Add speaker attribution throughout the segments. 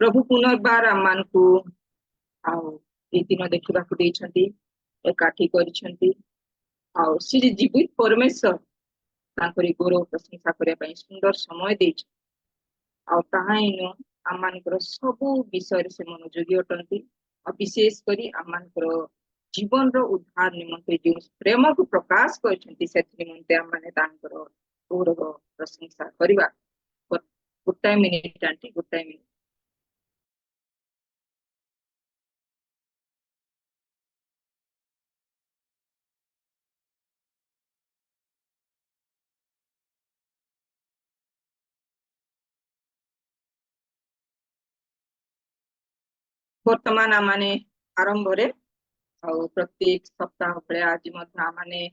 Speaker 1: प्रभु पुनर्बार आम मान को दिन देखा एकाठी कर जीवित परमेश्वर गौरव प्रशंसा करने सुंदर समय दे आम मान सबू विषय से मनोयोगी अटंती और विशेषकर आम मान जीवन रो उद्धार निमंते जो प्रेम को प्रकाश कर निमंते आम मैंने गौरव प्रशंसा करवा। गोटाए मिनिट आंटी गोटाए मिनिट। वर्तमान आम मैंने आरंभ प्रत्येक सप्ताह भाई आज आने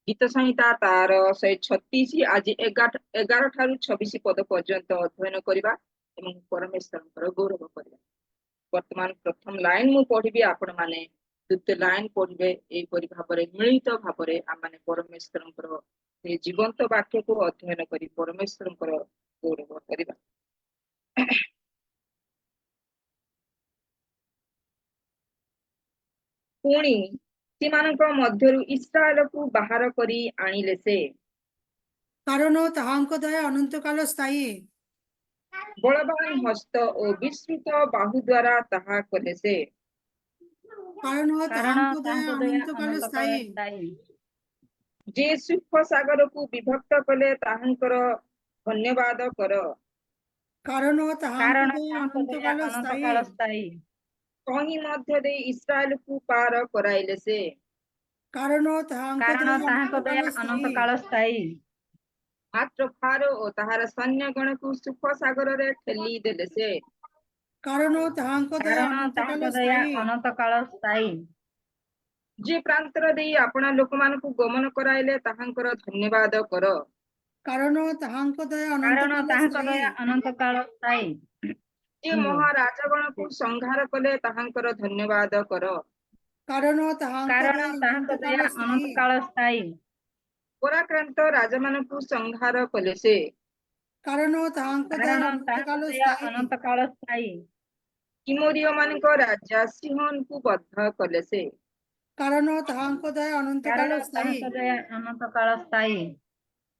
Speaker 1: गीत संहिता तार 136 आज 11 ठारू 26 पद पर्यंत अध्ययन करवा परमेश्वर गौरव करवा। वर्तमान प्रथम लाइन मु पढ़ी आपण माने द्वितीय लाइन पढ़े यहपरी भाव मिलित भाव आम मैंने परमेश्वर जीवंत वाक्य को अध्ययन कर परमेश्वर गौरव करवा। पुणी मध्यरु इस्राएल को बाहर करी आनिले से
Speaker 2: कारण ताहांक दया अनंत काल स्थायी
Speaker 1: बलवान हस्त और विस्तृत बाहु द्वारा ताहा कले से
Speaker 2: कारण ताहांक दया अनंत काल स्थायी
Speaker 1: जे सुख सागर को विभक्त कले ताहांकर धन्यवाद कर
Speaker 2: कारण ताहांक दया अनंत काल स्थायी
Speaker 1: कहीं मध्य दे इस्राएल को पार कराइले से
Speaker 2: कारण ताहांक दया अनंत काल स्थायी
Speaker 1: मात्र फारो और ताहार सैन्य गण को सुख सागर रे ठेली देले से
Speaker 2: कारण ताहांक दया अनंत काल स्थायी
Speaker 1: जे प्रांतर दे अपना लोक मान को गमन कराइले ताहांकर धन्यवाद कर
Speaker 2: कारण ताहांक दया अनंत काल स्थायी
Speaker 1: जे महाराजा गण को संहार कले ताहांकर धन्यवाद कर
Speaker 2: कारण ताहांक दया अनंत काल स्थायी
Speaker 1: पराक्रांत राजा मान को संहार कले से
Speaker 2: कारण ताहांक दया अनंत काल स्थायी
Speaker 1: किमोरियो मान को राजा सिंहन को बद्ध कले से
Speaker 2: कारण ताहांक दया अनंत काल स्थायी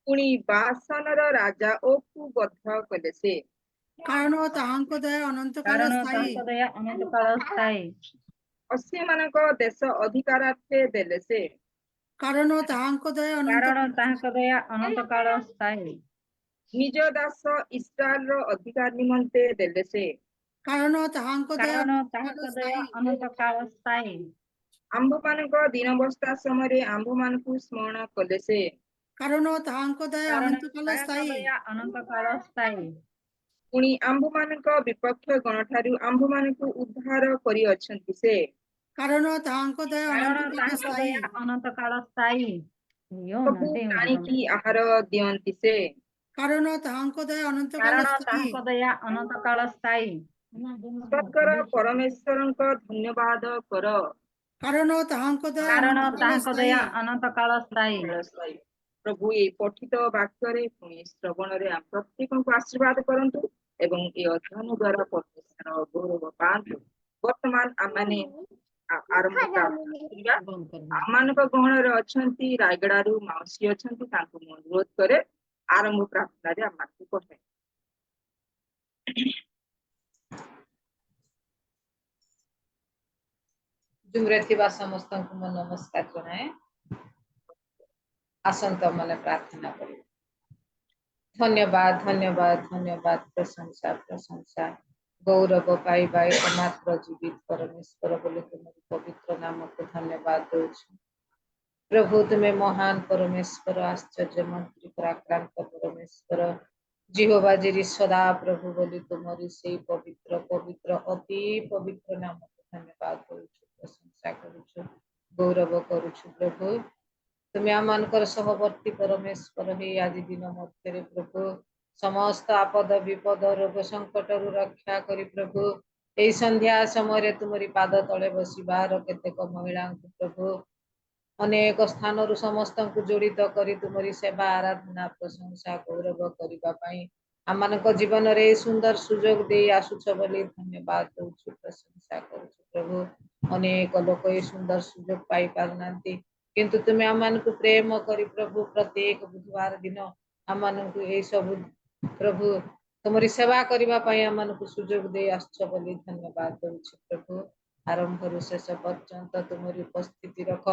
Speaker 1: पुणी बासन राजा ओ को बद्ध कले से
Speaker 2: कारण ताहांक दया अनंत काल स्थायी
Speaker 1: असे मान को देश अधिकारार्थे देले से
Speaker 2: कारण ताहांक दया अनंत काल स्थायी
Speaker 1: निज दास इस्राएल रो अधिकार निमंते देले से
Speaker 2: कारण ताहांक दया अनंत काल स्थायी
Speaker 1: आंभ मान को दीनावस्था समय आंभ मान को स्मरण कले से
Speaker 2: कारण ताहांक दया अनंत काल स्थायी
Speaker 1: पुणी आंभ मान को विपक्ष गण ठारू आंभ मान को उद्धार करी अछंती से
Speaker 2: कारण ताहांक दया अनंत काल स्थायी
Speaker 1: प्रभु जानिकी आहार दियंती से
Speaker 2: कारण ताहांक दया अनंत काल स्थायी
Speaker 1: सत्कर परमेश्वर धन्यवाद कर
Speaker 2: कारण ताहांक दया अनंत काल स्थायी।
Speaker 1: प्रभु ये पठित वाक्य पुणी श्रवण रे प्रत्येक को आशीर्वाद करंतु एवं ये अध्ययन द्वारा परमेश्वर गौरव पांतु। वर्तमान आमाने आरंभ आमान गहन रे अछंती रायगड़ारू माउसी अछंती तांको अनुरोध करे आरंभ प्रार्थना रे आमा को पठे।
Speaker 3: जुमरे थिबा समस्त को नमस्कार जनाए आसंत माने प्रार्थना करी। धन्यवाद धन्यवाद धन्यवाद प्रशंसा प्रशंसा गौरव पाई पाई मात्र जीवित परमेश्वर बोले तुम्हारी पवित्र नाम को धन्यवाद दो प्रभु। तुम्हें महान परमेश्वर आश्चर्य मंत्री पराक्रांत परमेश्वर जिहोवा जिरी सदा प्रभु बोली तुम्हारी से पवित्र पवित्र अति पवित्र नाम को धन्यवाद दो प्रशंसा करुछु गौरव करुछु प्रभु। तुम्हें आमकर सहवर्ती परमेश्वर हे आज दिन मध्य प्रभु समस्त आपद विपद रोग संकट रक्षा करी प्रभु यही संध्या समय तुमरी पाद तले बसबार केतेक महिला प्रभु अनेक स्थान समस्त को जड़ित करी तुमरी सेवा आराधना प्रशंसा गौरव करने आम जीवन रे सुंदर सुजोग दे आसुछ बोली धन्यवाद दउछु प्रशंसा करूछु प्रभु। अनेक लोक ये सुंदर सुजोग पाई पारना किंतु तुम्हें आम को प्रेम करी प्रभु प्रत्येक बुधवार दिन आम को ये सब प्रभु तुमरी सेवा करने आम को सुजोग दे आसुछ बोली धन्यवाद दउछु प्रभु। आरंभ शेष पर्यंत तुमरी उपस्थिति रख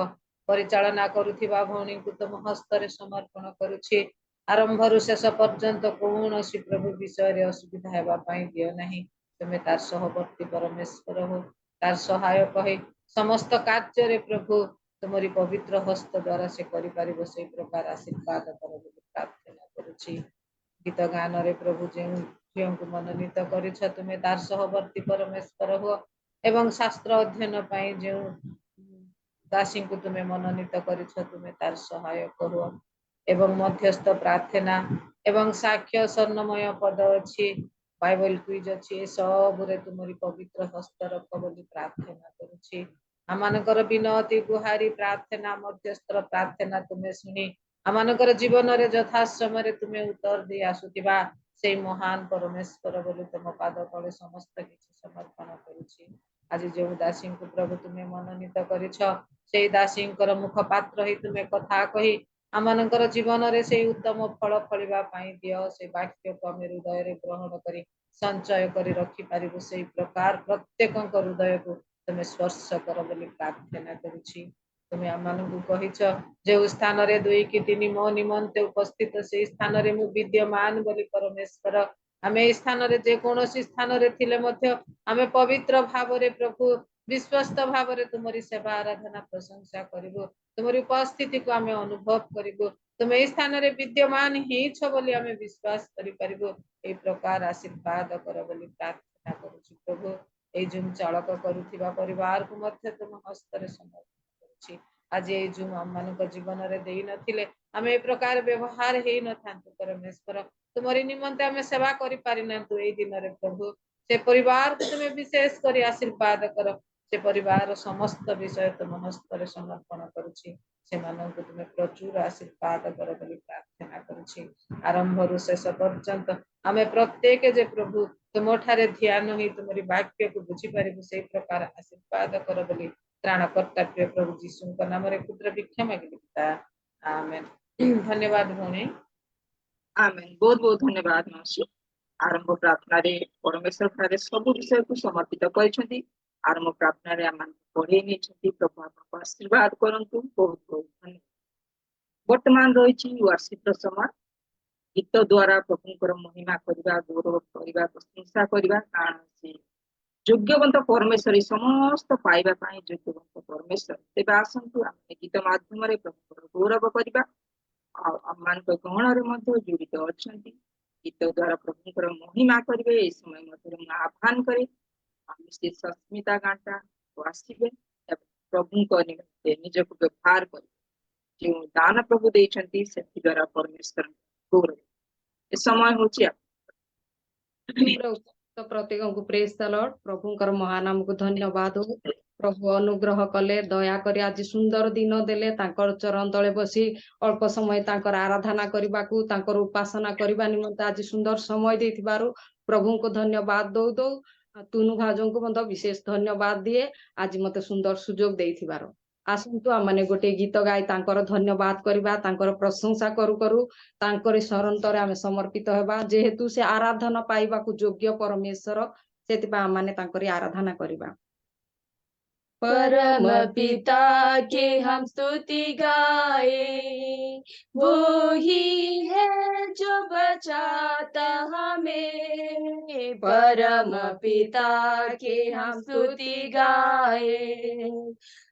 Speaker 3: परिचालना करुथिबा भौणी को तुम हस्तरे समर्पण करुछि। आरंभ शेष पर्यंत कौन प्रभु विषय असुविधा हेबाई दियो नहीं। तुम्हें तार सहवर्ती परमेश्वर हो तार सहायक है समस्त कार्य रे प्रभु तुमरी पवित्र हस्त द्वारा से करिपारिबो से प्रकार आशीर्वाद कर बोली प्रार्थना करुछि। गीत गान रे प्रभु जो झील को मनोनीत कर तुम्हें तार सहवर्ती परमेश्वर हो एवं शास्त्र अध्ययन पाई जो दासी को तुम्हें मनोनीत कर तुम्हें तार सहायक हो एवं मध्यस्थ प्रार्थना एवं साक्ष्य स्वर्णमय पद अच्छी बाइबल क्विज अच्छी सब तुमरी पवित्र हस्त रख बोली प्रार्थना करुछि। आमनकर विनती गुहारी प्रार्थना मध्यस्थ प्रार्थना तुम्हें शुणी आमनकर जीवन रे यथा समय तुम्हें उत्तर दे आसुथिबा से महान परमेश्वर बोली तुम पाद तले समस्त किछि समर्पण करुछि। आज जो दासी को प्रभु तुम्हें मनोनीत करिछ से दासी मुखपात्र ही तुम्हें कथा कही आमनकर जीवन रे से उत्तम फल फलिबा पाई दियो से वाक्य को आम हृदय रे ग्रहण करी संचय करी रखि पारिबो से प्रकार प्रत्येक हृदय को तुम्हें स्पर्श कर बोली प्रार्थना करुछि। तुम्हें आम कहिछ जो स्थान रे दुई कि तीन मो निमंते उपस्थित से स्थान रे मु विद्यमान बोली परमेश्वर आम स्थान रे जे कोनोसी स्थान रे थिले मध्य आम पवित्र भाव रे प्रभु विश्वस्त भाव रे तुमरी सेवा आराधना प्रशंसा करिबो तुमरी उपस्थिति को आम अनुभव करिबो तुम ए स्थान रे विद्यमान ही छ बोली आम विश्वास करि परिबो। ए प्रकार आशीर्वाद कर बोली प्रार्थना करूछि प्रभु। ए जुम चालक करुथिबा परिवार को मध्य तुम हस्तरे समर्पण करुछि। आज ए जुम आम जीवन रे देई नथिले आम ए प्रकार व्यवहार हेई न थांतु परमेश्वर तुमरी निमंते आम सेवा करि पारिनांतु ए दिन रे प्रभु से परिवार को तुम्हें विशेष करी आशीर्वाद कर से परिवार समस्त विषय तुम हस्तरे समर्पण करुछि से मानक तुम्हें प्रचुर आशीर्वाद कर बोली प्रार्थना करुछि। आरंभ रु शेष पर्यंत आम प्रत्येक जे प्रभु तुम ठारे ध्यान ही तुमरी वाक्य को बुझी पारिबु से प्रकार आशीर्वाद कर बोली त्राणकर्ता प्रिय प्रभु यीशु नाम रे पुत्र भिक्षा मागिली पिता आमेन। धन्यवाद भौणी
Speaker 1: आमेन। बहुत बहुत धन्यवाद मासी। आरंभ प्रार्थना रे परमेश्वर ठारे सब विषय को समर्पित करिसेंती। आरंभ प्रार्थना रे आमान पढ़े नहीं छथि प्रभु आपको आशीर्वाद करंतु। बहुत बहुत धन्यवाद। वर्तमान रही वर्षित समय गीत द्वारा प्रभुंकर महिमा करवा गौरव करवा प्रशंसा करवा कारण से योग्यवंत परमेश्वर समस्त पाइबा पाई योग्यवंत परमेश्वर तेज आसतु आम गीत माध्यम प्रभुंकर गौरव करवा आम गहण रे जोड़ित अच्छा गीत द्वारा प्रभुंकर महिमा करेंगे। ये समय मध्य आह्वान करे से सस्मिता गांटा आसवे प्रभु को निजक व्यवहार कर जो दान प्रभु देइछंती से द्वारा परमेश्वर गौरव ए समय होची
Speaker 4: तो प्रत्येक को प्रेज द लॉर्ड प्रभुंकर महानाम को धन्यवाद हो। प्रभु अनुग्रह कले दया करी आज सुंदर दिन देले तांकर चरण तले बसी अल्प समय तांकर आराधना करबाकू तांकर उपासना करबा निमंते आज सुंदर समय देथिबारु प्रभु को धन्यवाद दो दो तुनु भाजों को मत विशेष धन्यवाद दिए आज मते सुंदर सुजोग देथिबारु। आसंतु आमने गोटे गीत गाई तांकर धन्यवाद करबा तांकर प्रशंसा करू करू तांकर शरण तरे आमे समर्पित हेबा जेहेतु से आराधना पाइबा को योग्य परमेश्वर सेतिबा आमाने तांकर आराधना करबा। परम पिता के हम स्तुति गाए वो ही है जो बचाता हमें। परम पिता के हम स्तुति गाए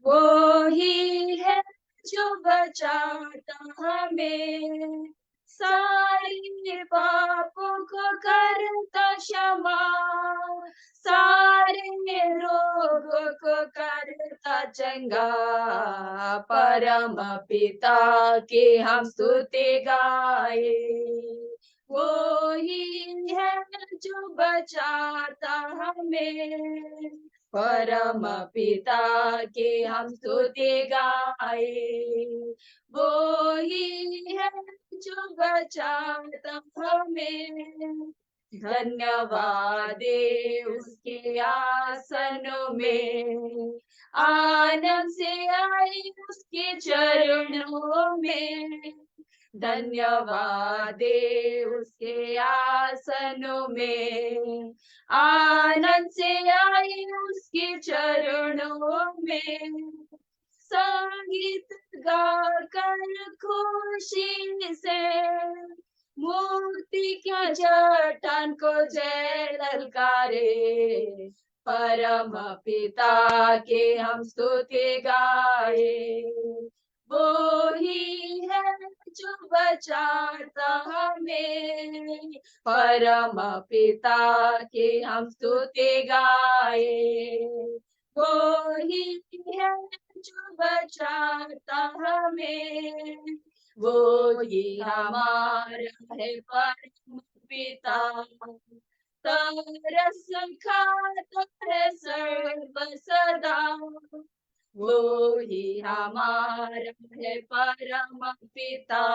Speaker 4: वो ही है जो बचाता हमें। सारे पापों को करता क्षमा सारे रोगों को करता चंगा। परम पिता के हम स्तुति गाए वो ही है जो बचाता हमें। परम पिता के हम स्तुति गाए। वो ही है जो बचाता हमें, धन्यवाद दे उसके आसन में, आनंद से आए उसके चरणों में, धन्यवाद दे उसके आसनों में, आनंद से आए उसके चरणों में, संगीत गाकर खुशी से मूर्ति क्या चट्टान को जय ललकारे, परम पिता के हम स्तुति गाए। वो ही है जो बचाता हमें, परम पिता के हम स्तुति गाए। वो ही है जो बचाता हमें, वो ही हमारा है परम पिता, तरस खाता है सर्व सदा, वो ही हमारा है परम पिता,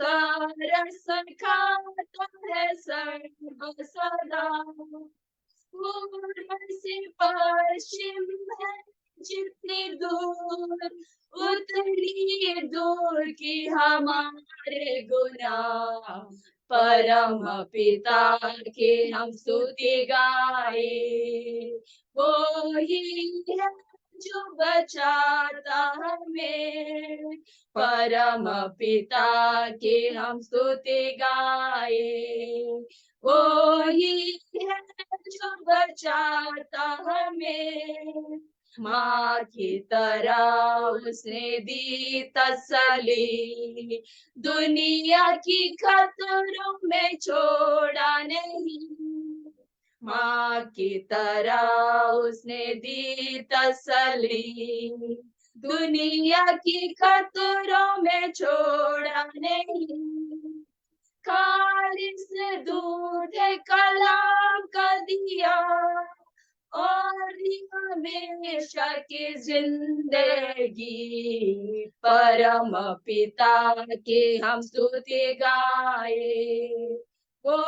Speaker 4: तरस खाता है सर्व सदा, पूर्व से पश्चिम है जितनी दूर, उतनी दूर की हमारे गुनाह, परम पिता के हम स्तुति गाए। वो ही है जो बचाता हमें, परम पिता के हम स्तुति गाए। वो ही है जो बचाता हमें, माँ की तरह उसने दी तसल्ली, दुनिया की खतरों में छोड़ा नहीं, माँ की तरह उसने दी तसल्ली, दुनिया की खतरों में छोड़ा नहीं, खालिस दूध कलाम का दिया, और हमेशा की जिंदगी, परम पिता के हम स्तुति गाए। वो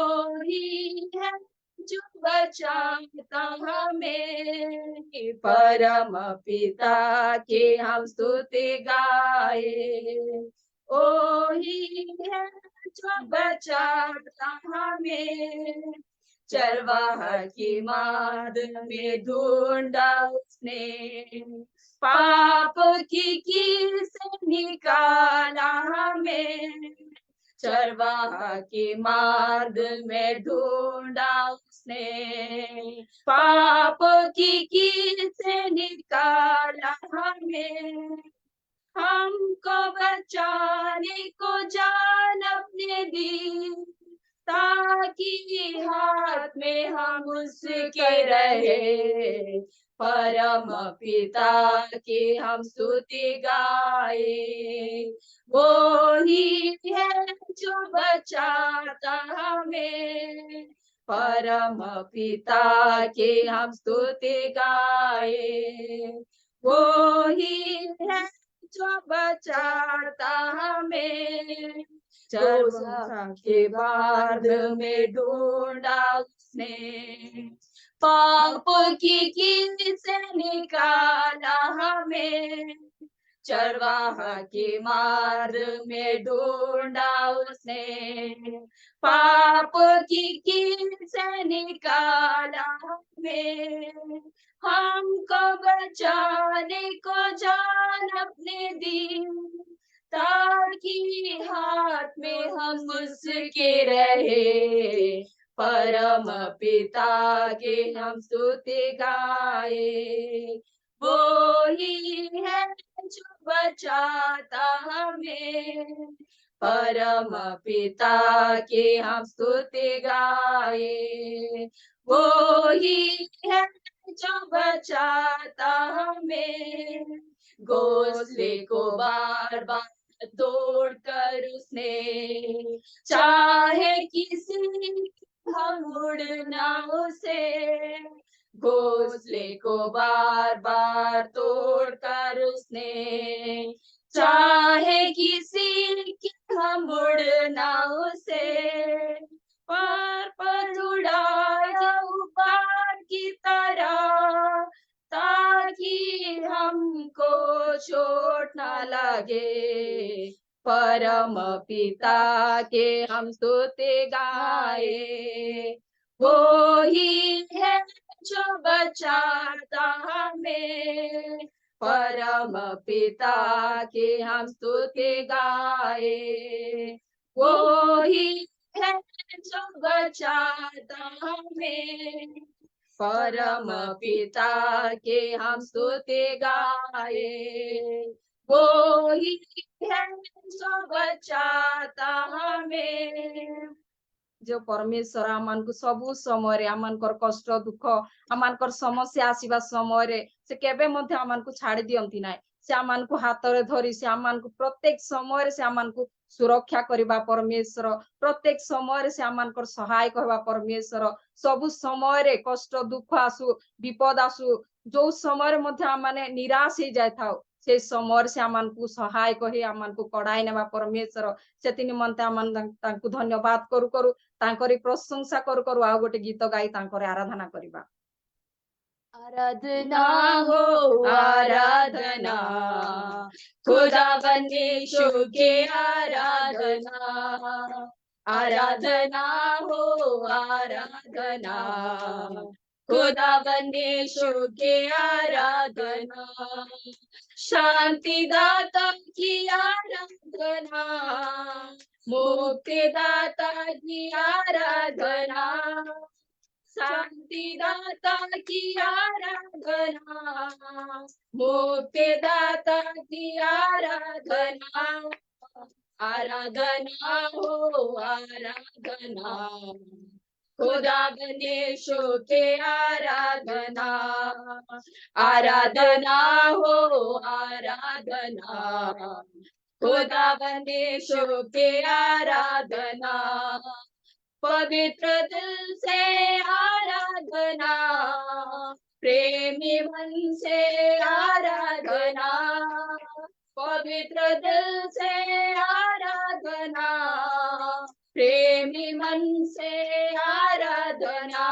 Speaker 4: ही है जो बचाता हमें, परम पिता के हम स्तुति गाए। ओ ही है जो बचाता हमें, चरवाहा की माद में ढूंढा उसने, पाप की कील से निकाला हमें, चरवाहा की मार्ग में ढूंढा उसने, पाप की कील से निकाला हमें, हमको बचाने को जान अपने दी, ताकि हाथ में हम उसके रहे, परम पिता की हम स्तुति गाए। वो ही है जो बचाता हमें, परम पिता की हम स्तुति गाए। वो ही है जो बचाता हमें, चरवाहा के बाग में ढूंढा उसने, पाप की कील से निकाला हमें, चरवाहा के मार्ग में ढूंढा उसने, पाप की कील से निकाला हमें, हमको बचाने को जान अपने दी, ताकि हाथ में हम उसके रहे, परम पिता के हम स्तुति गाए। वो ही है जो बचाता हमें, परम पिता के हम स्तुति गाए। वो ही है जो बचाता हमें, घोंसले को बार बार तोड़ कर उसने, चाहे किसी हम उड़ना उसे, घोंसले हौसले को बार बार तोड़कर उसने, चाहे किसी की हम उड़ना उसे, पर उड़ाया ऊपर की तरह, ताकि हमको चोट न लगे। परम पिता के हम स्तुति गाए, वो ही है जो बचाता हमें। परम पिता के हम स्तुति गाए, वो ही है जो बचाता हमें। परम पिता के हम स्तुति गाए, वो ही है जो बचाता हमें। जो परमेश्वर आमान को सबु समय आमानकर कष्ट दुख आमानकर समस्या आसीबा समय से केबे मध्य आमान को छाड़ी दियंती नाय। से आमान को हाथ रे धरी से आमान को प्रत्येक समय से आमान को सुरक्षा करबा परमेश्वर, प्रत्येक समय से आमानकर सहाय कहबा परमेश्वर। सबु समय रे कष्ट दुख आसु विपद आसु जो समय मध्य आमाने निराश ही जाय थाओ, से समय से आमान को सहाय कही आमान को कड़ाई नेबा परमेश्वर। से निमंते आमान तांकु धन्यवाद करू करू तांकरी प्रशंसा करू करू आ गोटे गीत गाई तांकरे आराधना करिबा। आराधना हो आराधना, खुदा बंदीशु के आराधना। आराधना हो आराधना, खुदा बंदीशु के आराधना। शांति दाता की आराधना, मुक्ति दाता की आराधना। शांति दाता की आराधना, मुक्ति दाता की आराधना। आराधना हो आराधना, खुदा बंदीशु के आराधना। आराधना हो आराधना, खुदा बंदीशु के आराधना। पवित्र दिल से आराधना, प्रेमी मन से आराधना। पवित्र दिल से आराधना, प्रेमी मन से आराधना।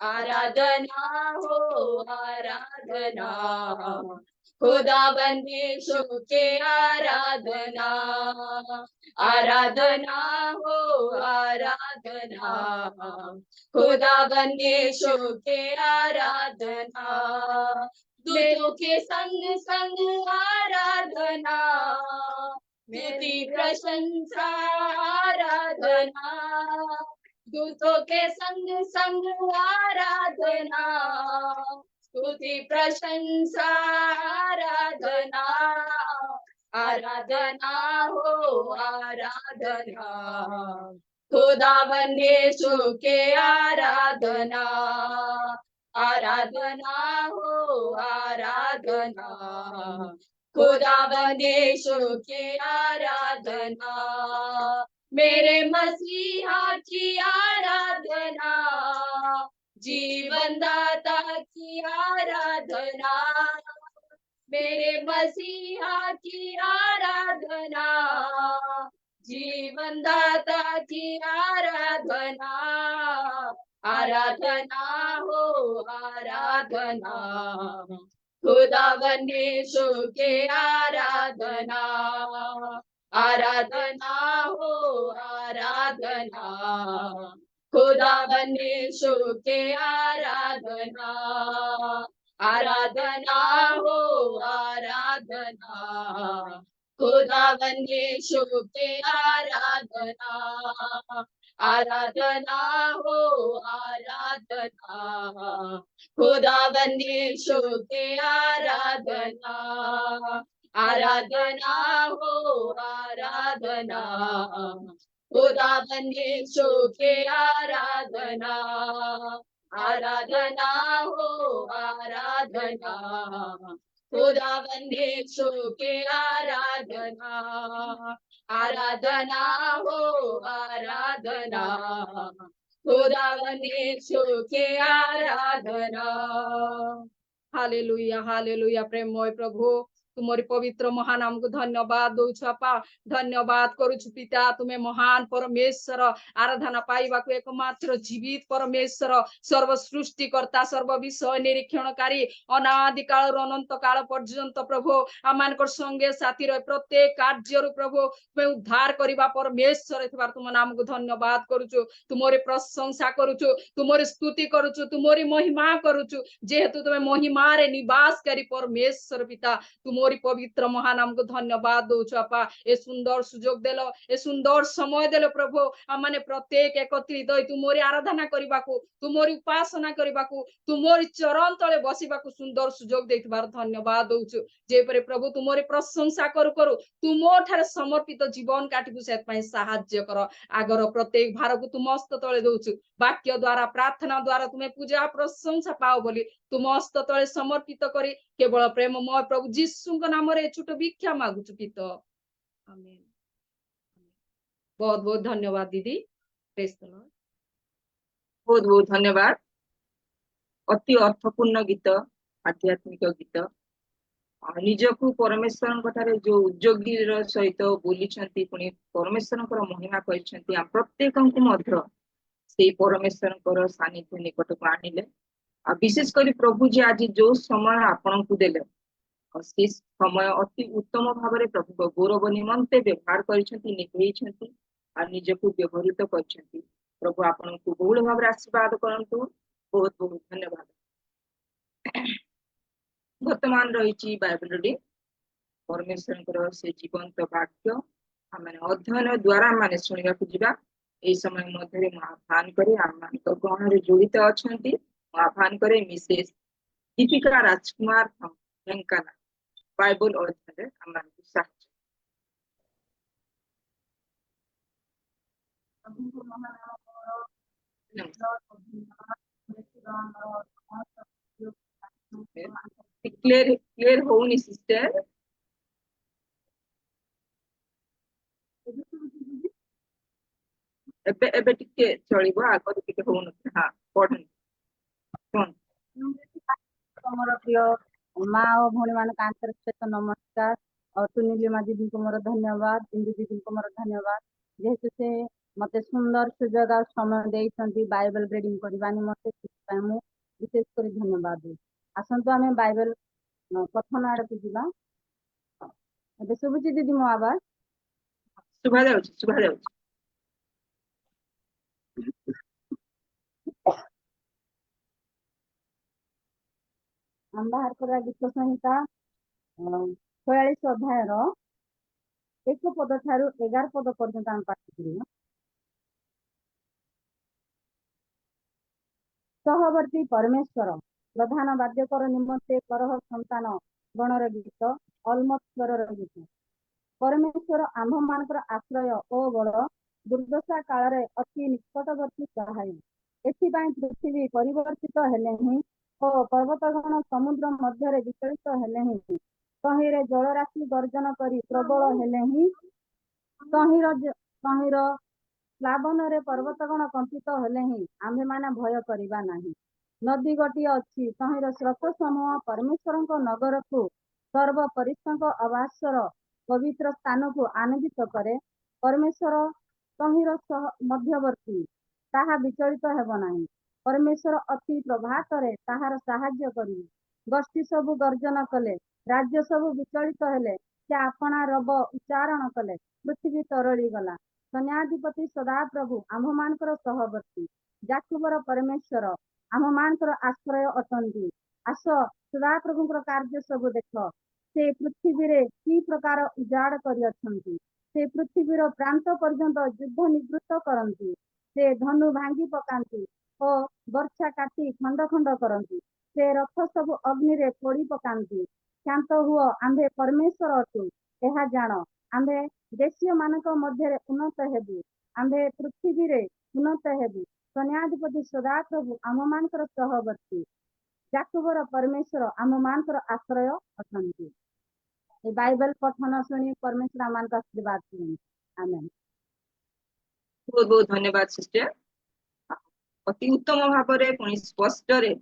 Speaker 4: आराधना हो आराधना, खुदा बंदीशु के आराधना। आराधना हो आराधना, खुदा बंदीशु के आराधना। दूतों के संग संग आराधना, मेरी प्रशंसा आराधना। दूतों के संग संग आराधना, स्तुति प्रशंसा आराधना। आराधना हो आराधना, खुदा बंदीशु के आराधना। आराधना हो आराधना, खुदा बंदीशु के आराधना। मेरे मसीहा की आराधना, जीवन दाता की आराधना। मेरे मसीहा की आराधना, जीवन दाता की आराधना। आराधना हो आराधना, खुदा बंदीशु के आराधना। आराधना हो आराधना, खुदा बंदीशु के आराधना। आराधना हो आराधना, खुदा बंदीशु के आराधना। आराधना हो आराधना, खुदा बंदीशु के आराधना। आराधना हो आराधना, खुदा बंदीशु के आराधना। आराधना हो आराधना, खुदा बंदीशु के आराधना। आराधना हो आराधना, खुदा बने छुके आराधना। हालेलुया हालेलुया प्रेममय प्रभु तुमरी पवित्र महानाम को धन्यवाद दौछु अपा धन्यवाद करुछु पिता तुम्हें महान परमेश्वर आराधना पाइबाकु एकमात्र जीवित परमेश्वर सर्व सृष्टिकर्ता सर्व विषय निरीक्षणकारी अनादि काल अनंत काल पर्यंत प्रभु आमानकर संगे साथी रहे प्रत्येक कार्य प्रभु तुम्हें उद्धार करबा परमेश्वर एथबार तुम नाम को धन्यवाद करुछु तुमरी प्रशंसा करुछु तुमरी स्तुति करुछु तुमरी महिमा करुछु जेहेतु तुम्हें महिमा रे निवास करी परमेश्वर पिता तुमरी पवित्र महानाम को धन्यवाद दौछु अपा ए सुंदर सुजोग देलो ए सुंदर समय देलो प्रभु आमाने प्रत्येक एकत्रित होई तुमरी आराधना करिबाकू तुमरी उपासना करिबाकू तुमरी चरण तले बसिबाकू सुंदर सुजोग देथिबार धन्यवाद दौछु जेपरे प्रभु तुमरी प्रशंसा करू करू तुमो ठारे समर्पित जीवन काटिबु सेत पई सहाय्य कर आगर प्रत्येक भारକୁ तुम हस्त तले दौछु वाक्य द्वारा प्रार्थना द्वारा तुम्हें पूजा प्रशंसा पाओ बोली तुम हस्त तले समर्पित करी केवल प्रेममय प्रभु जीशुଙ୍କ नामରେ ଛୋଟ ଭିକ୍ଷା ମାଗୁଛୁ ପିତା आमेन बहुत बहुत धन्यवाद दीदी प्रेज द लॉर्ड
Speaker 1: बहुत बहुत धन्यवाद अति अर्थपूर्ण गीत आध्यात्मिक गीत निजकू परमेश्वर जो उद्योगी सहित बोली पुणी परमेश्वर महिमा कर प्रत्येक से परमेश्वर सानिध्य निकट को आनिले विशेषकर प्रभु जी आज जो समय आपण को देले से समय अति उत्तम भाव में प्रभु गौरव निमंते व्यवहार कर निजक व्यवहृत कर प्रभु आपण को बहुल भाव आशीर्वाद करंतु बहुत बहुत धन्यवाद वर्तमान रही बाइबल रीडिंग परमेश्वर से जीवंत वाक्य आम अध्ययन द्वारा आम शुणा जा समय मध्य आह्वान करे आम गहन जड़ित अच्छा आह्वान करे मिसेस दीपिका राजकुमार ढेंकाना बाइबल अध्ययन आम साहाय्य क्लियर होनी सिस्टर एबे एबे टिके चलिबो आगो टिके होन हां पढन कोन
Speaker 5: तमर प्रिय माँ और भौणी मान आंतरिक नमस्कार और सुनीलिमा दीदी को मोर धन्यवाद इंदु दीदी को मोर धन्यवाद जेहेतु से मते सुंदर सुजोग और समय देइछंती बाइबल रीडिंग करबा निमते मु विशेष कर धन्यवाद दे आसंतु आमे बाइबल कथन आड़ को जिबा एबे सुबुची दीदी मो आवाज
Speaker 1: सुभा जाउछ
Speaker 5: आम बाहर करा गीत संहिता 46 अध्याय रो 1 पद ठारू 11 पद पर्यंत आम पाठ करियो सहवर्ती परमेश्वर प्रधान वाद्यकर निमंते करह संतान गणर गीत अलमत स्वर गीत परमेश्वर आम्भ मानकर आश्रय ओ बल दुर्दशा काल अति निकटवर्ती सहाय एथिपाई पृथ्वी परिवर्तित हेले ही ओ पर्वतगण समुद्र मध्य विचलित हेले ही तहिरे जलराशि गर्जन करी प्रबल हेले ही तहिर प्लावन रे पर्वतगण कंपित हेले ही आम्भे माने भय करिबा नाही नदी गोटी अच्छी तहिर स्रोत समूह परमेश्वर नगर को सर्व परिष्ठ आवासर पवित्र स्थान को आनंदित करे परमेश्वर तहिर मध्यवर्ती ताहा विचलित हेब नाही परमेश्वर अति प्रभात रे ताहार साहाय्य करिवे गोष्ठी सबु गर्जन कले राज्य सबु विचलित हेले से आपना रब उच्चारण कले पृथ्वी तरली गला सन्याधिपति सदा प्रभु आम्भ मानकर सहवर्ती जाकुबर परमेश्वर आम्भ मानकर आश्रय अटंती आस सदा प्रभुଙ୍କର कार्य सब देख से पृथ्वी रे की प्रकार उजाड़ करी अछंती से पृथ्वीर प्रांत पर्यंत युद्ध निवृत्त करंती से धनु भांगी पकांती और वर्षा काटी खंड खंड करंती से रथ सब अग्नि रे पोड़ी पकांती शांत हुआ आंबे परमेश्वर अटु यह जान आंबे देशीय मानक मध्य उन्नत हेबु आंबे पृथ्वी रे उन्नत हेबु सन्याधिपति सदा प्रभु आम मानकर सहवर्ती जाकुबर परमेश्वर आम मानकर आश्रय अछंती ए बाइबल पठन सुनी परमेश्वर आम मानक आशीर्वाद सुनी आमेन
Speaker 1: बहुत बहुत धन्यवाद सिस्टर ଅତି ଉତ୍ତମ ଭାବରେ ପୁଣି ସ୍ପଷ୍ଟରେ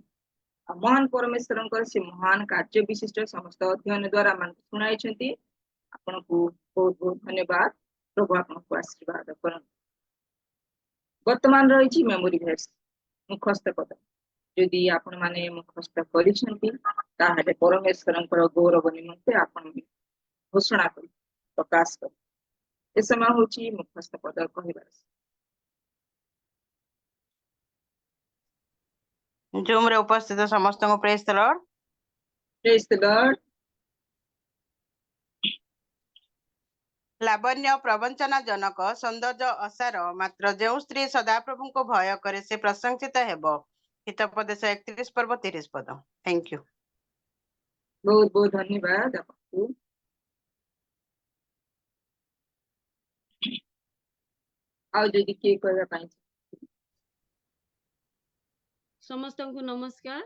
Speaker 1: महान परमेश्वर से महान कार्य विशिष्ट समस्त अध्ययन द्वारा मान शुणाई आपण को बहुत बहुत धन्यवाद। प्रभु आपको आशीर्वाद कर। वर्तमान रही मेमोरी वर्स मुखस्त पद जदि आपण माने मुखस्त कर परमेश्वर गौरव निमंते आपण घोषणा कर प्रकाश कर ए समय हूँ मुखस्त पद कहबार।
Speaker 6: जूम रे उपस्थित समस्त को praise the Lord.
Speaker 1: Praise the Lord.
Speaker 6: लावण्य प्रवंचना जनक सौंदर्य असार मात्र जो स्त्री सदाप्रभु को भय करे से प्रशंसित हेबो। हितोपदेश 31 पर्व 30 पद। Thank you.
Speaker 1: बहुत बहुत धन्यवाद आपको। ଆଉ ଯଦି କିଏ କହିବା ପାଇଁ
Speaker 7: ସମସ୍ତଙ୍କୁ ନମସ୍କାର।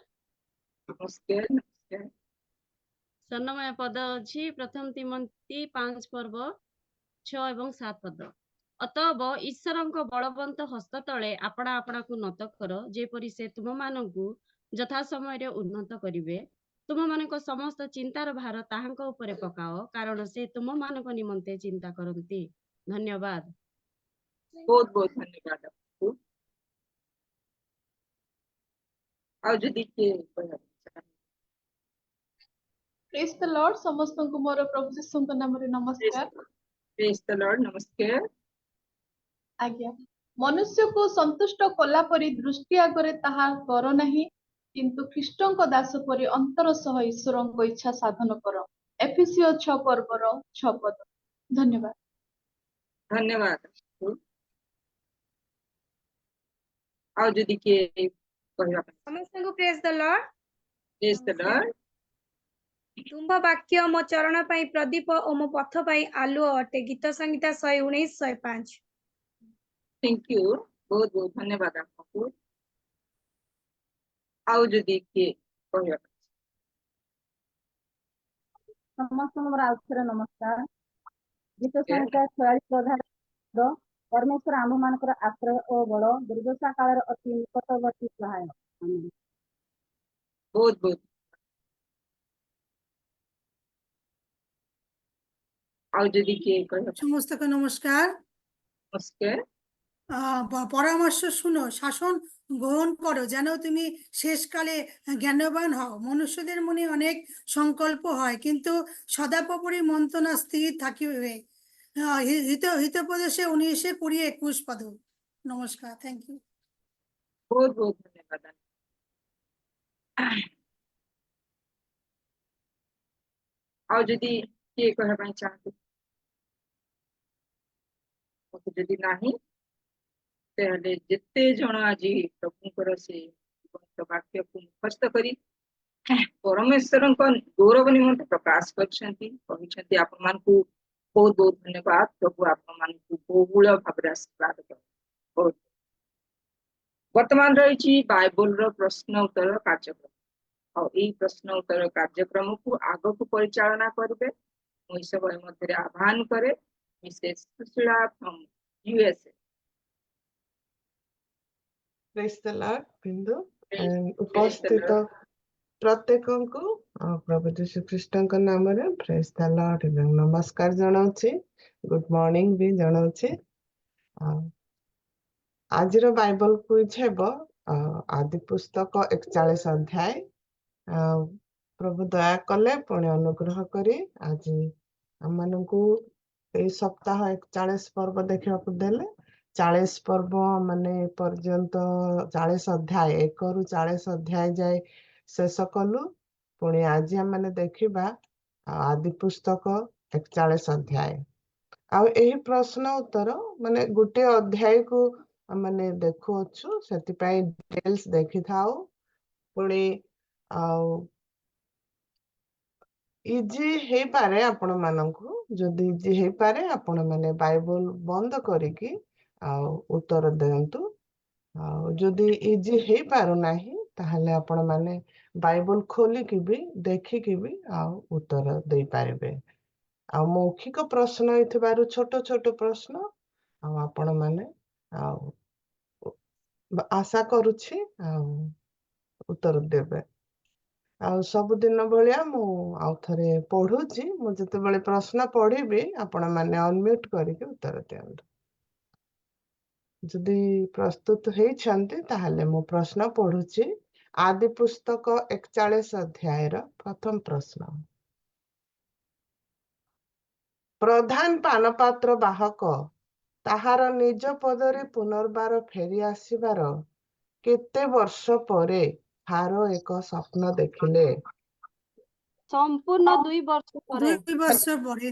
Speaker 1: ନମସ୍କାର ନମସ୍କାର।
Speaker 7: ସ୍ୱର୍ଣ୍ଣମୟ ପଦ ଅଛି ପ୍ରଥମ ତିମୋଥୀ 5 ପର୍ବ 6 ଏବଂ 7 ପଦ। ଅତଏବ ଈଶ୍ୱରଙ୍କ ବଳବନ୍ତ ହସ୍ତ ତଳେ ଆପଣା ଆପଣାକୁ ନତ କର ଯେପରି ସେ ତୁମମାନଙ୍କୁ ଯଥା ସମୟରେ ଉନ୍ନତ କରିବେ। ତୁମମାନଙ୍କ ସମସ୍ତ ଚିନ୍ତାର ଭାର ତାହାଙ୍କ ଉପରେ ପକାଅ କାରଣ ସେ ତୁମମାନଙ୍କ ନିମନ୍ତେ ଚିନ୍ତା କରନ୍ତି। ଧନ୍ୟବାଦ।
Speaker 1: ବହୁତ ବହୁତ ଧନ୍ୟବାଦ ଆପଣଙ୍କୁ। ଆଉ ଯଦି କିଏ କହିବା
Speaker 8: प्रेज द लॉर्ड समस्तଙ୍କୁ ମୋର ପ୍ରଭୁ ଯୀଶୁଙ୍କ ନାମରେ ନମସ୍କାର।
Speaker 1: ପ୍ରେଜ ଦ ଲର୍ଡ ନମସ୍କାର।
Speaker 8: ଆଜ୍ଞା ମନୁଷ୍ୟକୁ ସନ୍ତୁଷ୍ଟ କଲା ପରି ଦୃଷ୍ଟି ଆଗରେ ତାହା କର ନାହିଁ କିନ୍ତୁ ଖ୍ରୀଷ୍ଟଙ୍କ ଦାସ ପରି ଅନ୍ତର ସହ ଈଶ୍ୱରଙ୍କ ଇଚ୍ଛା ସାଧନ କର। ଏଫେସିୟ 6 ପର୍ବର 6 ପଦ। ଧନ୍ୟବାଦ।
Speaker 1: ଧନ୍ୟବାଦ ଆପଣଙ୍କୁ। ଆଉ ଯଦି କିଏ କହିବା ପାଇଁ
Speaker 2: ସମସ୍ତଙ୍କୁ ପ୍ରେଜ ଦ ଲର୍ଡ।
Speaker 1: ପ୍ରେଜ ଦ ଲର୍ଡ।
Speaker 2: ତୁମ୍ଭ ବାକ୍ୟ ମୋ ଚରଣ ପାଇଁ ପ୍ରଦୀପ ଓ ମୋ ପଥ ପାଇଁ ଆଲୁଅ ଅଟେ। ଗୀତ ସଂହିତା 119 105।
Speaker 1: Thank you. बहुत बहुत धन्यवाद आपको। ଆଉ ଯଦି କିଏ କହିବା ପାଇଁ
Speaker 5: ସମସ୍ତଙ୍କୁ ମୋର ଆଉଥରେ ନମସ୍କାର। ଗୀତ ସଂହିତା 46 ଅଧ୍ୟାୟ परमेश्वर आम्भ मानकर आश्रय ओ बड़ दुर्दशा काल अति निकटवर्ती सहाय। आमेन।
Speaker 1: बहुत बहुत ଆଉ ଯଦି କିଏ କହିବା ପାଇଁ
Speaker 2: ସମସ୍ତଙ୍କୁ নমস্কার।
Speaker 1: নমস্কার।
Speaker 2: পরামর্শ শুনো, শাসন গ্রহণ করো যেন তুমি শেষকালে জ্ঞানবান হও। মনুষ্যদের মনে অনেক সংকল্প হয় কিন্তু সদাপরি মন্ত্রণা স্থির থাকিবে। হিতোপদেশে 19 20 21 পদ। নমস্কার। Thank you.
Speaker 1: बहुत बहुत धन्यवाद। ଆଉ ଯଦି କିଏ କହିବା ପାଇଁ ଚାହାନ୍ତି ଯଦି ନାହିଁ ତାହେଲେ ଯେତେ ଜଣ ଆଜି ପ୍ରଭୁଙ୍କର ସେ ବାକ୍ୟକୁ ମୁଖସ୍ଥ କରି परमेश्वरଙ୍କ गौरव निमंते प्रकाश କରିଛନ୍ତି କହିଛନ୍ତି ଆପଣମାନଙ୍କୁ बहुत बहुत धन्यवाद। प्रभु ଆପଣମାନଙ୍କୁ ବହୁଳ ଭାବରେ ଆଶୀର୍ବାଦ କରନ୍ତୁ। ବର୍ତ୍ତମାନ ରହିଛି ବାଇବଲର ପ୍ରଶ୍ନ ଉତ୍ତର କାର୍ଯ୍ୟକ୍ରମ। ଆଉ ଏହି ପ୍ରଶ୍ନ ଉତ୍ତର କାର୍ଯ୍ୟକ୍ରମକୁ ଆଗକୁ ପରିଚାଳନା କରିବେ ମୁଁ ଏହି ସମୟ ମଧ୍ୟରେ ଆହ୍ୱାନ କରେ Mrs Sushila from USA.
Speaker 9: Praise the Lord बिंदु
Speaker 1: Praise
Speaker 9: उपस्थित
Speaker 1: the Lord।
Speaker 9: प्रत्येकଙ୍କୁ प्रभु यीशु ख्रीष्टଙ୍କ ନାମରେ ପ୍ରେଜ ଦ ଲର୍ଡ ଏବଂ ନମସ୍କାର ଜଣାଉଛି। ଗୁଡ୍ ମର୍ଣ୍ଣିଂ ବି ଜଣାଉଛି। ଆଜିର ବାଇବଲ କୁଇଜ ହେବ ଆଦି ପୁସ୍ତକ 41 ଅଧ୍ୟାୟ। ପ୍ରଭୁ ଦୟା କଲେ ପୁଣି ଅନୁଗ୍ରହ କରି ଆଜି ଆମମାନଙ୍କୁ ଏଇ ସପ୍ତାହ 41 ପର୍ବ ଦେଖିବାକୁ ଦେଲେ। 40 ପର୍ବ ମାନେ ପର୍ଯ୍ୟନ୍ତ 40 ଅଧ୍ୟାୟ 1 ରୁ 40 ଅଧ୍ୟାୟ ଯାଏ ଶେଷ କଲୁ। ପୁଣି ଆଜି ଆମେ ଦେଖିବା ଆଦି ପୁସ୍ତକ 41 ଅଧ୍ୟାୟ। ଆଉ ଏହି ପ୍ରଶ୍ନ ଉତ୍ତର ମାନେ ଗୋଟିଏ ଅଧ୍ୟାୟକୁ ମାନେ ଦେଖୁଅଛୁ ସେଥିପାଇଁ ଡିଟେଲ୍ସ ଦେଖିଥାଉ। ପୁଣି ଆଉ ଇଜି ହେଇପାରେ ଆପଣ ମାନଙ୍କୁ, ଯଦି ଇଜି ହେଇପାରେ ଆପଣ ମାନେ ବାଇବଲ ବନ୍ଦ କରିକି ଆଉ ଉତ୍ତର ଦିଅନ୍ତୁ। ଆଉ ଯଦି ଇଜି ହେଇପାରୁନାହିଁ ତାହେଲେ ଆପଣ ମାନେ ବାଇବଲ ଖୋଲିକି ବି ଦେଖିକି ବି ଆଉ ଉତ୍ତର ଦେଇପାରିବେ। ଆଉ ମୌଖିକ ପ୍ରଶ୍ନ ହେଇଥିବାରୁ ଛୋଟ ଛୋଟ ପ୍ରଶ୍ନ ଆଉ ଆପଣ ମାନେ ଆଉ ଆଶା କରୁଛି ଆଉ ଉତ୍ତର ଦେବେ। ଆଉ ସବୁଦିନ ଭଳିଆ ମୁଁ ଆଉ ଥରେ ପଢୁଛି। ମୁଁ ଯେତେବେଳେ ପ୍ରଶ୍ନ ପଢିବି ଆପଣମାନେ ଅନମ୍ୟୁଟ କରିକି ଉତ୍ତର ଦିଅନ୍ତୁ। ଯଦି ପ୍ରସ୍ତୁତ ହେଇଛନ୍ତି ତାହେଲେ ମୁଁ ପ୍ରଶ୍ନ ପଢୁଛି। ଆଦି ପୁସ୍ତକ 41 ଅଧ୍ୟାୟର ପ୍ରଥମ ପ୍ରଶ୍ନ। ପ୍ରଧାନ ପାନପାତ୍ର ବାହକ ତାହାର ନିଜ ପଦରେ ପୁନର୍ବାର ଫେରି ଆସିବାର କେତେ ବର୍ଷ ପରେ ଫାରୋ ଏକ ସ୍ୱପ୍ନ ଦେଖିଲେ?
Speaker 7: ସମ୍ପୂର୍ଣ୍ଣ 2 ବର୍ଷ ପରେ।
Speaker 2: 2 ବର୍ଷ ପରେ।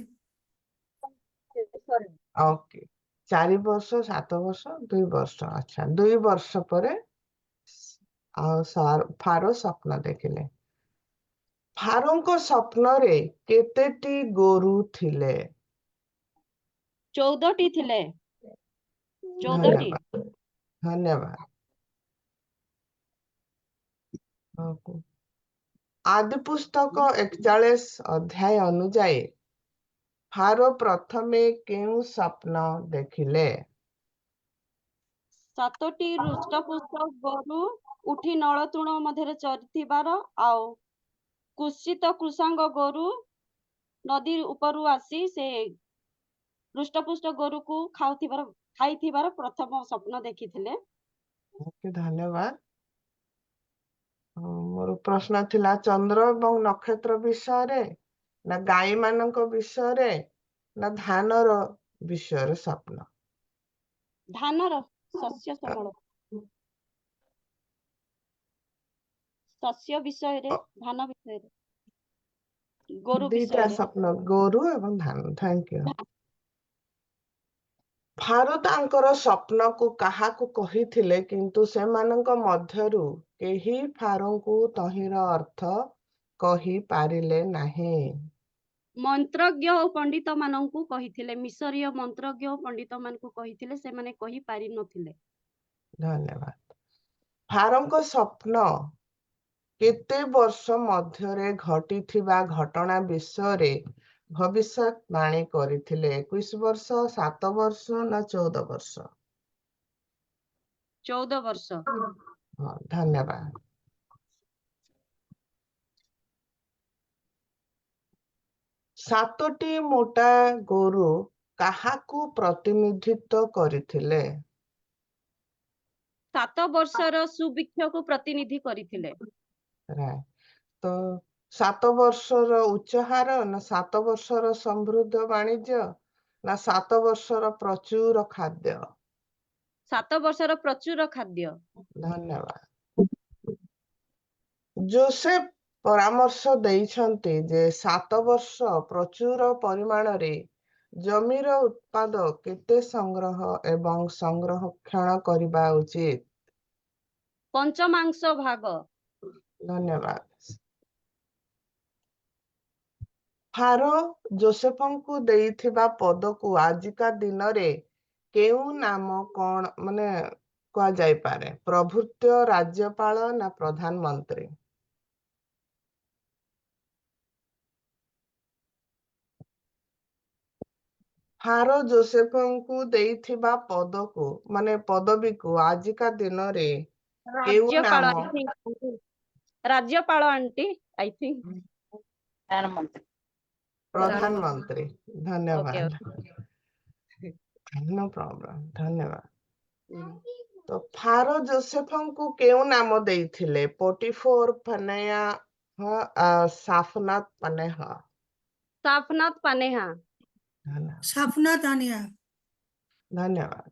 Speaker 9: ଓକେ, 4 ବର୍ଷ, 7 ବର୍ଷ, 2 ବର୍ଷ। ଆଚ୍ଛା, 2 ବର୍ଷ ପରେ ଫାରୋ ସ୍ୱପ୍ନ ଦେଖିଲେ। ଫାରୋଙ୍କ ସ୍ୱପ୍ନରେ କେତେଟି ଗୋରୁ ଥିଲେ?
Speaker 7: 14ଟି ଥିଲେ। 14ଟି।
Speaker 9: ଧନ୍ୟବାଦ, ଧନ୍ୟବାଦ। ଓକେ। ଆଦି ପୁସ୍ତକ 41 ଅଧ୍ୟାୟ ଅନୁଯାୟୀ ଫାରୋ ପ୍ରଥମେ କେଉଁ ସ୍ୱପ୍ନ ଦେଖିଲେ?
Speaker 7: 7ଟି ହୃଷ୍ଟପୁଷ୍ଟ ଗୋରୁ ଉଠି ନଳତୃଣ ମଧ୍ୟରେ ଚରିଥିବାର, ଆଉ କୁତ୍ସିତ କୃଷାଙ୍ଗ ଗୋରୁ ନଦୀ ଉପରୁ ଆସି ସେ ହୃଷ୍ଟପୁଷ୍ଟ ଗୋରୁକୁ ଖାଇଥିବାର ପ୍ରଥମ ସ୍ୱପ୍ନ ଦେଖିଥିଲେ।
Speaker 9: ଓକେ, ଧନ୍ୟବାଦ। ମୋର ପ୍ରଶ୍ନ ଥିଲା ଚନ୍ଦ୍ର ଏବଂ ନକ୍ଷତ୍ର ବିଷୟରେ, ନା ଗାଈ ମାନଙ୍କ ବିଷୟରେ, ନା ଧାନର ବିଷୟରେ ସ୍ୱପ୍ନ?
Speaker 7: ଧାନର, ଶସ୍ୟ ଶ୍ୟାମଳ ଶସ୍ୟ ବିଷୟରେ, ଧାନ ବିଷୟରେ, ଗୋରୁ
Speaker 9: ଦିଟା
Speaker 7: ବିଷୟରେ।
Speaker 9: ସ୍ୱପ୍ନ, ଗୋରୁ ଏବଂ ଧାନ। Thank you. ଫାରୋ ତାଙ୍କର ସ୍ୱପ୍ନକୁ କାହାକୁ କହିଥିଲେ, କିନ୍ତୁ ସେମାନଙ୍କ ମଧ୍ୟରୁ କେହି ଫାରୋଙ୍କୁ ତହିଁର ଅର୍ଥ କହିପାରିଲେ ନାହିଁ?
Speaker 7: ମନ୍ତ୍ରଜ୍ଞ ଓ ପଣ୍ଡିତ ମାନଙ୍କୁ କହିଥିଲେ। ମିଶରୀୟ ମନ୍ତ୍ରଜ୍ଞ ଓ ପଣ୍ଡିତ ମାନଙ୍କୁ କହିଥିଲେ, ସେମାନେ କହିପାରି ନଥିଲେ।
Speaker 9: ଧନ୍ୟବାଦ। ଫାରୋଙ୍କ ସ୍ୱପ୍ନ କେତେ ବର୍ଷ ମଧ୍ୟରେ ଘଟିଥିବା ଘଟଣା ବିଷୟରେ ଭବିଷ୍ୟବାଣୀ କରିଥିଲେ? 21 ବର୍ଷ, 7 ବର୍ଷ, ନା 14 ବର୍ଷ?
Speaker 7: 14 ବର୍ଷ।
Speaker 9: ହଁ, ଧନ୍ୟବାଦ। ସାତଟି ମୋଟା ଗୋରୁ କାହାକୁ ପ୍ରତିନିଧିତ୍ୱ କରିଥିଲେ?
Speaker 7: 7 ବର୍ଷର ସୁଭିକ୍ଷକୁ ପ୍ରତିନିଧି କରିଥିଲେ।
Speaker 9: ତ 7 ବର୍ଷର ଉଚ୍ଚହାର, ନା 7 ବର୍ଷର ସମୃଦ୍ଧ ବାଣିଜ୍ୟ, ନା 7 ବର୍ଷର ପ୍ରଚୁର ଖାଦ୍ୟ?
Speaker 7: 7 ବର୍ଷର ପ୍ରଚୁର ଖାଦ୍ୟ।
Speaker 9: ଧନ୍ୟବାଦ। ଯୋସେଫ ପରାମର୍ଶ ଦେଇଛନ୍ତି ଯେ 7 ବର୍ଷ ପ୍ରଚୁର ପରିମାଣରେ ଜମିର ଉତ୍ପାଦ କେତେ ସଂଗ୍ରହ ଏବଂ ସଂରକ୍ଷଣ କରିବା ଉଚିତ?
Speaker 7: ପଞ୍ଚମାଂଶ ଭାଗ।
Speaker 9: ଧନ୍ୟବାଦ। ଫାରୋ ଯୋସେଫଙ୍କୁ ଦେଇଥିବା ପଦକୁ ଆଜିକା ଦିନରେ କେଉଁ ନାମ କୁହାଯାଇପାରେ? ପ୍ରଭୃତ୍ୟ, ରାଜ୍ୟପାଳ, ନା ପ୍ରଧାନମନ୍ତ୍ରୀ? ଫାରୋ ଯୋସେଫଙ୍କୁ ଦେଇଥିବା ପଦବୀକୁ ଆଜିକା ଦିନରେ କେଉଁ
Speaker 7: ରାଜ୍ୟପାଳ,
Speaker 9: ନାମ?
Speaker 7: I think। ରାଜ୍ୟପାଳ ଆଣ୍ଟି, I think।
Speaker 9: ପ୍ରଧାନମନ୍ତ୍ରୀ।
Speaker 7: ଓକେ,
Speaker 9: ଧନ୍ୟବାଦ।
Speaker 7: ଓକେ।
Speaker 9: ନୋ ପ୍ରୋବ୍ଲେମ, ଧନ୍ୟବାଦ। ତ ଫାରୋ ଯୋସେଫଙ୍କୁ କେଉଁ ନାମ ଦେଇଥିଲେ? ପୋଟିଫୋର ପାନେହା, ସାଫନାଥ ପାନେହା?
Speaker 7: ସାଫନାଥ ପାନେହା।
Speaker 2: ସାଫନାଥ ଆନିଆ।
Speaker 9: ଧନ୍ୟବାଦ।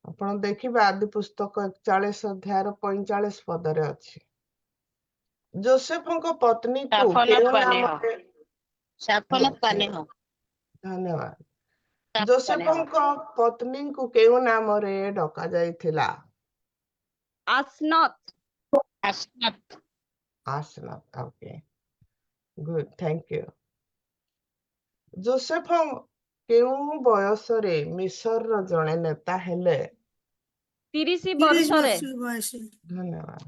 Speaker 9: ଆପଣ ଦେଖିବେ ଆଦି ପୁସ୍ତକ 41 ଅଧ୍ୟାୟର 45 ପଦରେ ଅଛି। ଯୋସେଫଙ୍କ ପତ୍ନୀକୁ କେଉଁ ନାମରେ? ଧନ୍ୟବାଦ। ଯୋସେଫଙ୍କ ପତ୍ନୀଙ୍କୁ କେଉଁ ନାମରେ ଡକାଯାଇଥିଲା?
Speaker 7: Asenath.
Speaker 9: Asenath. Okay, good, thank you. Joseph କେଉଁ ବୟସରେ ମିଶରର ଜଣେ ନେତା ହେଲେ?
Speaker 7: 30
Speaker 2: 30
Speaker 7: ବର୍ଷରେ।
Speaker 2: ବର୍ଷ ବୟସରେ।
Speaker 9: ଧନ୍ୟବାଦ।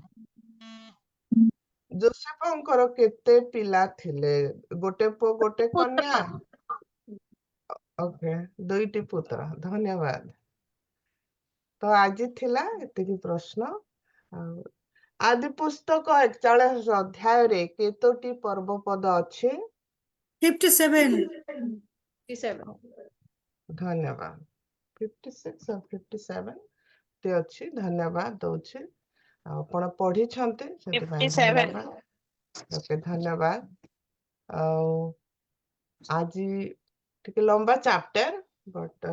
Speaker 9: ଯୋସେଫଙ୍କର କେତେ ପିଲା ଥିଲେ? ଗୋଟେ ପୁଅ, ଗୋଟେ କନ୍ୟା? ଓକେ, 2ଟି ପୁତ୍ର। ଧନ୍ୟବାଦ। तो आज थिला एतिकी प्रश्न आदि पुस्तक 41 अध्याय रे केतोटी पर्व पद अछि
Speaker 2: 57
Speaker 9: धन्यवाद 56 और 57 ते अछि धन्यवाद दोछि आपण पढ़ी छन्ते सेति पय
Speaker 6: 57
Speaker 9: धन्यवाद ओके धन्यवाद आज टिके लंबा चैप्टर बट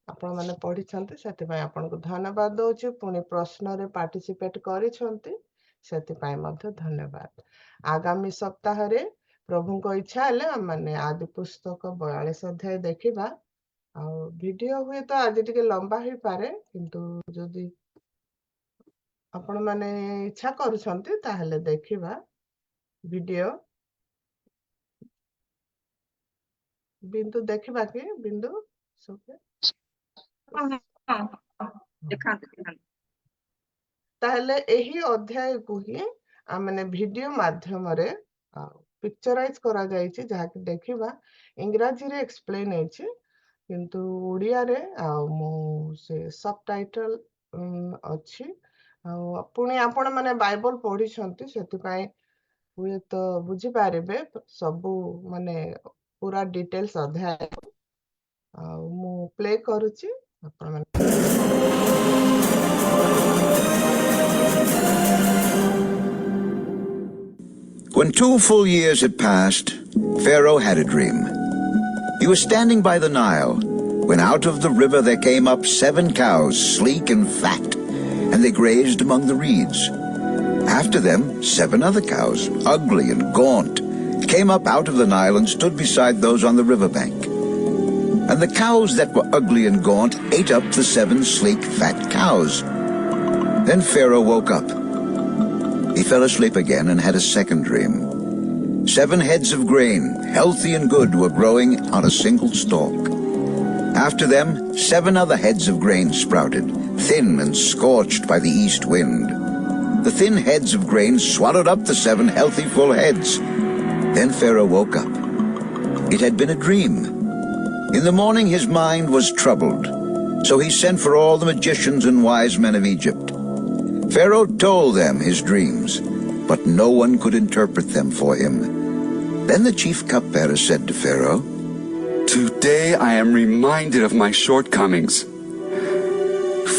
Speaker 9: आपण माने पढ़ी छन्ते सेति पय आपण को धन्यवाद दोछि पुनी प्रश्न रे पार्टिसिपेट करि छन्ते सेति पय मध्ये धन्यवाद आगामी सप्ताह रे प्रभु को इच्छा हले हम माने आदि पुस्तक 42 अध्याय देखिबा वीडियो हुए तो आज टिके लंबा ही पारे किंतु जदि आपण माने इच्छा करूछन्ते ताहले देखिबा वीडियो बिंदु देखिबा के बिंदु सोके
Speaker 1: ଦେଖାନ୍ତୁ
Speaker 9: ताहले एही अध्याय को ही आमने वीडियो माध्यम रे पिक्चराइज करा जायछि जहा कि देखिबा इंग्रजी रे एक्सप्लेन हेछि किंतु ओडिया रे मो से सबटाइटल अछि पुणी आपण माने बाइबल पढ़ी छंती सेति पय हुए तो बुझी पारिबे सबु माने पूरा डिटेल्स अध्याय मु प्ले करूची आपण माने
Speaker 10: When 2 full years had passed, Pharaoh had a dream. He was standing by the Nile, when out of the river there came up 7 cows, sleek and fat, and they grazed among the reeds. After them 7 other cows, ugly and gaunt, came up out of the Nile and stood beside those on the riverbank. And the cows that were ugly and gaunt ate up the 7 sleek, fat cows. Then Pharaoh woke up. He fell asleep again and had a second dream. 7 heads of grain, healthy and good, were growing on a single stalk. After them 7 other heads of grain sprouted, thin and scorched by the east wind. The thin heads of grain swallowed up the 7 healthy full heads. Then Pharaoh woke up. It had been a dream. In the morning his mind was troubled, so he sent for all the magicians and wise men of Egypt. Pharaoh told them his dreams, but no one could interpret them for him. Then the chief cupbearer said to Pharaoh,
Speaker 11: "Today I am reminded of my shortcomings.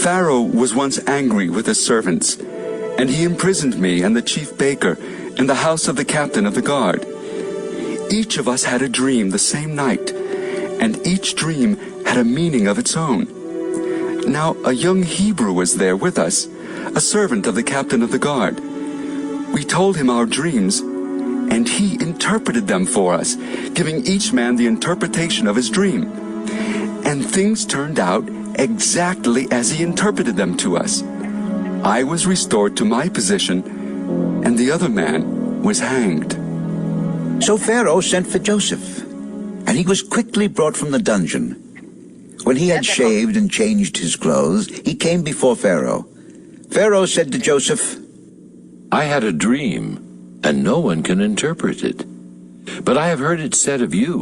Speaker 11: Pharaoh was once angry with his servants, and he imprisoned me and the chief baker in the house of the captain of the guard. Each of us had a dream the same night, and each dream had a meaning of its own. Now a young Hebrew was there with us, a servant of the captain of the guard. We told him our dreams, and he interpreted them for us, giving each man the interpretation of his dream. And things turned out exactly as he interpreted them to us. I was restored to my position, and the other man was hanged."
Speaker 10: So Pharaoh sent for Joseph, and he was quickly brought from the dungeon. When he had shaved and changed his clothes, he came before Pharaoh. Pharaoh said to Joseph,
Speaker 12: "I had a dream, and no one can interpret it. But I have heard it said of you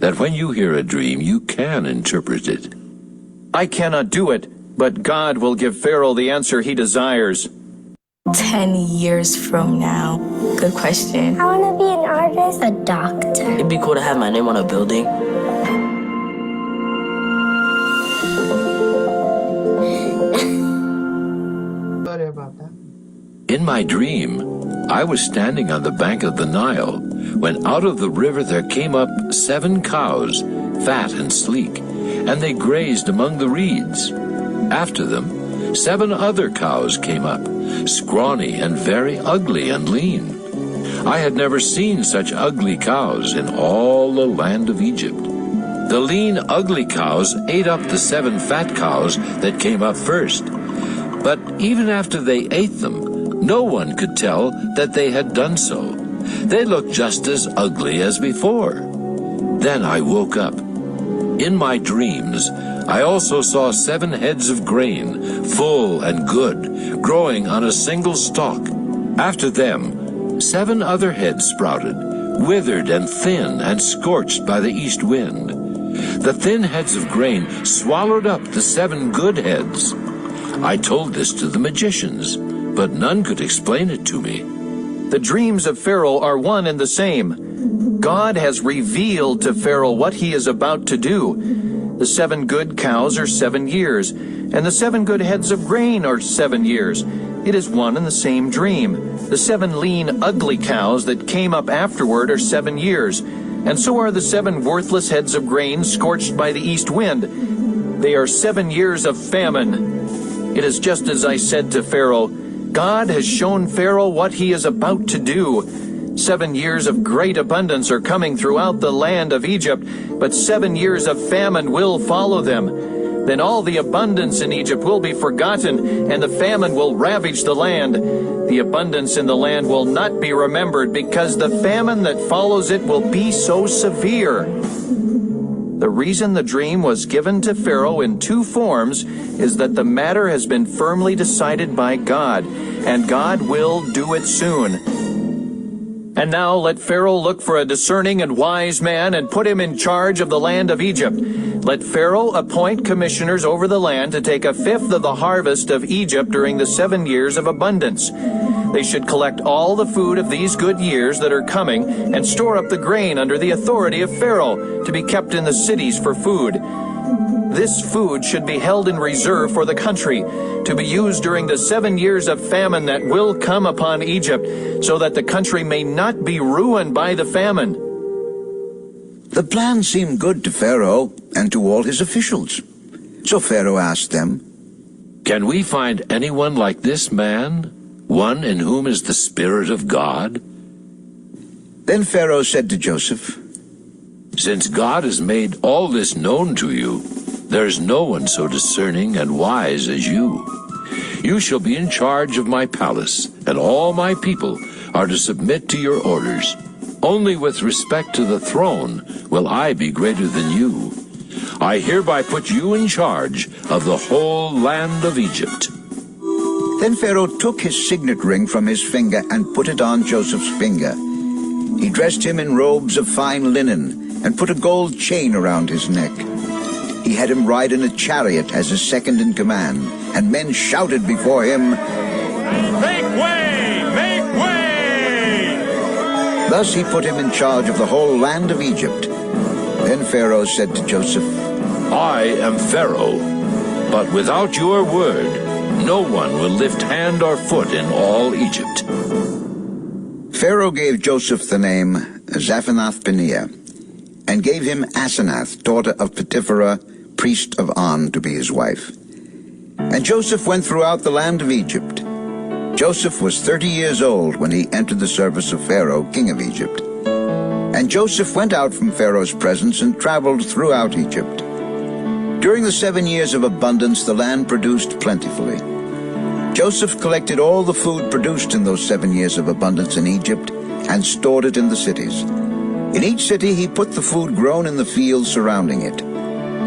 Speaker 12: that when you hear a dream, you can interpret it."
Speaker 13: "I cannot do it, but God will give Pharaoh the answer he desires."
Speaker 14: 10 years from now. Good question.
Speaker 15: I want to be an artist, a doctor.
Speaker 14: It'd be cool to have my name on a building.
Speaker 9: Sorry about that.
Speaker 12: In my dream, I was standing on the bank of the Nile, when out of the river there came up 7 cows, fat and sleek, and they grazed among the reeds. After them 7 other cows came up, scrawny and very ugly and lean. I had never seen such ugly cows in all the land of Egypt. The lean, ugly cows ate up the 7 fat cows that came up first. But even after they ate them, no one could tell that they had done so. They looked just as ugly as before. Then I woke up. In my dreams, I also saw 7 heads of grain, full and good, growing on a single stalk. After them 7 other heads sprouted, withered and thin and scorched by the east wind. The thin heads of grain swallowed up the 7 good heads. I told this to the magicians, but none could explain it to me.
Speaker 13: The dreams of Pharaoh are one and the same. God has revealed to Pharaoh what he is about to do. The 7 good cows are 7 years, and the 7 good heads of grain are 7 years. It is one and the same dream. The 7 lean, ugly cows that came up afterward are 7 years, and so are the 7 worthless heads of grain scorched by the east wind. They are 7 years of famine. It is just as I said to Pharaoh. God has shown Pharaoh what he is about to do. 7 years of great abundance are coming throughout the land of Egypt, but 7 years of famine will follow them. Then all the abundance in Egypt will be forgotten, and the famine will ravage the land. The abundance in the land will not be remembered, because the famine that follows it will be so severe. The reason the dream was given to Pharaoh in 2 forms is that the matter has been firmly decided by God, and God will do it soon. And now let Pharaoh look for a discerning and wise man and put him in charge of the land of Egypt. Let Pharaoh appoint commissioners over the land to take 1/5 of the harvest of Egypt during the 7 years of abundance. They should collect all the food of these good years that are coming and store up the grain under the authority of Pharaoh to be kept in the cities for food. This food should be held in reserve for the country to be used during the 7 years of famine that will come upon Egypt, so that the country may not be ruined by the famine.
Speaker 10: The plan seemed good to Pharaoh and to all his officials. So Pharaoh asked them,
Speaker 12: Can we find anyone like this man, one in whom is the Spirit of God?
Speaker 10: Then Pharaoh said to Joseph,
Speaker 12: Since God has made all this known to you, there is no one so discerning and wise as you. You shall be in charge of my palace, and all my people are to submit to your orders. Only with respect to the throne will I be greater than you. I hereby put you in charge of the whole land of Egypt.
Speaker 10: Then Pharaoh took his signet ring from his finger and put it on Joseph's finger. He dressed him in robes of fine linen and put a gold chain around his neck. He had him ride in a chariot as his second in command, and men shouted before him,
Speaker 13: Make way! Make way!
Speaker 10: Thus he put him in charge of the whole land of Egypt. Then Pharaoh said to Joseph,
Speaker 12: I am Pharaoh, but without your word, no one will lift hand or foot in all Egypt.
Speaker 10: Pharaoh gave Joseph the name Zaphanath-Paneah, and gave him Asenath, daughter of Potiphera, priest of On, to be his wife. And Joseph went throughout the land of Egypt. Joseph was 30 years old when he entered the service of Pharaoh, king of Egypt. And Joseph went out from Pharaoh's presence and traveled throughout Egypt. During the 7 years of abundance, the land produced plentifully. Joseph collected all the food produced in those 7 years of abundance in Egypt and stored it in the cities. In each city he put the food grown in the fields surrounding it.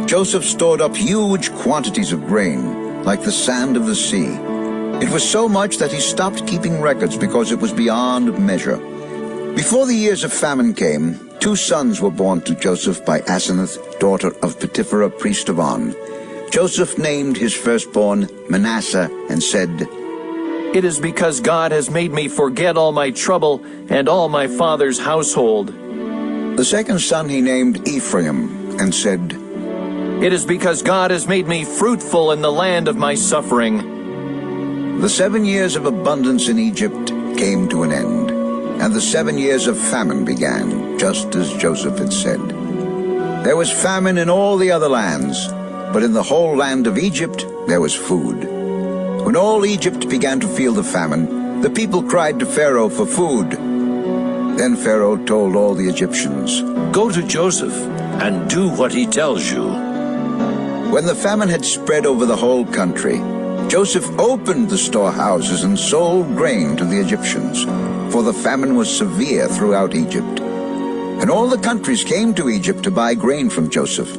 Speaker 10: Joseph stored up huge quantities of grain, like the sand of the sea. It was so much that he stopped keeping records because it was beyond measure. Before the years of famine came, 2 sons were born to Joseph by Asenath, daughter of Potiphera, priest of On. Joseph named his firstborn Manasseh and said,
Speaker 13: It is because God has made me forget all my trouble and all my father's household.
Speaker 10: The second son he named Ephraim and said,
Speaker 13: It is because God has made me fruitful in the land of my suffering.
Speaker 10: The 7 years of abundance in Egypt came to an end, and the 7 years of famine began, just as Joseph had said. There was famine in all the other lands, but in the whole land of Egypt there was food. When all Egypt began to feel the famine, the people cried to Pharaoh for food. Then Pharaoh told all the Egyptians,
Speaker 12: Go to Joseph and do what he tells you.
Speaker 10: When the famine had spread over the whole country, Joseph opened the storehouses and sold grain to the Egyptians, for the famine was severe throughout Egypt. And all the countries came to Egypt to buy grain from Joseph,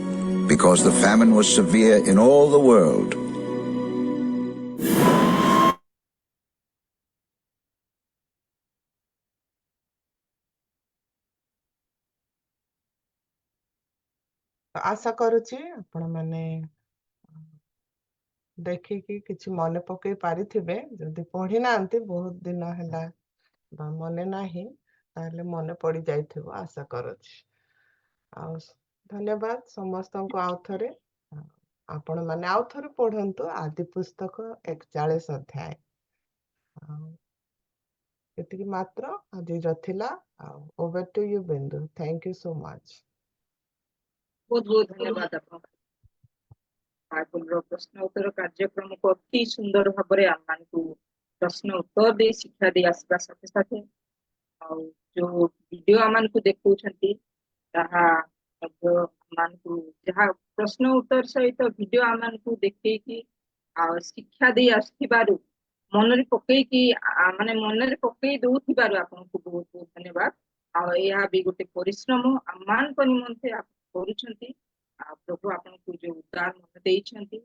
Speaker 10: because the famine was severe in all the world.
Speaker 9: ଆଶା କରୁଛି ଆପଣମାନେ ଦେଖିକି କିଛି ମନେ ପକେଇ ପାରିଥିବେ। ଯଦି ପଢି ନାହାନ୍ତି ବହୁତ ଦିନ ହେଲା ବା ମନେ ନାହିଁ ତାହେଲେ ମନେ ପଡି ଯାଇଥିବ ଆଶା କରୁଛି। ଆଉ ଧନ୍ୟବାଦ ସମସ୍ତଙ୍କୁ ଆଉ ଥରେ। ଆପଣ ମାନେ ଆଉ ଥରେ ପଢନ୍ତୁ ଆଦି ପୁସ୍ତକ 41 ଅଧ୍ୟାୟ। ଆଉ ଏତିକି ମାତ୍ର ଆଜିର ଥିଲା। ଆଉ over to you Bindu. Thank you so much.
Speaker 1: ବହୁତ ବହୁତ ଧନ୍ୟବାଦ ଆପଣଙ୍କୁ। ବାଇବଲର ପ୍ରଶ୍ନ ଉତ୍ତର କାର୍ଯ୍ୟକ୍ରମକୁ ଅତି ସୁନ୍ଦର ଭାବରେ ଆମମାନଙ୍କୁ ପ୍ରଶ୍ନ ଉତ୍ତର ଦେଇ ଶିକ୍ଷା ଦେଇ ଆସିବା ସାଥେ ସାଥେ ଆଉ ଯୋଉ ଭିଡିଓ ଆମମାନଙ୍କୁ ଦେଖଉଛନ୍ତି ତାହା ମଧ୍ୟ ଆମମାନଙ୍କୁ ଯାହା ପ୍ରଶ୍ନ ଉତ୍ତର ସହିତ ଭିଡିଓ ଆମମାନଙ୍କୁ ଦେଖେଇକି ଆଉ ଶିକ୍ଷା ଦେଇ ଆସିଥିବାରୁ ମନରେ ପକେଇକି ମାନେ ମନରେ ପକେଇ ଦଉଥିବାରୁ ଆପଣଙ୍କୁ ବହୁତ ବହୁତ ଧନ୍ୟବାଦ। ଆଉ ଏହା ବି ଗୋଟେ ପରିଶ୍ରମ ଆମମାନଙ୍କ ନିମନ୍ତେ ଆପଣ କରୁଛନ୍ତି। ଆଉ ପ୍ରଭୁ ଆପଣଙ୍କୁ ଯୋଉ ଉଦାର ମନ ଦେଇଛନ୍ତି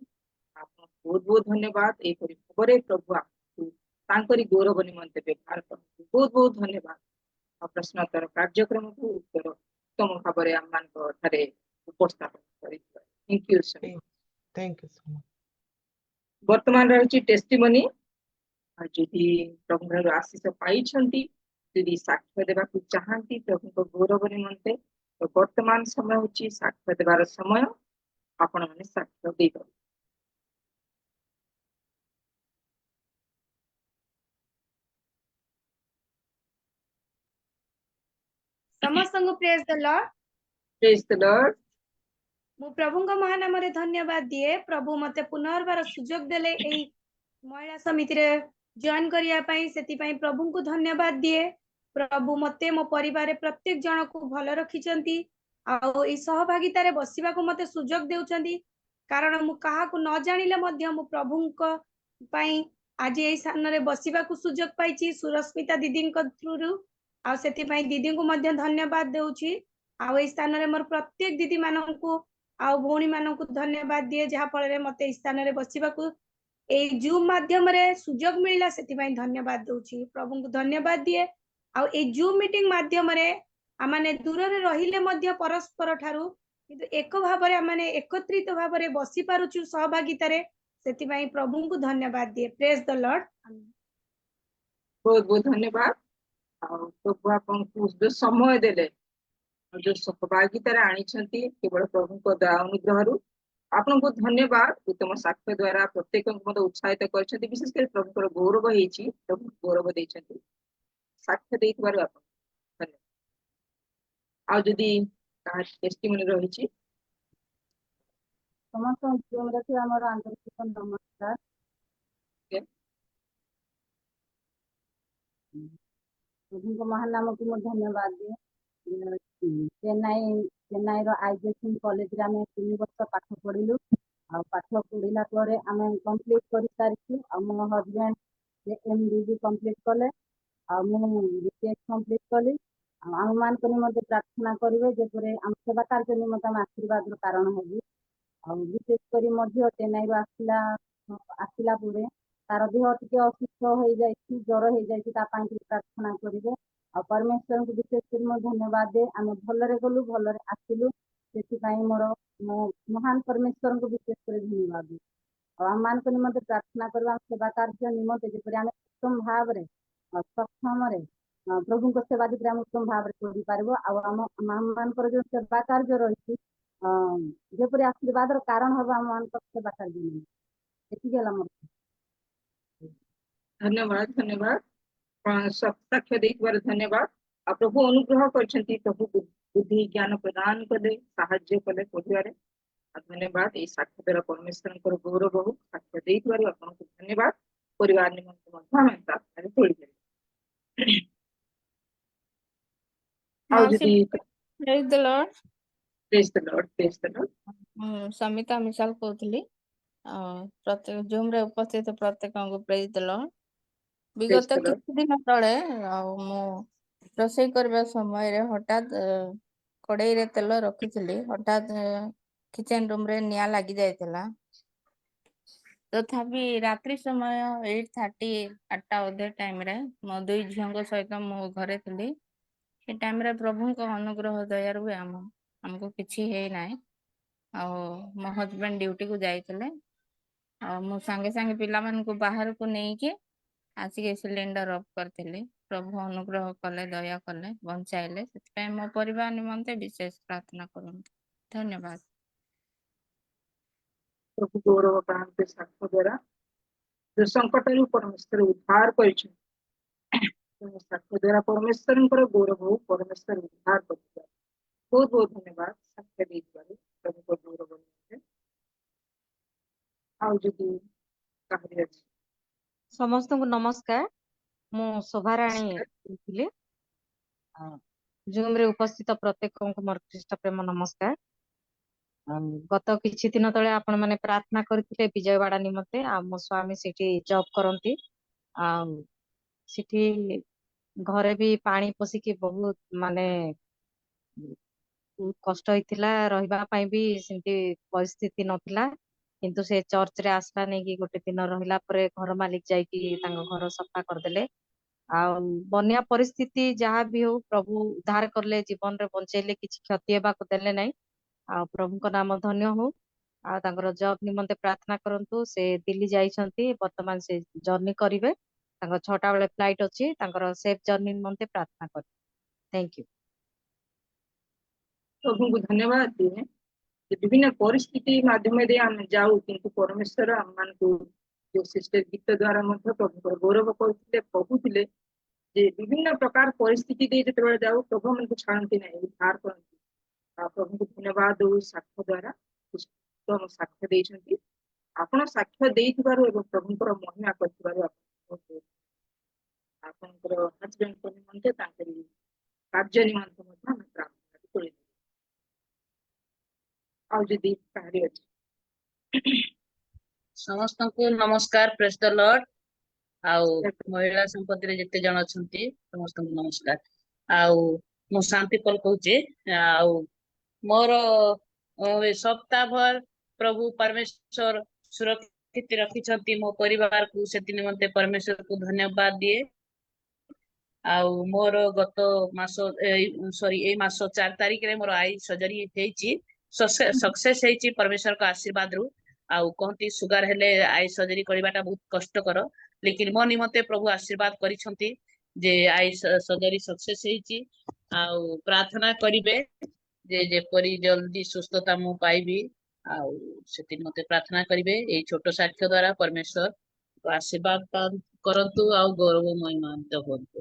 Speaker 1: ଆପଣଙ୍କୁ ବହୁତ ବହୁତ ଧନ୍ୟବାଦ। ଏହିପରି ଭାବରେ ପ୍ରଭୁ ଆପଣଙ୍କୁ ତାଙ୍କରି ଗୌରବ ନିମନ୍ତେ ବ୍ୟବହାର କରନ୍ତୁ। ବହୁତ ବହୁତ ଧନ୍ୟବାଦ। ଆଉ ପ୍ରଶ୍ନୋତ୍ତର କାର୍ଯ୍ୟକ୍ରମକୁ ଉତ୍ତର ଉତ୍ତମ ଭାବରେ ଆମମାନଙ୍କ ଠାରେ ଉପସ୍ଥାପନ କରିଥିବାରୁ thank you so much.
Speaker 9: Thank you so much.
Speaker 1: ବର୍ତ୍ତମାନ ରହିଛି ଟେଷ୍ଟିମନି। ଆଉ ଯଦି ପ୍ରଭୁଙ୍କର ଆଶୀଷ ପାଇଛନ୍ତି, ଯଦି ସାକ୍ଷ୍ୟ ଦେବାକୁ ଚାହାନ୍ତି ପ୍ରଭୁଙ୍କ ଗୌରବ ନିମନ୍ତେ, ତ ବର୍ତ୍ତମାନ ସମୟ ହଉଛି ସାକ୍ଷ୍ୟ ଦେବାର ସମୟ। ଆପଣମାନେ ସାକ୍ଷ୍ୟ ଦେଇପାରିବେ।
Speaker 16: ସମସ୍ତଙ୍କୁ ପ୍ରେଜ ଦ ଲର୍ଡ।
Speaker 1: ପ୍ରେଜ ଦ ଲର୍ଡ।
Speaker 16: ମୁଁ ପ୍ରଭୁଙ୍କ ମହାନାମରେ ଧନ୍ୟବାଦ ଦିଏ। ପ୍ରଭୁ ମତେ ପୁନର୍ବାର ସୁଯୋଗ ଦେଲେ ଏହି ମହିଳା ସମିତିରେ ଜଏନ କରିବା ପାଇଁ, ସେଥିପାଇଁ ପ୍ରଭୁଙ୍କୁ ଧନ୍ୟବାଦ ଦିଏ। ପ୍ରଭୁ ମତେ ମୋ ପରିବାରରେ ପ୍ରତ୍ୟେକ ଜଣକୁ ଭଲ ରଖିଛନ୍ତି ଆଉ ଏହି ସହଭାଗିତାରେ ବସିବାକୁ ମତେ ସୁଯୋଗ ଦେଉଛନ୍ତି। କାରଣ ମୁଁ କାହାକୁ ନ ଜାଣିଲେ ମଧ୍ୟ ମୁଁ ପ୍ରଭୁଙ୍କ ପାଇଁ ଆଜି ଏହି ସ୍ଥାନରେ ବସିବାକୁ ସୁଯୋଗ ପାଇଛି ସୁରସ୍ମିତା ଦିଦିଙ୍କ ଥ୍ରୁରୁ। ଆଉ ସେଥିପାଇଁ ଦିଦିଙ୍କୁ ମଧ୍ୟ ଧନ୍ୟବାଦ ଦେଉଛି। ଆଉ ଏହି ସ୍ଥାନରେ ମୋର ପ୍ରତ୍ୟେକ ଦିଦି ମାନଙ୍କୁ ଆଉ ଭଉଣୀ ମାନଙ୍କୁ ଧନ୍ୟବାଦ ଦିଏ, ଯାହା ଫଳରେ ମତେ ଏହି ସ୍ଥାନରେ ବସିବାକୁ এই ଜୁମ୍ ମାଧ୍ୟମରେ ସୁଯୋଗ ମିଳିଲା, ସେଥିପାଇଁ ଧନ୍ୟବାଦ ଦଉଛି। ପ୍ରଭୁଙ୍କୁ ଧନ୍ୟବାଦ ଦିଏ। ଆଉ এই ଜୁମ୍ ମିଟିଂ ମାଧ୍ୟମରେ ଆମମାନେ ଦୂରରେ ରହିଲେ ମଧ୍ୟ ପରସ୍ପର ଠାରୁ କିନ୍ତୁ ଏକ ଭାବରେ ଆମମାନେ ଏକତ୍ରିତ ଭାବରେ ବସି ପାରୁଛୁ ସହଭାଗିତାରେ, ସେଥିପାଇଁ ପ୍ରଭୁଙ୍କୁ ଧନ୍ୟବାଦ ଦିଏ। ପ୍ରେଜ ଦ ଲର୍ଡ।
Speaker 1: ବହୁତ ବହୁତ ଧନ୍ୟବାଦ। ଆଉ ପ୍ରଭୁ ଆପଣଙ୍କୁ ଯୋଉ ସମୟ ଦେଲେ ଯୋଉ ସହଭାଗିତାରେ ଆଣିଛନ୍ତି କେବଳ ପ୍ରଭୁଙ୍କ ଦୟା ଅନୁଗ୍ରହରୁ ଆପଣଙ୍କୁ ଧନ୍ୟବାଦ। ଉତ୍ତମ ସାକ୍ଷ୍ୟ ଦ୍ଵାରା ପ୍ରତ୍ୟେକଙ୍କୁ ମଧ୍ୟ ଉତ୍ସାହିତ କରିଛନ୍ତି। ବିଶେଷ କରି ପ୍ରଭୁଙ୍କର ଗୌରବ ହେଇଛି, ପ୍ରଭୁ ଗୌରବ ଦେଇଛନ୍ତି ସାକ୍ଷ୍ୟ ଦେଇଥିବାରୁ ଆପଣ ଧନ୍ୟବାଦ। ଆଉ ଯଦି କାହାର ଟେଷ୍ଟିମନି ରହିଛି
Speaker 5: ସମସ୍ତଙ୍କୁ ଜୁମରେ ଥିବା ମୋର ଆନ୍ତରିକ ନମସ୍କାର। ପ୍ରଭୁଙ୍କ ମହାନ ନାମକୁ ମୁଁ ଧନ୍ୟବାଦ ଦିଏ। ଚେନ୍ନାଇର ଆଇଜେସିଂ କଲେଜରେ ଆମେ 3 ବର୍ଷ ପାଠ ପଢିଲୁ। ଆଉ ପାଠ ପଢିଲା ପରେ ଆମେ କମ୍ପ୍ଲିଟ କରିସାରିଛୁ। ଆଉ ମୋ ହଜବେଣ୍ଡ MBB କମ୍ପ୍ଲିଟ କଲେ, ଆଉ ମୁଁ BTS କମ୍ପ୍ଲିଟ କଲି। ଆଉ ଆମମାନଙ୍କ ନିମନ୍ତେ ପ୍ରାର୍ଥନା କରିବେ, ଯେପରି ଆମ ସେବା କାର୍ଯ୍ୟ ନିମନ୍ତେ ଆମେ ଆଶୀର୍ବାଦର କାରଣ ହେବୁ। ଆଉ ବିଶେଷ କରି ମଧ୍ୟ ଚେନ୍ନାଇରୁ ଆସିଲା ପରେ ତାର ଦେହ ଟିକେ ଅସୁସ୍ଥ ହେଇଯାଇଛି, ଜ୍ୱର ହେଇଯାଇଛି, ତା ପାଇଁ ଟିକେ ପ୍ରାର୍ଥନା କରିବେ। ଆଉ ପରମେଶ୍ୱରଙ୍କୁ ବିଶେଷ କରି ମୁଁ ଧନ୍ୟବାଦ ଦିଏ। ଆମେ ଭଲରେ ଗଲୁ, ଭଲରେ ଆସିଲୁ, ସେଥିପାଇଁ ମୋ ମହାନ ପରମେଶ୍ୱରଙ୍କୁ ବିଶେଷ କରି ଧନ୍ୟବାଦ ଦିଏ। ଆଉ ଆମମାନଙ୍କ ନିମନ୍ତେ ପ୍ରାର୍ଥନା କରିବା, ସେବା କାର୍ଯ୍ୟ ନିମନ୍ତେ ଯେପରି ଆମେ ଉତ୍ତମ ଭାବରେ ସକ୍ଷମରେ ପ୍ରଭୁଙ୍କ ସେବା ଯେପରି ଆମେ ଉତ୍ତମ ଭାବରେ କରିପାରିବ। ଆଉ ଆମମାନଙ୍କର ଯୋଉ ସେବା କାର୍ଯ୍ୟ ରହିଛି ଯେପରି ଆଶୀର୍ବାଦର କାରଣ ହବ ଆମମାନଙ୍କ ସେବା କାର୍ଯ୍ୟ ନିମନ୍ତେ। ଏତିକି ହେଲା ମୋର।
Speaker 1: ଧନ୍ୟବାଦ ଧନ୍ୟବାଦ। ସାକ୍ଷ୍ୟ ଦେଇଥିବାରୁ ଧନ୍ୟବାଦ। ଆଉ ପ୍ରଭୁ ଅନୁଗ୍ରହ କରିଛନ୍ତି, ପ୍ରଭୁ ବୁଦ୍ଧି ଜ୍ଞାନ ପ୍ରଦାନ କଲେ, ସାହାଯ୍ୟ କଲେ ପଢିବାରେ। ଆଉ ଧନ୍ୟବାଦ। ଏଇ ସାକ୍ଷ୍ୟ ଦ୍ୱାରା ପରମେଶ୍ୱରଙ୍କର ଗୌରବ ହଉ। ସାକ୍ଷ୍ୟ ଦେଇଥିବାରୁ ଆପଣଙ୍କୁ ଧନ୍ୟବାଦ। ପରିବାର ନିମନ୍ତେ ମଧ୍ୟ ଆମେ ପ୍ରାର୍ଥନାରେ ତୋଳିପାରିବା। ଆଉ ଯଦି
Speaker 17: ପ୍ରେଜ ଦ ଲର୍ଡ।
Speaker 1: ପ୍ରେଜ ଦ ଲର୍ଡ, ପ୍ରେଜ ଦ ଲର୍ଡ।
Speaker 17: ମୁଁ ସମିତା ମିସାଲ କହୁଥିଲି। ପ୍ରତ୍ୟେକ ଜୁମରେ ଉପସ୍ଥିତ ପ୍ରତ୍ୟେକଙ୍କୁ ପ୍ରେଜ ଦ ଲର୍ଡ। ବିଗତ କିଛି ଦିନ ତଳେ ମୁଁ ରୋଷେଇ କରିବା ସମୟରେ ହଠାତ୍ କଡେଇରେ ତେଲ ରଖିଥିଲି, ହଠାତ୍ କିଚେନ ରୁମରେ ନିଆଁ ଲାଗି ଯାଇଥିଲା। ତଥାପି ରାତ୍ରି ସମୟ 8:30 8ଟା ଅଧେ ଟାଇମରେ ମୋ 2 ଝିଅଙ୍କ ସହିତ ମୁଁ ଘରେ ଥିଲି। ସେ ଟାଇମରେ ପ୍ରଭୁଙ୍କ ଅନୁଗ୍ରହ ଦୟାରୁ ଆମକୁ କିଛି ହେଇନାହିଁ। ଆଉ ମୋ ହଜବେଣ୍ଡ ଡ୍ୟୁଟିକୁ ଯାଇଥିଲେ। ମୁଁ ସାଙ୍ଗେ ସାଙ୍ଗେ ପିଲାମାନଙ୍କୁ ବାହାରକୁ ନେଇକି ଆସିକି ସିଲିଣ୍ଡର ଅଫ୍ କରିଥିଲି। ପ୍ରଭୁ ଅନୁଗ୍ରହ କଲେ, ଦୟା କଲେ, ବଞ୍ଚାଇଲେ। ସେଥିପାଇଁ ମୋ ପରିବାର ନିମନ୍ତେ ବିଶେଷ ପ୍ରାର୍ଥନା କରନ୍ତୁ। ଧନ୍ୟବାଦ।
Speaker 1: ପ୍ରଭୁ ଗୌରବ ପାଆନ୍ତି ସାକ୍ଷ୍ୟ ଦ୍ୱାରା ଯୋଉ ସଂକଟରୁ ପରମେଶ୍ୱର ଉଦ୍ଧାର କରିଛନ୍ତି। ସାକ୍ଷ୍ୟ ଦ୍ୱାରା ପରମେଶ୍ୱରଙ୍କର ଗୌରବ ପରମେଶ୍ୱର ଉଦ୍ଧାର କରିଥିବାର ବହୁତ ବହୁତ ଧନ୍ୟବାଦ ସାକ୍ଷ୍ୟ ଦେଇଥିବାରୁ ପ୍ରଭୁଙ୍କ ଗୌରବ ନିମନ୍ତେ। ଆଉ ଯଦି କାହାରି ଅଛି
Speaker 18: ସମସ୍ତଙ୍କୁ ନମସ୍କାର। ମୁଁ ଶୋଭାରାଣୀ କହୁଥିଲି। ଜୁମ୍ ରେ ଉପସ୍ଥିତ ପ୍ରତ୍ୟେକଙ୍କୁ ମୋର ଖ୍ରୀଷ୍ଟ ପ୍ରେମ ନମସ୍କାର। ଗତ କିଛି ଦିନ ତଳେ ଆପଣ ମାନେ ପ୍ରାର୍ଥନା କରିଥିଲେ ବିଜୟୱାଡା ନିମନ୍ତେ। ଆଉ ମୋ ସ୍ୱାମୀ ସେଠି ଜବ୍ କରନ୍ତି। ଆଉ ସେଠି ଘରେ ବି ପାଣି ପଶିକି ବହୁତ ମାନେ କଷ୍ଟ ହେଇଥିଲା। ରହିବା ପାଇଁ ବି ସେମିତି ପରିସ୍ଥିତି ନଥିଲା। କିନ୍ତୁ ସେ ଚର୍ଚ୍ଚ ରେ ଆଶ୍ରା ନେଇକି ଗୋଟେ ଦିନ ରହିଲା ପରେ ଘର ମାଲିକ ଯାଇକି ତାଙ୍କ ଘର ସଫା କରିଦେଲେ। ଆଉ ବନ୍ୟା ପରିସ୍ଥିତି ଯାହା ବି ହଉ ପ୍ରଭୁ ଉଦ୍ଧାର କଲେ, ଜୀବନରେ ବଞ୍ଚେଇଲେ, କିଛି କ୍ଷତି ହେବାକୁ ଦେଲେ ନାହିଁ। ଆଉ ପ୍ରଭୁଙ୍କ ନାମ ଧନ୍ୟ ହଉ। ଆଉ ତାଙ୍କର ଜବ୍ ନିମନ୍ତେ ପ୍ରାର୍ଥନା କରନ୍ତୁ। ସେ ଦିଲ୍ଲୀ ଯାଇଛନ୍ତି, ବର୍ତ୍ତମାନ ସେ ଜର୍ଣ୍ଣି କରିବେ। ତାଙ୍କ 6ଟା ବେଳେ ଫ୍ଲାଇଟ୍ ଅଛି। ତାଙ୍କର ସେଫ୍ ଜର୍ଣ୍ଣି ନିମନ୍ତେ ପ୍ରାର୍ଥନା କରିବେ। Thank you.
Speaker 1: ପ୍ରଭୁଙ୍କୁ ଧନ୍ୟବାଦ ଦିଏ ଯେ ବିଭିନ୍ନ ପରିସ୍ଥିତି ମାଧ୍ୟମରେ ଆମେ ଯାଉ, କିନ୍ତୁ ପରମେଶ୍ୱର ଆମମାନଙ୍କୁ ଯୋଉ ସିଷ୍ଟର ଗୀତ ଦ୍ୱାରା ମଧ୍ୟ ପ୍ରଭୁଙ୍କର ଗୌରବ କରୁଥିଲେ, କହୁଥିଲେ ଯେ ବିଭିନ୍ନ ପ୍ରକାର ପରିସ୍ଥିତି ଦେଇ ଯେତେବେଳେ ଯାଉ ପ୍ରଭୁ ଆମକୁ ଛାଡ଼ନ୍ତି ନାହିଁ, ଉଦ୍ଧାର କରନ୍ତି। ଆଉ ପ୍ରଭୁଙ୍କୁ ଧନ୍ୟବାଦ ଦଉ ସାକ୍ଷ୍ୟ ଦ୍ୱାରା ସାକ୍ଷ୍ୟ ଦେଇଛନ୍ତି। ଆପଣ ସାକ୍ଷ୍ୟ ଦେଇଥିବାରୁ ଏବଂ ପ୍ରଭୁଙ୍କର ମହିମା କରିଥିବାରୁ ଆପଣଙ୍କର ହଜବେଣ୍ଡଙ୍କ ନିମନ୍ତେ ତାଙ୍କରି କାର୍ଯ୍ୟ ନିମନ୍ତେ ମଧ୍ୟ ଆମେ ପ୍ରାର୍ଥନା କରିବୁ। ଆଉ ଯଦି କାହାରି ଅଛି
Speaker 19: ସମସ୍ତଙ୍କୁ ନମସ୍କାର, ପ୍ରେଜ୍ ଦ ଲର୍ଡ। ଆଉ ମହିଳା ସମ୍ପତ୍ତିରେ ଯେତେ ଜଣ ଅଛନ୍ତି ସମସ୍ତଙ୍କୁ ନମସ୍କାର। ଆଉ ମୁଁ ଶାନ୍ତି ପଲ କହୁଛି। ଆଉ ମୋର ଏ ସପ୍ତାହ ଭର ପ୍ରଭୁ ପରମେଶ୍ୱର ସୁରକ୍ଷିତ ରଖିଛନ୍ତି ମୋ ପରିବାରକୁ, ସେଥି ନିମନ୍ତେ ପରମେଶ୍ୱରକୁ ଧନ୍ୟବାଦ ଦିଏ। ଆଉ ମୋର ଗତ ମାସ ଏଇ ମାସ 4 ତାରିଖରେ ମୋର ଆଇ ସର୍ଜରୀ ହେଇଛି। ସକ୍ସେସ୍ ହେଇଛି ପରମେଶ୍ୱରଙ୍କ ଆଶୀର୍ବାଦରୁ। ଆଉ କହନ୍ତି ସୁଗାର ହେଲେ ଆଇ ସର୍ଜରୀ କରିବାଟା ବହୁତ କଷ୍ଟକର, ଲେକିନ ମୋ ନିମନ୍ତେ ପ୍ରଭୁ ଆଶୀର୍ବାଦ କରିଛନ୍ତି ଯେ ଆଇ ସର୍ଜରୀ ସକ୍ସେସ୍ ହେଇଛି। ଆଉ ପ୍ରାର୍ଥନା କରିବେ ଯେ ଯେପରି ଜଲ୍ଦି ସୁସ୍ଥତା ମୁଁ ପାଇବି। ଆଉ ସେଥି ମତେ ପ୍ରାର୍ଥନା କରିବେ। ଏଇ ଛୋଟ ସାକ୍ଷ୍ୟ ଦ୍ୱାରା ପରମେଶ୍ୱର ଆଶୀର୍ବାଦ କରନ୍ତୁ ଆଉ ଗୌରବ ମହିମାନ୍ୱିତ ହୁଅନ୍ତୁ।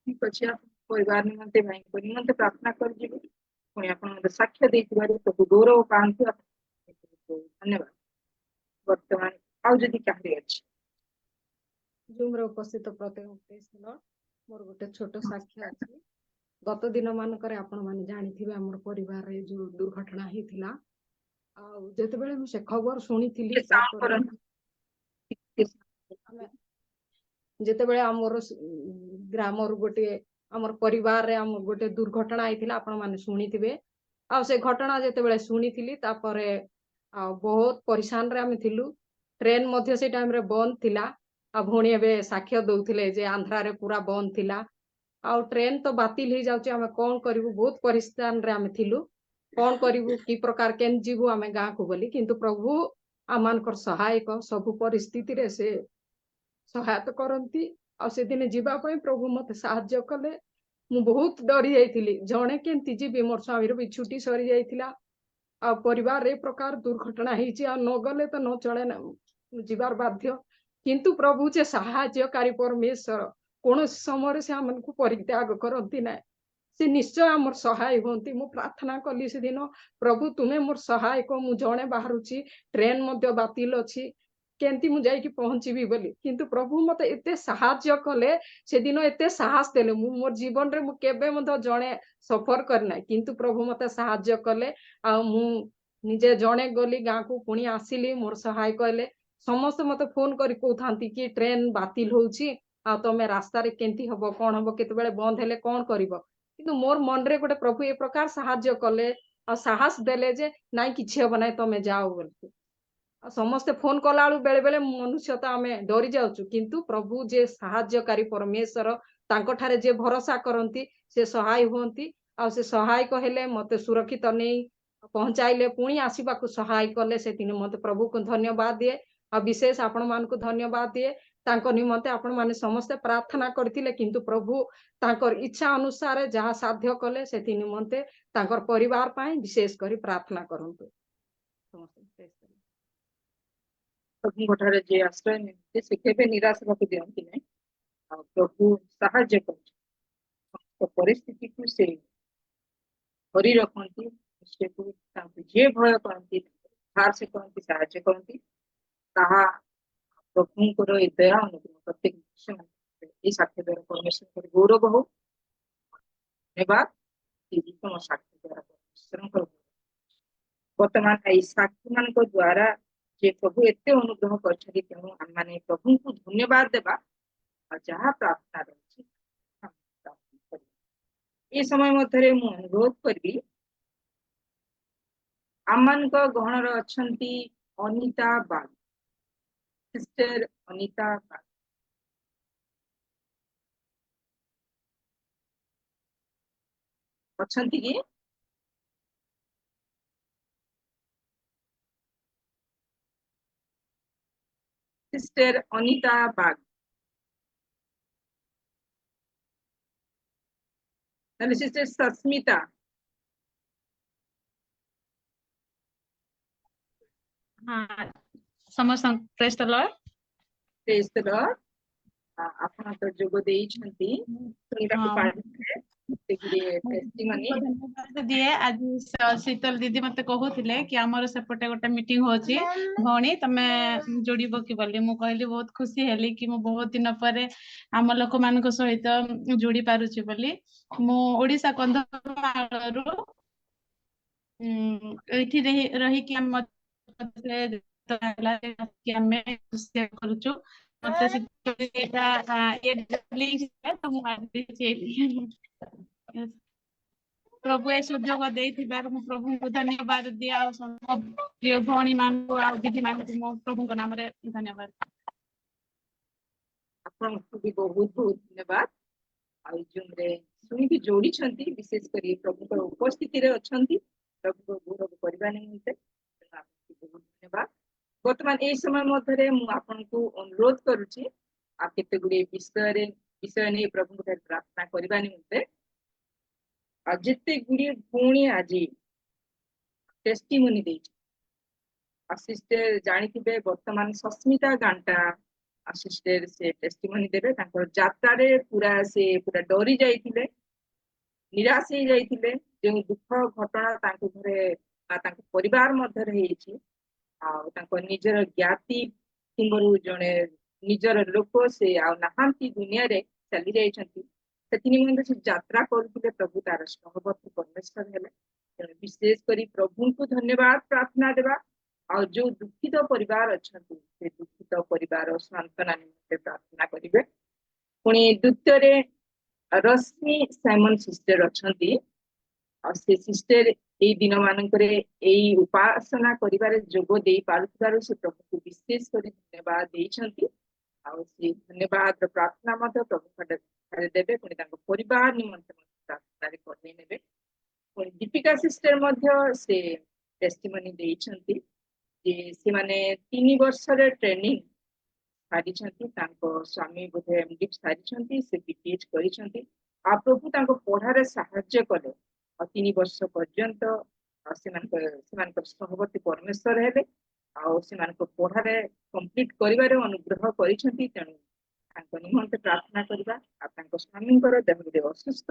Speaker 1: ଠିକ ଅଛି, ପରିବାର ନିମନ୍ତେ ଭାଇଙ୍କ ନିମନ୍ତେ ପ୍ରାର୍ଥନା କରିଯିବେ। ପୁଣି ଆପଣ ମତେ ସାକ୍ଷ୍ୟ ଦେଇଥିବାରୁ ପ୍ରଭୁ ଗୌରବ ପାଆନ୍ତୁ। ଧନ୍ୟବାଦ। ବର୍ତ୍ତମାନ ଆଉ ଯଦି କାହାରି ଅଛି
Speaker 4: ଜୁମ୍ ରେ ଉପସ୍ଥିତ ପ୍ରତ୍ୟେକ ମୋର ଗୋଟେ ଛୋଟ ସାକ୍ଷ୍ୟ ଅଛି। ଗତ ଦିନ ମାନଙ୍କରେ ଆପଣ ମାନେ ଜାଣିଥିବେ ଆମର ପରିବାରରେ ଯୋଉ ଦୁର୍ଘଟଣା ହେଇଥିଲା। ଆଉ ଯେତେବେଳେ ମୁଁ ସେ ଖବର ଶୁଣିଥିଲି, ତାପରେ ଯେତେବେଳେ ଆମର ଗ୍ରାମରୁ ଗୋଟେ ଆମର ପରିବାରରେ ଆମର ଗୋଟେ ଦୁର୍ଘଟଣା ହେଇଥିଲା, ଆପଣ ମାନେ ଶୁଣିଥିବେ। ଆଉ ସେ ଘଟଣା ଯେତେବେଳେ ଶୁଣିଥିଲି, ତାପରେ ଆଉ ବହୁତ ପରିଶାନରେ ଆମେ ଥିଲୁ। ଟ୍ରେନ ମଧ୍ୟ ସେ ଟାଇମରେ ବନ୍ଦ ଥିଲା। ଆଉ ଭଉଣୀ ଏବେ ସାକ୍ଷ୍ୟ ଦଉଥିଲେ ଯେ ଆନ୍ଧ୍ରାରେ ପୁରା ବନ୍ଦ ଥିଲା। ଆଉ ଟ୍ରେନ ତ ବାତିଲ ହେଇଯାଉଛି, ଆମେ କଣ କରିବୁ, ବହୁତ ପରିସ୍ଥାନରେ ଆମେ ଥିଲୁ। କଣ କରିବୁ, କି ପ୍ରକାର କେମିତି ଯିବୁ ଆମେ ଗାଁକୁ ବୋଲି। କିନ୍ତୁ ପ୍ରଭୁ ଆମମାନଙ୍କର ସହାୟକ, ସବୁ ପରିସ୍ଥିତିରେ ସେ ସହାୟତା କରନ୍ତି। ଆଉ ସେଦିନ ଯିବା ପାଇଁ ପ୍ରଭୁ ମତେ ସାହାଯ୍ୟ କଲେ। ମୁଁ ବହୁତ ଡରି ଯାଇଥିଲି, ଜଣେ କେମିତି ଯିବି, ମୋର ସ୍ୱାମୀର ବି ଛୁଟି ସରି ଯାଇଥିଲା। ଆଉ ପରିବାରରେ ଏ ପ୍ରକାର ଦୁର୍ଘଟଣା ହେଇଛି, ଆଉ ନଗଲେ ତ ନ ଚଳେ ନା, ଯିବାର ବାଧ୍ୟ। କିନ୍ତୁ ପ୍ରଭୁ ଯେ ସାହାଯ୍ୟକାରୀ ପରମେଶ୍ୱର, କୌଣସି ସମୟରେ ସେ ଆମକୁ ପରିତ୍ୟାଗ କରନ୍ତି ନାହିଁ। ସେ ନିଶ୍ଚୟ ଆମର ସହାୟ ହୁଅନ୍ତି। ମୁଁ ପ୍ରାର୍ଥନା କଲି ସେଦିନ, ପ୍ରଭୁ ତୁମେ ମୋର ସହାୟକ। ମୁଁ ଜଣେ ବାହାରୁଛି, ଟ୍ରେନ ମଧ୍ୟ ବାତିଲ ଅଛି, କେମିତି ମୁଁ ଯାଇକି ପହଞ୍ଚିବି ବୋଲି। କିନ୍ତୁ ପ୍ରଭୁ ମତେ ଏତେ ସାହାଯ୍ୟ କଲେ, ସେଦିନ ଏତେ ସାହସ ଦେଲେ। ମୁଁ ମୋର ଜୀବନରେ ମୁଁ କେବେ ମଧ୍ୟ ଜଣେ ସଫର କରିନାହିଁ, କିନ୍ତୁ ପ୍ରଭୁ ମତେ ସାହାଯ୍ୟ କଲେ। ଆଉ ମୁଁ ନିଜେ ଜଣେ ଗଲି ଗାଁକୁ, ପୁଣି ଆସିଲି, ମୋର ସହାୟକ ହେଲେ। ସମସ୍ତେ ମତେ ଫୋନ କରି କହୁଥାନ୍ତି କି ଟ୍ରେନ ବାତିଲ ହଉଛି, ଆଉ ତମେ ରାସ୍ତାରେ କେମିତି ହବ, କଣ ହବ, କେତେବେଳେ ବନ୍ଦ ହେଲେ କଣ କରିବ। କିନ୍ତୁ ମୋର ମନରେ ଗୋଟେ ପ୍ରଭୁ ଏ ପ୍ରକାର ସାହାଯ୍ୟ କଲେ, ଆଉ ସାହସ ଦେଲେ ଯେ ନାଇଁ କିଛି ହବ ନାହିଁ, ତମେ ଯାଅ ବୋଲି। ଆଉ ସମସ୍ତେ ଫୋନ କଲା ବେଳୁ ବେଳେ ବେଳେ ମନୁଷ୍ୟ ତ ଆମେ ଡରି ଯାଉଛୁ, କିନ୍ତୁ ପ୍ରଭୁ ଯେ ସାହାଯ୍ୟକାରୀ ପରମେଶ୍ୱର, ତାଙ୍କଠାରେ ଯେ ଭରସା କରନ୍ତି ସେ ସହାୟ ହୁଅନ୍ତି। ଆଉ ସେ ସହାୟକ ହେଲେ ମତେ ସୁରକ୍ଷିତ ନେଇ ପହଞ୍ଚାଇଲେ, ପୁଣି ଆସିବାକୁ ସହାୟ କଲେ, ସେଥି ନିମନ୍ତେ ପ୍ରଭୁକୁ ଧନ୍ୟବାଦ ଦିଏ। ଆଉ ବିଶେଷ ଆପଣ ମାନଙ୍କୁ ଧନ୍ୟବାଦ ଦିଏ। ତାଙ୍କ ନିମନ୍ତେ ଆପଣ ମାନେ ସମସ୍ତେ ପ୍ରାର୍ଥନା କରିଥିଲେ, କିନ୍ତୁ ପ୍ରଭୁ ତାଙ୍କର ଇଚ୍ଛା ଅନୁସାରେ ଯାହା ସାଧ୍ୟ କଲେ, ସେଥି ନିମନ୍ତେ ତାଙ୍କର ପରିବାର ପାଇଁ ବିଶେଷ କରି ପ୍ରାର୍ଥନା କରନ୍ତୁ।
Speaker 1: ପ୍ରଭୁଙ୍କ ଠାରେ ଯିଏ ଆଶ୍ରୟ ନିଅନ୍ତି ସେ କେବେ ନିରାଶ ହେବାକୁ ଦିଅନ୍ତି ନାହିଁ। ଆଉ ପ୍ରଭୁ ସାହାଯ୍ୟ କରନ୍ତି, ସମସ୍ତ ପରିସ୍ଥିତିକୁ ସେ ଧରି ରଖନ୍ତି। ତାଙ୍କୁ ଯିଏ ଭୟ କରନ୍ତି ସେ କରନ୍ତି, ସାହାଯ୍ୟ କରନ୍ତି। ତାହା ପ୍ରଭୁଙ୍କର ଏ ଦୟା ଅନୁଗ୍ରହ ପ୍ରତ୍ୟେକ এই ସାକ୍ଷ୍ୟ ଦ୍ୱାରା ପରମେଶ୍ୱରଙ୍କର ଗୌରବ ହଉ। ଧନ୍ୟବାଦ। ତମ ସାକ୍ଷ୍ୟ ଦ୍ୱାରା ପରମେଶ୍ୱରଙ୍କର ବର୍ତ୍ତମାନ ଏଇ ସାକ୍ଷ୍ୟ ମାନଙ୍କ ଦ୍ୱାରା ଯେ ପ୍ରଭୁ ଏତେ ଅନୁଗ୍ରହ କରିଛନ୍ତି, ତେଣୁ ଆମମାନେ ପ୍ରଭୁଙ୍କୁ ଧନ୍ୟବାଦ ଦେବା ଆଉ ଯାହା ପ୍ରାର୍ଥନା ରହିଛି ଏ ସମୟ ମଧ୍ୟରେ ମୁଁ ଅନୁରୋଧ କରିବି, ଆମମାନଙ୍କ ଗହଣର ଅଛନ୍ତି ଅନିତା ବାଗ, ସିଷ୍ଟର ଅନିତା ବାଗ। ଅଛନ୍ତି କି? सिस्टर अनीता बाग, सिस्टर सस्मिता,
Speaker 20: हाँ समस्त praise the Lord.
Speaker 1: Praise the Lord. ଆପଣ ତ ଯୋଗ ଦେଇଛନ୍ତି, ଶୁଣିବାକୁ ପାଇଥିଲେ
Speaker 20: धन्यवाद दिए। आज शीतल दीदी मते कहूथिले कि हमर सेपटे गोटे मीटिंग होची भौणी तमे जोड़िबो कि बोली, मु कहली बहुत खुशी हेली कि मु बहुत दिन परे आम लोक मानक सहित जोड़ी पारुची बोली। मु ओडिसा कंधमालरू एठी रही कि हम करूछु मते एटा ये लिंक है तो मु प्रभु ए सुजोग देथिबार मु प्रभु को धन्यवाद दिया। प्रिय भौणी मान को आ दीदी मान को मु प्रभु को नाम रे धन्यवाद।
Speaker 1: आपनको भी बहुत बहुत धन्यवाद। आ जूम रे सुनिबी जोड़ी छंती, विशेष करी प्रभु को उपस्थिति रे अछंती, प्रभु को गौरव करबा निमंते आपको बहुत धन्यवाद। वर्तमान ए समय मध्यरे मु आपनको अनुरोध करूची आ केते गुडे विषय ने प्रभु को प्रार्थना करबा निमंते। आ जेते गुडे भौणी आज टेस्टिमोनी देछि, सिस्टर जानिथिबे वर्तमान सस्मिता गांटा सिस्टर से टेस्टिमोनी देबे। तांकर यात्रा रे पूरा डरी जाइथिले, निराश हो जाइथिले, जे दुख घटना तांको घरे तांको परिवार मध्य रे हेछि आ तांको निजर ज्ञाति किंबरु जणे निजर लोक से आ नहांती दुनिया रे चली जाइछंती। सेति निमंते से यात्रा करथिले प्रभु तार सहवर्ती परमेश्वर हेले। विशेष करी प्रभु को धन्यवाद प्रार्थना देबा। और जो दुखित परिवार अच्छा से दुखित परिवार सांत्वना निमंते प्रार्थना करिवे। पुणी द्वितीय रश्मि साइमन सिस्टर अच्छी और से सिस्टर ए दिन मानकरे एई उपासना करिबारे जोग देई पारुथिबारु से प्रभु को विशेष करी धन्यवाद देइछंती। और से धन्यवाद प्रार्थना मत प्रभु ठारे देबे। पुणी तांको परिवार निमंते प्रार्थना रे करने नेबे। पुणी दीपिका सिस्टर मध्य से टेस्टिमनी देइछंती जे से माने 3 वर्ष रे ट्रेनिंग सारी छंती। तांको स्वामी बोधे एमडी सारी छंती, से बीटीएच करी छंती। आ प्रभु तांको पढ़ारे सहाय्य कले और 3 वर्ष पर्यंत सेमानकर सहवर्ती परमेश्वर हेले। आ सेमानकर पढ़ारे कंप्लीट करिवारे अनुग्रह करी छंती। तेणु तांको निमंते प्रार्थना करिबा। आ तांको स्वामींकर देह असुस्थ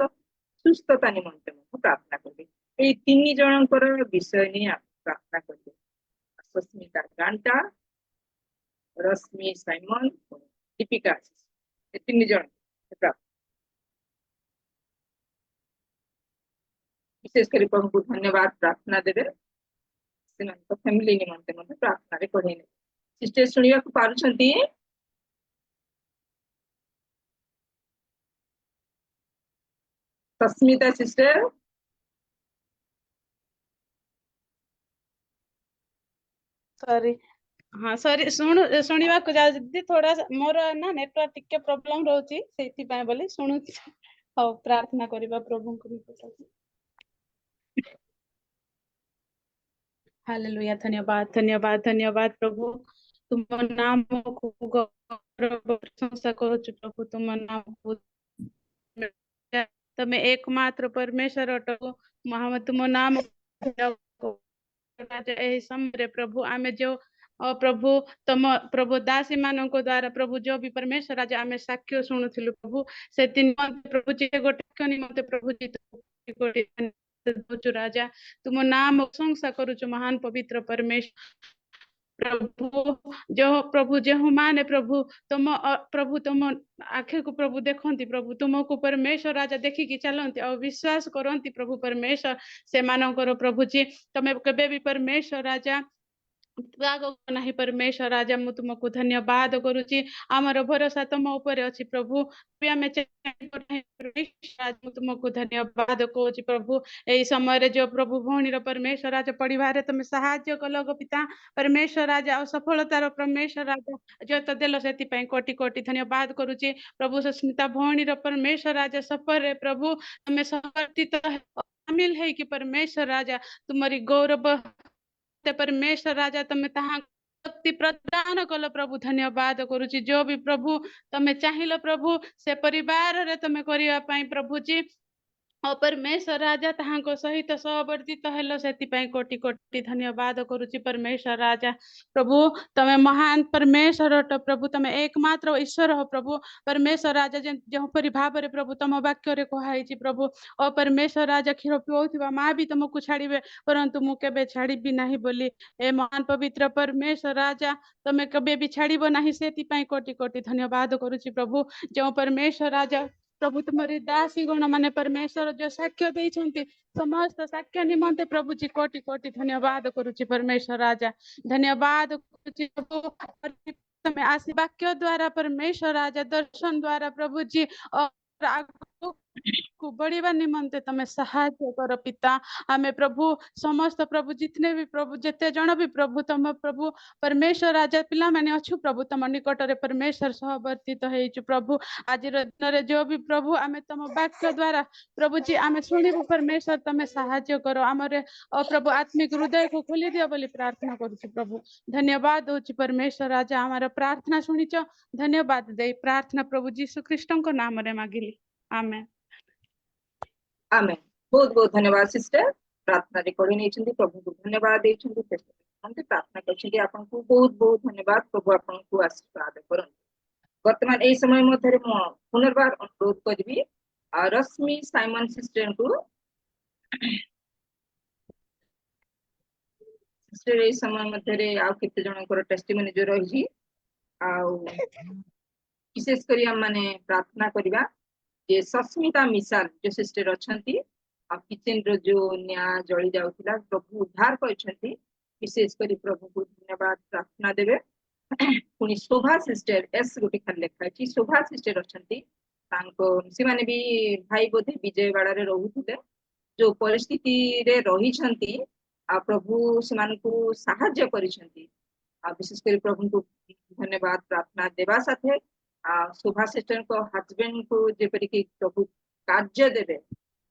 Speaker 1: सुस्थता निमंते प्रार्थना करबे। ए 3 जनकर विषय नि प्रार्थना करबे। सस्मिता गांटा, रश्मि साइमन, दीपिका, 3 जन विशेष कर प्रभु को धन्यवाद प्रार्थना देवे। फैमिली निमंते प्रार्थना रे करेने। सिस्टर सुनिया को पारुछंती? सस्मिता सिस्टर
Speaker 20: सॉरी हाँ सॉरी शुणा को जाती थोड़ा मोर ना नेटवर्क टिके प्रॉब्लम रोची सेति पय बोली सुनु। हो प्रार्थना करिबा प्रभु को। हालेलुया धन्यवाद धन्यवाद धन्यवाद प्रभु तुम नाम को गौरव प्रशंसा करुछु प्रभु तुम नाम को तमे एकमात्र परमेश्वर अट तुम नाम एही समय प्रभु आमे जो प्रभु तम प्रभु दासी मानक द्वारा प्रभु जो भी परमेश्वर राजा आमे साक्ष्य शुणुथिलु प्रभु से दिन प्रभु जी गोटे निमंते प्रभु जी राजा तुम नाम प्रशंसा करुछु महान पवित्र परमेश्वर प्रभु जो माने प्रभु तुम आखे को प्रभु देखती प्रभु तुमको परमेश्वर राजा देखिकी चलती और विश्वास करती प्रभु परमेश्वर से मानकर प्रभु जी तमे केबे भी परमेश्वर राजा नहीं परमेश्वर राजा मु तुमको धन्यवाद करुची आमर भरोसा तुम ऊपर अच्छी प्रभु तुमको धन्यवाद करुची प्रभु यही समय जो प्रभु भौणी परमेश्वर राजा पढ़ारे तुम साहाय्य कल गो पिता परमेश्वर राजा और सफलतार परमेश्वर राजा जो तो देल से कोटि कोटि धन्यवाद करुची प्रभु सुस्मिता भौणी परमेश्वर राजा सफर प्रभु तुम शामिल है कि परमेश्वर राजा तुम्हारी गौरव परमेश्वर राजा तमे शक्ति प्रदान कल प्रभु धन्यवाद करुची जो भी प्रभु तमे चाहिल प्रभु से परिवार रे तमे करिया पई प्रभु जी परमेश्वर राजा ताहांको सहित सहवर्तित हेलो सेति कोटि कोटि धन्यवाद करुची परमेश्वर राजा प्रभु तमे महान परमेश्वर अट प्रभु तमे एकमात्र ईश्वर हो प्रभु परमेश्वर राजा जो परि भाव रे प्रभु तम वाक्य रे कहाई प्रभु ओ परमेश्वर राजा क्षीर पिउथिबा माँ भी तुमको छाड़िबे परंतु मु केबे छाड़िबी नाही बोली ए महान पवित्र परमेश्वर राजा तमे केबे भी छाड़िबो नाही सेति कोटि कोटि धन्यवाद करुची प्रभु जो परमेश्वर राजा प्रभु तुम्हारी दासी गण माने परमेश्वर जो साक्ष्य देइछन्ति समस्त साक्ष्य निमंते प्रभु जी कोटि कोटि धन्यवाद करुची परमेश्वर राजा धन्यवाद करुची प्रभु तमे आसी वाक्य द्वारा परमेश्वर राजा दर्शन द्वारा प्रभु जी को बढ़िया निमंते तमे सहायता कर पिता आमे प्रभु समस्त प्रभु जितने भी प्रभु जिते जन भी प्रभु तम प्रभु परमेश्वर राजा पिला माने अच्छु प्रभु तम निकट रे परमेश्वर सहवर्तित हेचु प्रभु आज दिन रे जो भी प्रभु आमे तम वाक्य द्वारा प्रभु जी आमे सुनिबु परमेश्वर तमे सहायता करो हमरे प्रभु आत्मिक हृदय को खोली दियो बोली प्रार्थना करूछु प्रभु धन्यवाद होची परमेश्वर राजा हमारा प्रार्थना सुनिच धन्यवाद दे प्रार्थना प्रभु जीसु ख्रीष्टन को नाम रे मागिली आमेन
Speaker 1: आमेन बहुत बहुत धन्यवाद सिस्टर प्रार्थना रिकॉर्ड नहीं प्रभु को धन्यवाद देते प्रार्थना कर आपको बहुत बहुत धन्यवाद प्रभु आपको आशीर्वाद कर वर्तमान यही समय मध्य पुनर्बार अनुरोध करी रश्मि साइमन सिस्टर को सिस्टर यही समय मध्य आउ केते जनकर टेस्टिमनी जो रही विशेष करी हम माने प्रार्थना करिबा जे सस्मिता मिसाल जो सिस्टर अच्छी किचन रो जो निया जली जाउथिला प्रभु उद्धार करछंती विशेष करी प्रभु को धन्यवाद प्रार्थना देबे पुनी शोभा सिस्टर एस गोटे खाली लेखा अछि शोभा सिस्टर अच्छी से माने भी भाई बोधे विजयवाड़ा रे रहुथिले जो परिस्थिति रे रही छंती प्रभु से मानकु सहाय्य करिसंती विशेष करी प्रभु को धन्यवाद प्रार्थना देबा साथे शोभा सिस्टर को हस्बैंड को जेपरि कि प्रभु कार्य देबे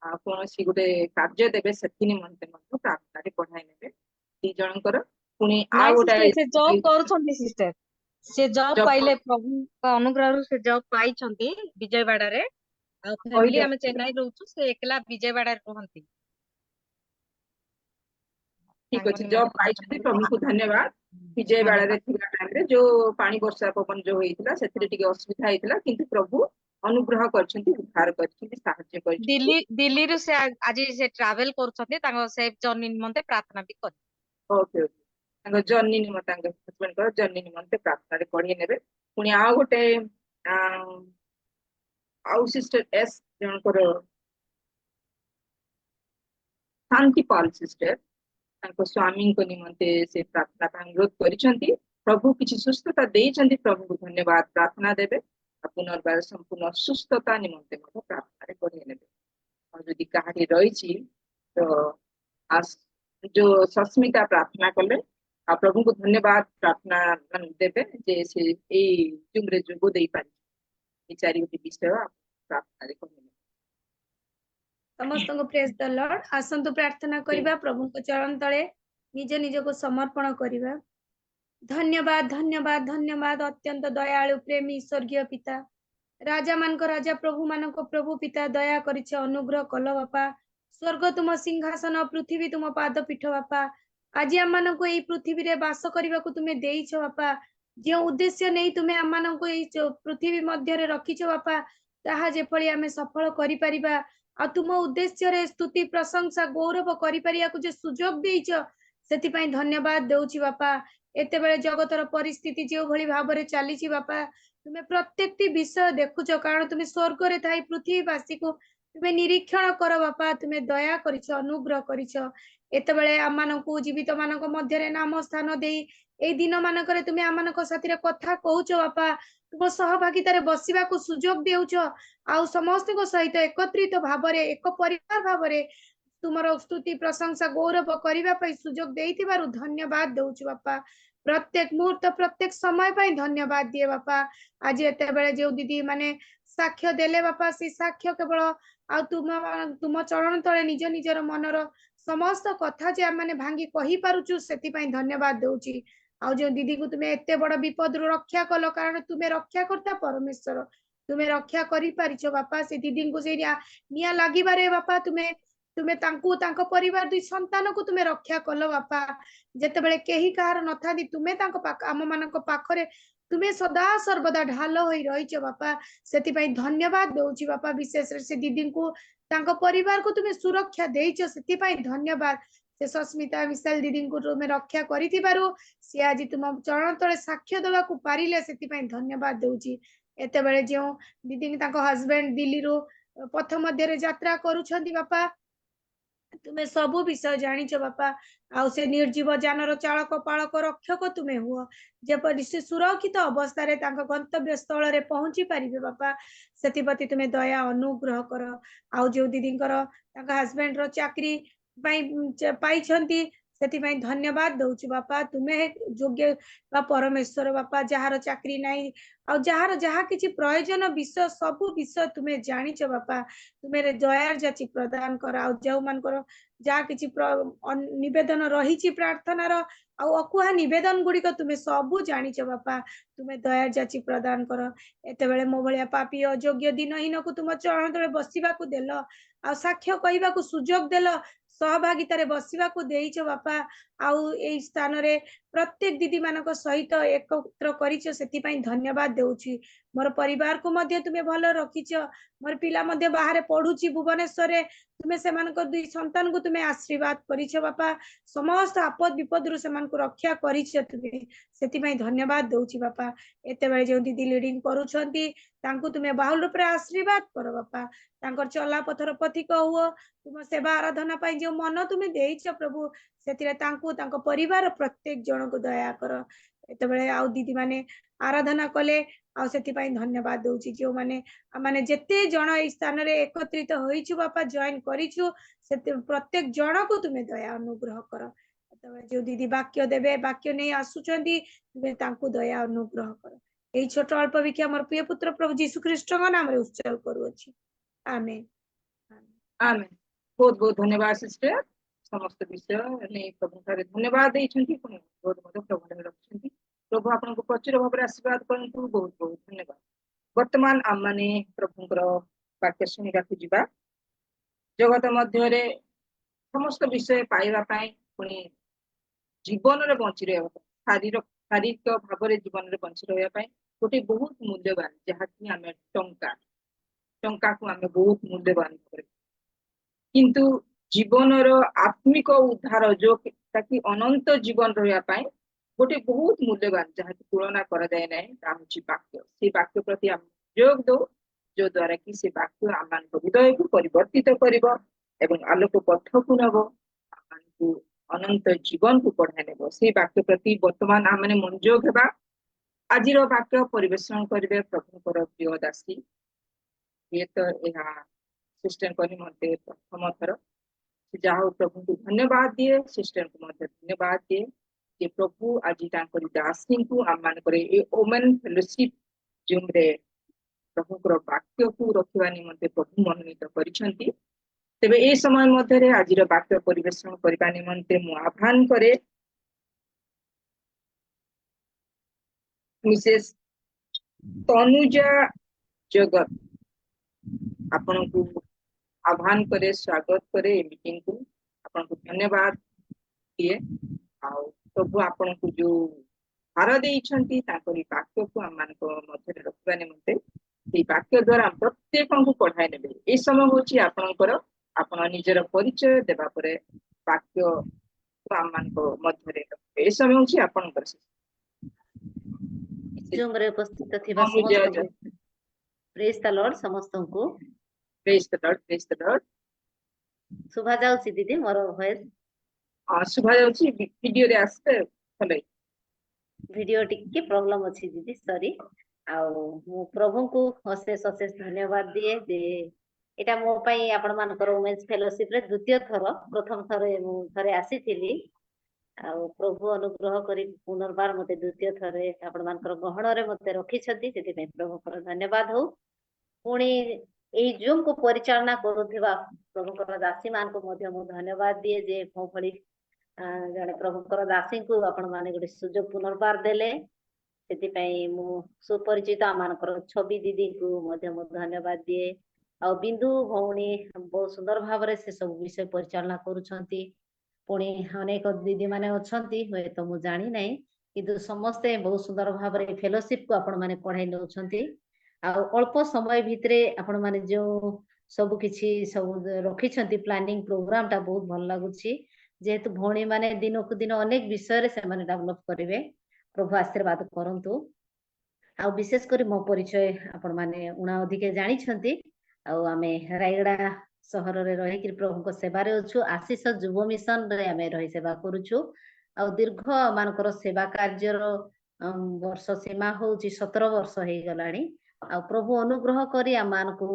Speaker 1: कौन सी गोटे कार्य देबे सेति निमंते मध्य प्रार्थना रे पढ़ाई नेबे दी जनकर पुनी आ गोटे
Speaker 18: से जॉब करछंती सिस्टर से जॉब पाइले प्रभु का अनुग्रह रो से जॉब पाइछंती विजयवाड़ा रे आ फैमिली हम चेन्नई रहउछु से एकला विजयवाड़ा रे रहंती
Speaker 1: ठीक अछि जॉब पाइछंती प्रभु को धन्यवाद विजयवाड़ा रे थिला टाइम रे जो पानी वर्षा पवन जो होइतिला सेथिरे टिके असुविधा हेतिला किंतु प्रभु अनुग्रह करछंती उद्धार करछंती सहाय्य करछंती
Speaker 18: दिल्ली रे से आज से ट्रैवल करछंती तांको सेफ जर्नी निमंते प्रार्थना भी कर
Speaker 1: ओके ओके तांको जर्नी निमंते तांको हस्बैंड को जर्नी निमंते प्रार्थना रे पढ़ी नेबे पुनी आ गोटे आउ सिस्टर एस जनकर शांति पाल सिस्टर स्वामी को निमंते से प्रार्थना अनुरोध करिसंती प्रभु किछि सुस्थता देइछंती प्रभु को धन्यवाद प्रार्थना देबे पुनर्बार संपूर्ण सुस्थता निमंते मत प्रार्थना रे पढ़ी नेबे और यदि कहारी रहिछि तो जो सस्मिता प्रार्थना कले प्रभु को धन्यवाद प्रार्थना देबे जे से ए जुमरे जोगो देई पारि ए चारि गोटी विषय प्रार्थना रे पढ़ी
Speaker 16: समस्त को प्रेज द लॉर्ड आसंतु प्रार्थना करिबा प्रभु को चरण तले निज निजको समर्पण करिबा। धन्यवाद धन्यवाद धन्यवाद अत्यंत दयालु प्रेमी स्वर्गीय पिता राजा मानक राजा प्रभु मानक प्रभु पिता दया करिछ अनुग्रह कल बापा स्वर्ग तुम सिंहासन पृथ्वी तुम पाद पीठ बापा आज आम मानक एई पृथ्वी रे वास करबाकू तुमे देइछ बापा जे उद्देश्य नहीं तुमे आम मानक एई पृथ्वी मध्य रे रखिछ बापा ताहा जेपळी आमे सफल करि परिबा आ तुम उद्देश्य रे स्तुति प्रशंसा गौरव करि परियाकू जे सुजोग देइछ सेति पई धन्यवाद देउछि बापा एते बेले जगतर परिस्थिति जो भली भाबरे चलीछि बापा तुमे प्रत्येकटी विषय देखुछ कारण तुमे स्वर्ग रे थाई पृथ्वीवासी को तुमे निरीक्षण कर बापा तुमे दया करिछ अनुग्रह करिछ एते बेले आमानकू जीवित मानक मध्य रे नाम स्थान देई एई दिन मानकरे तुमे आमानक साथी रे कथा कहूछ बापा तुम सहभागिता रे बसिबा को सुजोग देउछ आ समस्त को सहित एकत्रित भाबरे एक परिवार भाबरे तुमर स्तुति प्रशंसा गौरव करबा पई सुजोग देइतिबारु धन्यवाद देउछु बापा प्रत्येक मुहूर्त प्रत्येक समय पई धन्यवाद दिए बापा आज एते बेले जे दीदी माने साक्ष्य देले बापा से साक्ष्य केवल आ तुम चरण तळे निज निजर मनर समस्त कथा जे माने भांगी कहि पारुछु सेति पई धन्यवाद देउछि आ जो दीदी को तुमे एते बड़ विपद रु रक्षा कलो कारण तुमे रक्षा करता परमेश्वर तुमे रक्षा करि पारिछो बापा से दीदी को से निया लागिबारे बापा तुमे तुमे तांकू तांको परिवार दुई संतान को तुमे रक्षा कलो बापा जेते बेले केही कहार नथादी तुमे तांको आम मानक पाखरे तुमे सदा सर्वदा ढाल होई रहिछो बापा सेति पई धन्यवाद देउछि बापा विशेष से दीदी को तांको परिवार को तुमे सुरक्षा देइछो सेति पई धन्यवाद से सस्मिता विशाल दीदी को तुमे रक्षा करिथिबारु से आज तुम चरण तळे साक्ष्य देबा को पारिले सेति पई धन्यवाद देउछि एते बेले जे दीदी तांको हस्बैंड दिल्ली रो पथ मध्य रे यात्रा करूछंती बापा तुमे सबु विषय जानिछ बापा आउ से निर्जीव जानर चालक पालक रक्षक तुमे हुआ जेपरि से सुरक्षित अवस्था रे तांका गंतव्य स्थल रे पहुंची पारिबे बापा सेतिपति तुमे दया अनुग्रह कर आउ जो दीदींकर तांका हस्बैंड रो चाकरी पाई छंती सेति पई धन्यवाद दउछु बापा तुमे योग्य बा परमेश्वर बापा जहार चाकरी नाही आ जहार जहा किछि प्रयोजन विषय सब विषय तुमे जानिछ बापा तुमे रे दयार जाची प्रदान कर आ जो मानकर जहा किछि निवेदन रहिछि प्रार्थनार आ अकुहा निवेदन गुडी को तुमे सबु जानिछ बापा तुमे दयार जाची प्रदान कर एते बेले मो भलिया पापी अयोग्य दिनहीन को तुम चरण तळे बसिबा को देलो आ साक्ष्य कहिबा को सुजोग देलो सहभागिता रे बसिबा को देइछ बापा आउ एई स्थान रे प्रत्येक दीदी मानक सहित एकत्र करिछ सेति पई धन्यवाद देउछि मोर परिवार को मध्य तुमे भलो रखिछ मोर पिला मध्य बाहर पढुछि भुवनेश्वर रे तुमे से मानक दुई संतान को तुमे आशीर्वाद करिछ बापा समस्त आपद विपद रु से मान को रक्षा करिछ तुमे सेति पई धन्यवाद देउछि बापा एते बेले जे दीदी लीडिंग करूछंती तांको तुमे बाहुल रूप रे आशीर्वाद कर बापा तांकर चला पथर पथिक हुओ तुम सेवा आराधना पाई जो मन तुमे देइछ प्रभु सेतिरे तांको तांको परिवार प्रत्येक जन को दया कर एते बेले आउ दीदी माने आराधना कले आ सेति पई धन्यवाद दउछि जो माने जेते जन ए स्थान रे एकत्रित होइछु बापा जॉइन करिछु सेते प्रत्येक जन को तुमे दया अनुग्रह कर एते बेले जो दीदी वाक्य देबे वाक्य नै आसुचंदी तुमे तांको दया अनुग्रह कर एई छोट अल्प विख्या हमर प्रिय पुत्र प्रभु यीशु ख्रीष्ट का नाम रे उच्चार करूछि आमेन
Speaker 1: आमेन बहुत बहुत धन्यवाद सिस्टर समस्त विषय ने प्रभु थारे धन्यवाद देइछंती पुनि बहुत बहुत प्रभु ने रखछंती प्रभु आपन को प्रचुर भाबरे आशीर्वाद करंतु बहुत बहुत धन्यवाद वर्तमान आम माने प्रभुଙ୍କର वाक्य सुनिबा को जिबा जगत मध्य रे समस्त विषय पाइबा पई पुनि जीवन रे बंची रहबा शारीरिक भाबरे जीवन रे बंची रहबा पई गोटे बहुत मूल्यवान जहा कि हमें टंका को हमें बहुत मूल्यवान करे किंतु जीवन रो आत्मिक उद्धार जो ताकि अनंत जीवन रहया पाए गोटे बहुत मूल्यवान जहा कि तुलना करा जाए नै ता होची वाक्य से वाक्य प्रति हम योग दो जो द्वारा कि से वाक्य आमान को हृदय को परिवर्तित करिवो एवं आलोक पथ को नबो आमान को अनंत जीवन को पढ़ाइ नेबो से वाक्य प्रति वर्तमान आमने मनोयोग हेबा आजिरो वाक्य परिवेशन करिवे प्रभुकर प्रिय दासी ये तो एहा सिस्टर को निमंते प्रथम थर जाहो प्रभु को धन्यवाद दिए सिस्टर को मध्य धन्यवाद दिए कि प्रभु आज तांकर दासी को आम मान करे ए ओमेन फेलोशिप जुमरे प्रभु को वाक्य को रखिबा निमंते प्रभु मनोनीत करिसंती ତେବେ এই ସମୟ ମଧ୍ୟରେ ଆଜିର ବାକ୍ୟ ପରିବେଷଣ କରିବା ନିମନ୍ତେ ମୁଁ ଆହ୍ୱାନ କରେ ମିସେସ୍ ତନୁଜା ଜଗତ ଆପଣଙ୍କୁ आह्वान करे स्वागत करे मीटिंग को आपको धन्यवाद दिए आउ प्रभु आपन को जो भार देइछंती ताकरी वाक्य को हम मान को मध्य रखबा निमंते ई वाक्य द्वारा प्रत्येक को पढ़ाई नेबे ए समय होची आपनकर आपन निजर परिचय देबा परे वाक्य को हम मान को मध्य रखबे ए समय होची आपनकर
Speaker 18: जूम रे उपस्थित थिबा समस्त प्रेज द लॉर्ड समस्त को
Speaker 1: प्रेज द लॉर्ड
Speaker 18: सुभा जाउची दीदी मोर वॉइस
Speaker 1: सुभा जाउची वीडियो रे आसे भले
Speaker 18: वीडियो टिके प्रॉब्लम अछि दीदी सॉरी आउ मु प्रभु को अशेष अशेष धन्यवाद दिए जे एटा मो पई आपण मानकर वुमेन्स फेलोशिप रे द्वितीय थर प्रथम थर मु थरे आसीथिली आउ प्रभु अनुग्रह करी पुनर्बार मते द्वितीय थरे आपण मानकर गहण रे मते रखी छथि सेति पे प्रभु को धन्यवाद हो पुणी एही जूम को परिचालना करुथिबा प्रभुकर दासी मान को मध्य मु धन्यवाद दिए जे मो भली जने प्रभुकर दासी को आपण माने गोटे सुजोग पुनर्बार देले सेति पई मु सुपरिचित आमानकर छवि दीदी को मध्य मु धन्यवाद दिए आ बिंदु भौणी बहुत सुंदर भाव से सब विषय परिचालना करूछंती पुणी अनेक दीदी माने अछंती होय तो मु जानि नै किंतु समस्ते बहुत सुंदर भाव रे फेलोशिप को आपण माने पढ़ाई नउछंती आ अल्प समय भितरे आपण माने जो सब किछि सब रखिछंती प्लानिंग प्रोग्राम टा बहुत भल लागुछि जेहेतु भौणी माने दिन को दिन अनेक विषय रे से माने डेवलप करिवे प्रभु आशीर्वाद करंतु आ विशेष करी मो परिचय आपण माने उना अधिके जानि छंती आ आमे रायगड़ा सहर रे रहि कि प्रभु को सेवा रे अछु आशीष युव मिशन रे आमे रहि सेवा करूछु आ दीर्घ मानकर सेवा कार्य रो वर्ष सीमा होउची 17 वर्ष हे गलाणी आ प्रभु अनुग्रह करी आमान को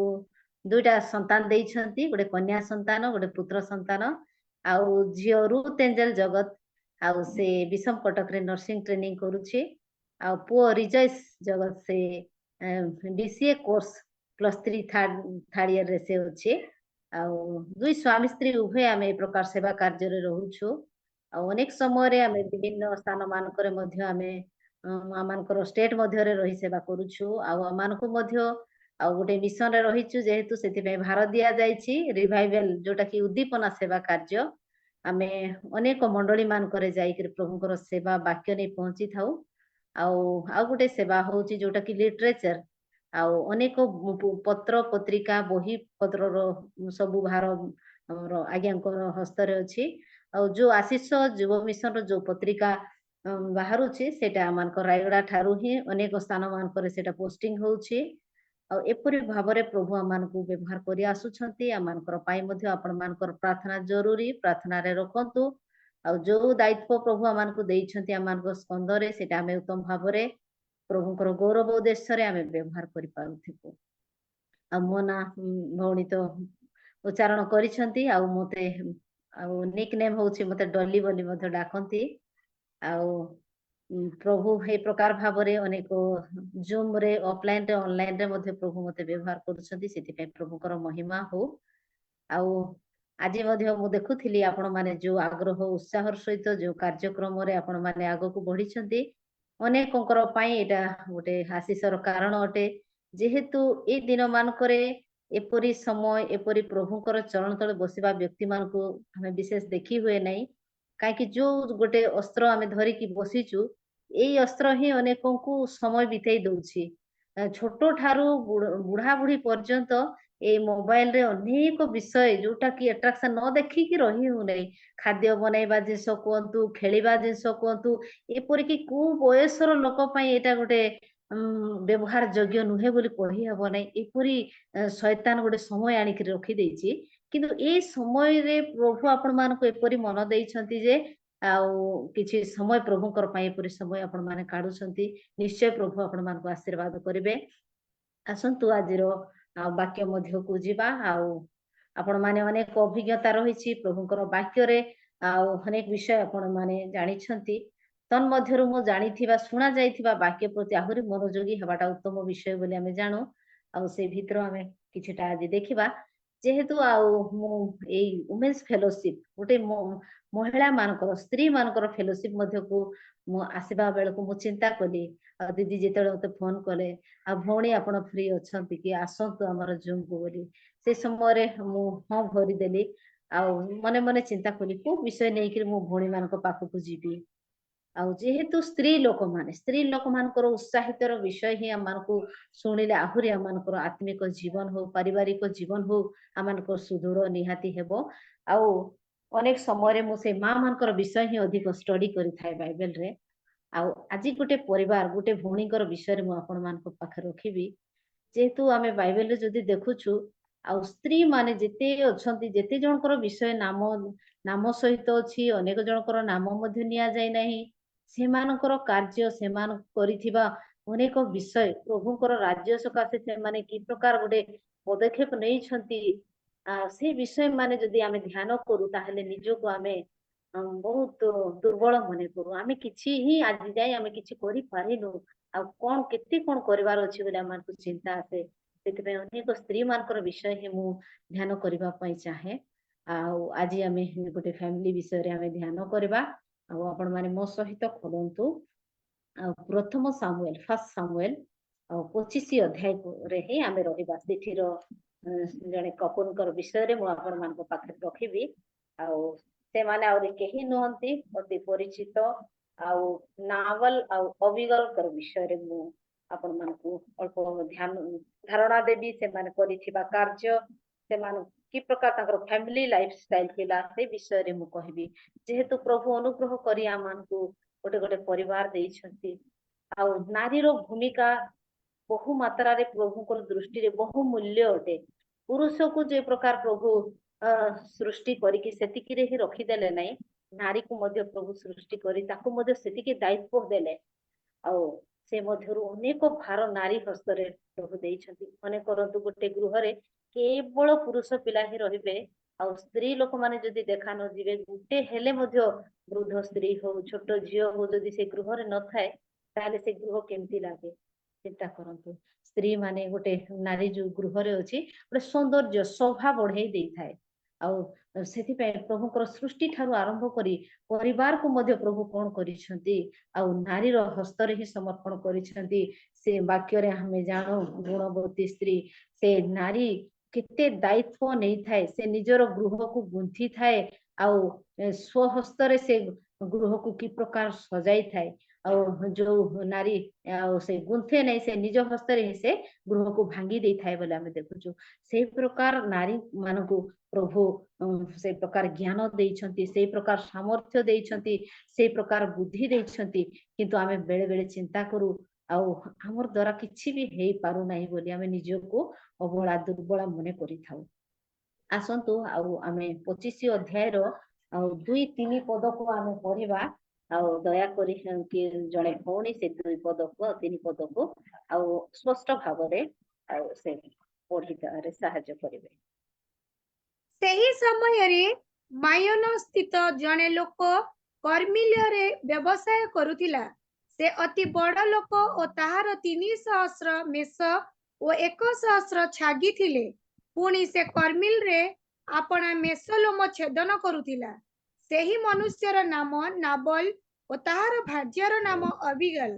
Speaker 18: दुईटा संतान देइछंती गोटे कन्या संतान गोटे पुत्र संतान आउ झियो रूत एंजल जगत आउ से विषम कटक रे नर्सिंग ट्रेनिंग करूछि आ पुओ रिजॉइस जगत से बीसीए कोर्स +3 थर्ड ईयर रे से अछि आउ दुई स्वामी स्त्री उभय आमे ए प्रकार सेवा कार्य रे रहूछु आ अनेक समय रे आमे विभिन्न स्थान मान करे मध्य आमे आमानकर स्टेट मध्य रे रही सेवा करूछु आ आमानको मध्य आ गोटे मिशन रे रहिछु जेहेतु सेति पे भारत दिया जायछि रिवाइवल जोटा कि उद्दीपना सेवा कार्य आमे अनेक मंडली मान करे जाई कि प्रभुकर सेवा वाक्य नै पहुंची थाउ आ गोटे सेवा होउची जोटा कि लिटरेचर आ अनेक पत्र पत्रिका बही पत्र रो सब भार आज्ञांकर हस्त रे अछि आ जो आशीष युव मिशन रो जो पत्रिका बाहरुछि सेटा मानकर रायगड़ा ठारू ही अनेक स्थान मानकर सेटा पोस्टिंग होउछि आ एपरि भाबरे प्रभु आमानकु व्यवहार करि आसुछंती आमानकर पाई मध्ये आपण मानकर प्रार्थना जरूरी प्रार्थना रे रखंतु आ जो दायित्व प्रभु आमानकु देइछंती आमानकर स्कंदरे सेटा हमें उत्तम भाबरे प्रभुकर गौरव उद्देश्य रे हमें व्यवहार करि पाउथिबो आ मोना भौणी तो उच्चारण करिछंती आ मते आ निक नेम होउछि मते डॉली बोली मध्ये डाकंती आ प्रभु हे प्रकार भाबरे अनेक जूम रे ऑफलाइन रे ऑनलाइन रे मध्ये प्रभु मते व्यवहार करूछंती सेति पे प्रभुकर महिमा हो आ आज मध्ये मु देखुथिली आपण माने जो आग्रह उत्साहर सहित जो कार्यक्रम रे आपण माने आगो को बढ़ी छंती अनेकंकर पाई एटा गोटे आशीषर कारण अटे जेहेतु ए दिन मान करे एपरी समय एपरी प्रभुकर चरण तले बसिबा व्यक्ति मान को हमें विशेष देखी हुए नहीं काहे जो गोटे अस्त्र आमे धरी की बसिचु एई अस्त्र ही अनेकों को समय बिताई दउछि छोटो ठारू बुढ़ा बुढ़ी पर्यंत ए मोबाइल रे अनेक विषय जोटा कि अट्रैक्शन न देखी कि रही हो नहीं खाद्य बनाइबा जिंस कोंतु खेलिबा जिंस कोंतु एपरि कि को बयसर लोक पई एटा गोटे व्यवहार योग्य नुहे बोली कहि हबो नै एपरि शैतान गोटे समय आनी कि रखी देछि किंतु ए समय रे प्रभु आपण मान को एपरि मन देइछंती जे आउ किछि समय प्रभुकर पई एपरि समय आपण माने काढु छंती निश्चय प्रभु आपण मान को आशीर्वाद करिवे आसंतु आजिरो वाक्य मध्य को जीवा आउ आपण माने अनेक अभिज्ञता रहिछि प्रभुकर वाक्य रे आउ अनेक विषय आपण माने जानि छंती तन मध्यरु मो जानिथिबा सुना जाइथिबा वाक्य प्रति आहुरी मनोयोगी हेबाटा उत्तम विषय बोली हमें जानु आउ से भितर हमें किछटा आज देखिबा
Speaker 3: जेहेतु मु एई वुमेन्स फेलोशिप गोटे महिला मानकर स्त्री मानकर फेलोशिप मध्य को मु आसीबा बेल को मु चिंता कली आ दीदी जेतेबेले मते फोन कले आ भौणी आपण फ्री अछंती कि आसंतु हमर जूम को बोली से समय रे मु हां भरी देली आ मने मने चिंता कली को विषय नै कि मु भौणी मानक पाखु को जीबी आ जेहेतु स्त्री लोक मानकर उत्साहितर विषय ही हम मानकु सुनिले आहुरी हम मानकर आत्मिक जीवन हो पारिवारिक जीवन हो हम मानकर सुदृढ़ निहाती हेबो आ अनेक समय रे मु से मां मानकर विषय ही अधिक स्टडी करि थाए बाइबल रे आ आज गोटे परिवार गोटे भौणीकर विषय रे मु आपण मानक पाखे रखिबी जेहेतु आमे बाइबल रे जदी देखुछु आ स्त्री माने जेते अछंती जेते जनकर विषय नाम सहित अछि अनेक जनकर नाम मध्य निया जाय नाही सेमानकर कार्य सेमान करिथिबा अनेक विषय प्रभुकर राज्य सकाशे से माने की प्रकार गोटे पदक्षेप नै छंती से विषय माने जदी आमे ध्यान करू ताहले निजो को आमे बहुत दुर्बल मने करू आमे किछि ही आज जाय आमे किछि करि पारिनु आ कोन केते कोन करिवार अछि बोले हमन को चिंता आसे सेते अनेक स्त्री मानकर विषय ही मु ध्यान करिबा पई चाहे आ आज आमे गोटे फैमिली विषय रे आमे ध्यान करबा आ आपण माने मो सहित खोलंतु प्रथम सामुएल फर्स्ट सामुएल 25 अध्याय रे ही आमे रहिबा सेठीर जने कपुनकर विषय रे मु आपण मान को पाखे रखिबी आ से माने और केही नहंती अति परिचित आ नावल आ अबिगल कर विषय रे मु आपण मान को अल्प ध्यान धारणा देबी से माने करिथिबा कार्य से मान की प्रकार ताकर फैमिली लाइफस्टाइल थिला से विषय रे मु कहबी जेहेतु प्रभु अनुग्रह करी आमान को गोटे गोटे परिवार देई छंती आ नारी रो भूमिका बहु मात्रा रे प्रभु को दृष्टि रे बहु मूल्य अटे पुरुष को जे प्रकार प्रभु सृष्टि करी कि सेतिकी रे ही रखी देले नै नारी को मध्य प्रभु सृष्टि करी ताको मध्य सेतिकी दायित्व देले आ से मध्यरु अनेक भार नारी हस्त रे प्रभु देई छंती मने करंतु गोटे गृह रे केवल पुरुष पिला ही रहिबे आ स्त्री लोक माने जदी देखा न जीवे गुटे हेले मध्य वृद्ध स्त्री हो छोट झियो हो जदी से गृह रे न थाए ताले से गृह केमती लागे चिंता करंतु स्त्री माने गोटे नारी जो गृह रे अछि गोटे सौंदर्य शोभा बढ़ाई देई थाए आ सेति पे प्रभुकर सृष्टि ठारू आरंभ करी परिवार को मध्य प्रभु कोन करिसंती आ नारी रो हस्त रे ही समर्पण करिसंती से वाक्य रे हमें जानो गुणवती स्त्री से नारी केते दायित्व नै थाए से निजर गृह को गुंथी थाए आ स्वहस्त रे से गृह को की प्रकार सजाई थाए आ जो नारी से गुंथे नै से निज हस्त रे से गृह को भांगी देई थाए बोले हमें देखुछु से प्रकार नारी मान को प्रभु से प्रकार ज्ञान देई छंती से प्रकार सामर्थ्य देई छंती से प्रकार बुद्धि देई छंती किंतु आमे बेले बेले चिंता करू आउ हमर द्वारा किछि भी हेई पारु नाही बोली आमे निजो को अबोला दुर्बला मने करि थाउ आसंतु आउ आमे 25 अध्याय रो आउ 2-3 पद को आमे पढिबा आउ दया करी कि जणे भौणी से 2 पद को 3 पद को आउ स्पष्ट भाव रे आउ से पढिता रे सहाय्य करिवे
Speaker 16: ସେହି ସମୟରେ ମାୟନ ସ୍ଥିତ ଜଣେ ଲୋକ କର୍ମିଲ୍ୟରେ ବ୍ୟବସାୟ କରୁଥିଲା ସେ ଅତି ବଡ଼ ଲୋକ ଓ ତାହାର 300 ମେଷ ଓ 100 ଛାଗି ଥିଲେ ପୁଣି ସେ କର୍ମିଲ୍ରେ ଆପଣା ମେଷଲୋମ ଛେଦନ କରୁଥିଲା ସେହି ମନୁଷ୍ୟର ନାମ ନାବଲ ଓ ତାହାର ଭାର୍ଯ୍ୟାର ନାମ ଅବିଗଲ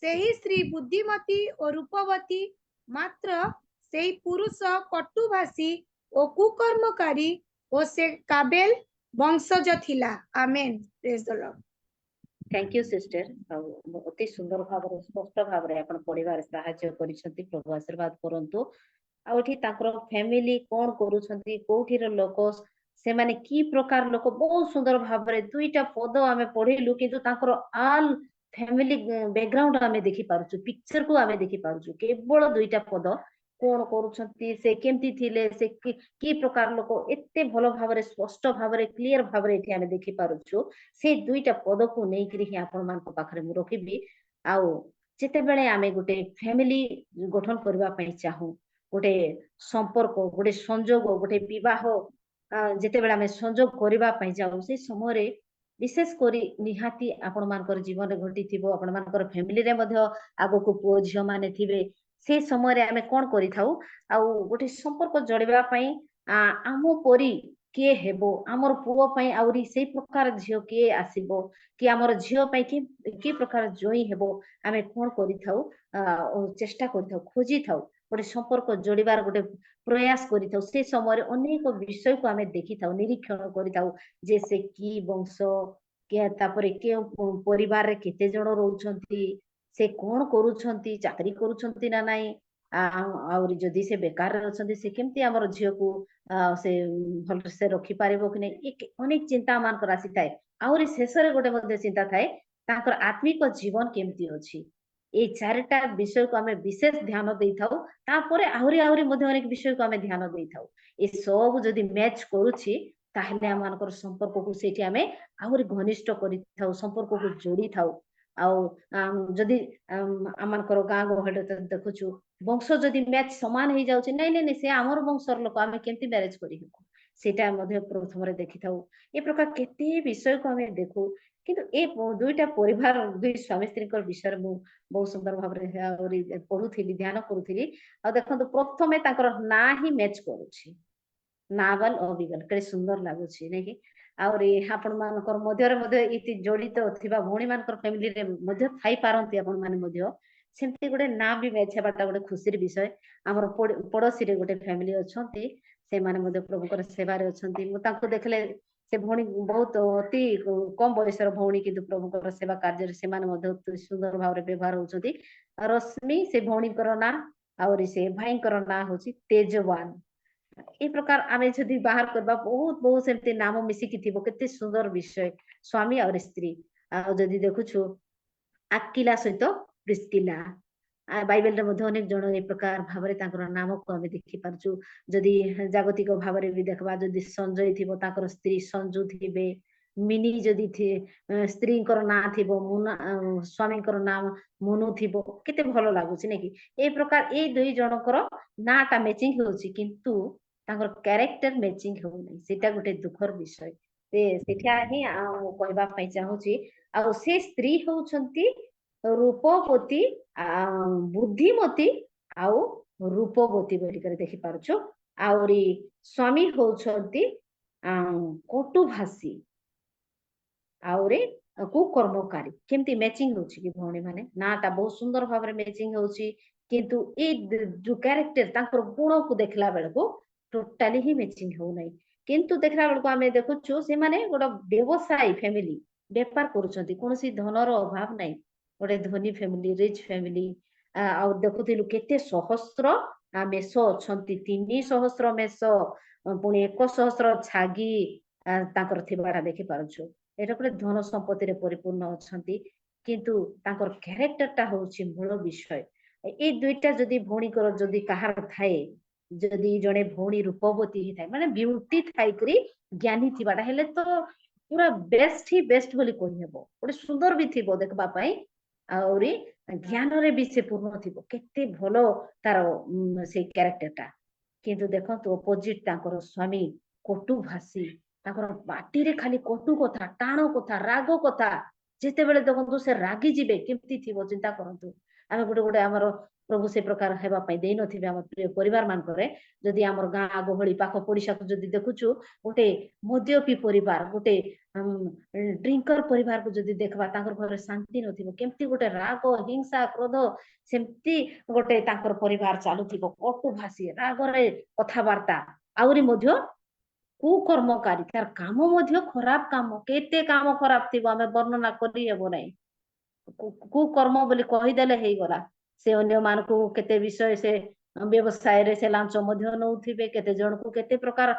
Speaker 16: ସେହି ସ୍ତ୍ରୀ ବୁଦ୍ଧିମତୀ ଓ ରୂପବତୀ ମାତ୍ର ସେହି ପୁରୁଷ କଟୁଭାଷୀ ଓ କୁକର୍ମକାରୀ ଓ ସେ କାବେଲ ବଂଶଜ ଥିଲା amen praise the Lord
Speaker 3: thank you sister अति सुंदर भाव स्पष्ट भाव रे आपण पढिबार सहाय्य करिसंती प्रभु आशीर्वाद करंतु आ ओठी ताकर फैमिली कोन करूछंती कोठीर लोक से माने की प्रकार लोक बहुत सुंदर भाव रे दुईटा पद आमे पढिलु किंतु ताकर ऑल फैमिली बैकग्राउंड आमे देखि पारुछु पिक्चर को आमे देखि पारुछु केवल दुईटा पद कोन करूछंती से केमती थिले से की प्रकार लोक एते भलो भाव रे स्पष्ट भाव रे क्लियर भाव रे एठी आमे देखि पारुछु से दुईटा पद को नै करी ही आपण मान को पाखरे मु रखिबी आउ जेते बेले आमे गोटे फैमिली गठन करबा पई चाहू गोटे संपर्क गोटे संजोग गोटे विवाह जेते बेले आमे संजोग करबा पई जाऊ से समय रे विशेष करी निहाती आपण मानकर जीवन रे घटी थिबो आपण मानकर फैमिली रे मध्य आगो को पुओ झियो माने थिबे
Speaker 21: से समय आमे कौन करि थाउ आउ गोटे संपर्क जोड़िबा पई आम परी किए हेबो हमर पुओ पई आउरी से प्रकार झियो किए आसीबो कि हमर झियो पई कि प्रकार जोई हेबो आमे कौन करि थाउ चेष्टा करि थाउ खोजी थाउ गोटे संपर्क जोड़िबार गोटे प्रयास करि थाउ से समय अनेक विषय को आमे देखि थाउ निरीक्षण करि थाउ जे से की वंश के तापरे के परिवार रे केते जण रहउछंती से कौन करूछंती चाकरी करूछंती ना नाही आउर जदि से बेकार अछंती से केमती हमर झियो को से भल से रखि पारिबो कि नहीं अनेक चिंता मान कर आसी थाए आउर शेषरे गोटे मध्ये चिंता थाए तांकर आत्मिक जीवन केमती अछि ए चारटा विषय को हमें विशेष ध्यान देई थाउ तापरे आहुरी आहुरी मध्ये अनेक विषय को हमें ध्यान देई थाउ ए सब जदि मैच करूछि ताहले हमनकर संपर्क को सेठी हमें आहुरी घनिष्ठ करि थाउ संपर्क को जोड़ी थाउ आउ जदि हमनकर गाँ गहळे देखुछु वंश जदि मैच समान हो जाउछि नहीं से हमर वंशर लोक हमें केमती मैरिज करि हेबो सेटा मध्ये प्रथम रे देखि थाउ ए प्रकार केते विषय को हमें देखु किंतु ए दुईटा परिवार दुई स्वामी स्त्री विषय मु बहुत सुंदर भाव रे पढुथिली ध्यान करूथिली आ देखंतु प्रथमे ताकर ना ही मैच करूछि नावल अबिगल केते सुंदर लागुछि नै कि आउर आपण मानकर मध्य इति जड़ित थिबा भौणी मानकर फैमिली रे मध्य थाई पारंती आपण माने मध्य सेमती गोटे ना भी मैच हेबाटा गोटे खुशीर विषय हमर पड़ोसी रे गोटे फैमिली अछंती से माने मध्य प्रभुकर सेवा रे अछंती मु तांको देखले से भौणी बहुत अति कम बयसर भौणी किंतु प्रभुकर सेवा कार्य से माने मध्य सुंदर भाव रे व्यवहार होचंती रश्मि से भौणीकर ना आउर से भाईकर ना होची तेजवान ए प्रकार आमे जदि बाहर करबा बहुत बहुत सेमते नाम मिसिकी थिबो केते सुंदर विषय स्वामी और स्त्री आ जदि देखुछु आकिला सहित प्रिस्किला बाइबल रे मध्ये अनेक जण ए प्रकार भाबरे तांकर नाम को आमे देखि पारछु जदि जागतिक भाबरे भी देखबा जदि संजय थिबो तांकर स्त्री संजू थिबे मिनी जदि थी स्त्री कर ना थिबो मुना स्वामी कर नाम मुनु थिबो केते भलो लागुछि नै कि ए प्रकार ए दुई जनकर नाटा मैचिंग होछि किंतु तांकर कैरेक्टर मैचिंग हो नै सेटा गोटे दुखर विषय ते सेठा ही कहबा पई चाहूछि आ से स्त्री होछंती रूपवती बुद्धिमती आउ रूपवती बोली करे देखि पारछो आउरी स्वामी होछंती कटुभाषी आउरे कुकर्मकारी केमती मैचिंग होछि कि भौणी माने नाटा बहुत सुंदर भाव रे मैचिंग होछि किंतु ए जो कैरेक्टर तांकर गुण को देखला बेल को टोटली ही मैचिंग हो नै किंतु देखला बेल को हमें देखुछु से माने गोटा व्यवसायी फैमिली व्यापार करूछंती कोनसी धनर अभाव नै गोटे धनी फैमिली रिच फैमिली आ देखुथिलु केते सहस्त्र मेष अछंती 300 मेष पुणी 100 छागी तांकर थिबाडा देखि पारुछु एटा गोटे धन संपत्ति रे परिपूर्ण अछंती किंतु तांकर कैरेक्टर टा होछि मूल विषय ए दुईटा जदि भौणी कर जदि कहार थाए जदि जणे भौणी रूपवती ही थाए माने ब्यूटी थाई करी ज्ञानी थिबाडा हेले तो पूरा बेस्ट ही बेस्ट बोली कहि हेबो गोटे सुंदर भी थिबो देखबा पई आउरी ज्ञान रे भी से पूर्ण थिबो केते भलो तार से कैरेक्टर टा किंतु देखंतु अपोजिट तांकर स्वामी कटुभाषी तांकर पाटी रे खाली कटु कथा टाणो कथा राग कथा जेते बेले देखंतु से रागी जिबे केमती थिबो चिंता करंतु आमे गोटे गोटे हमर प्रभु से प्रकार हेबा पई देई नथिबे हमर प्रिय परिवार मान करे जदि हमर गाँ गहळी पाख पड़िसा को जदि देखुछु गोटे मद्यपी परिवार गोटे ड्रिंकर परिवार को जदि देखबा तांकर घर शांति नथिबो केमती गोटे राग हिंसा क्रोध सेमती गोटे तांकर परिवार चालुथिबो कटुभाषी राग रे कथा वार्ता आउरी मध्य कुकर्मकारी तार काम मध्य खराब काम केते काम खराब थिबो हमें वर्णना करि हेबो नै कुकर्म बोली कहि देले हेई गला से अन्य मान को केते विषय से व्यवसाय रे से लांच मध्य नउथिबे केते जण को केते प्रकार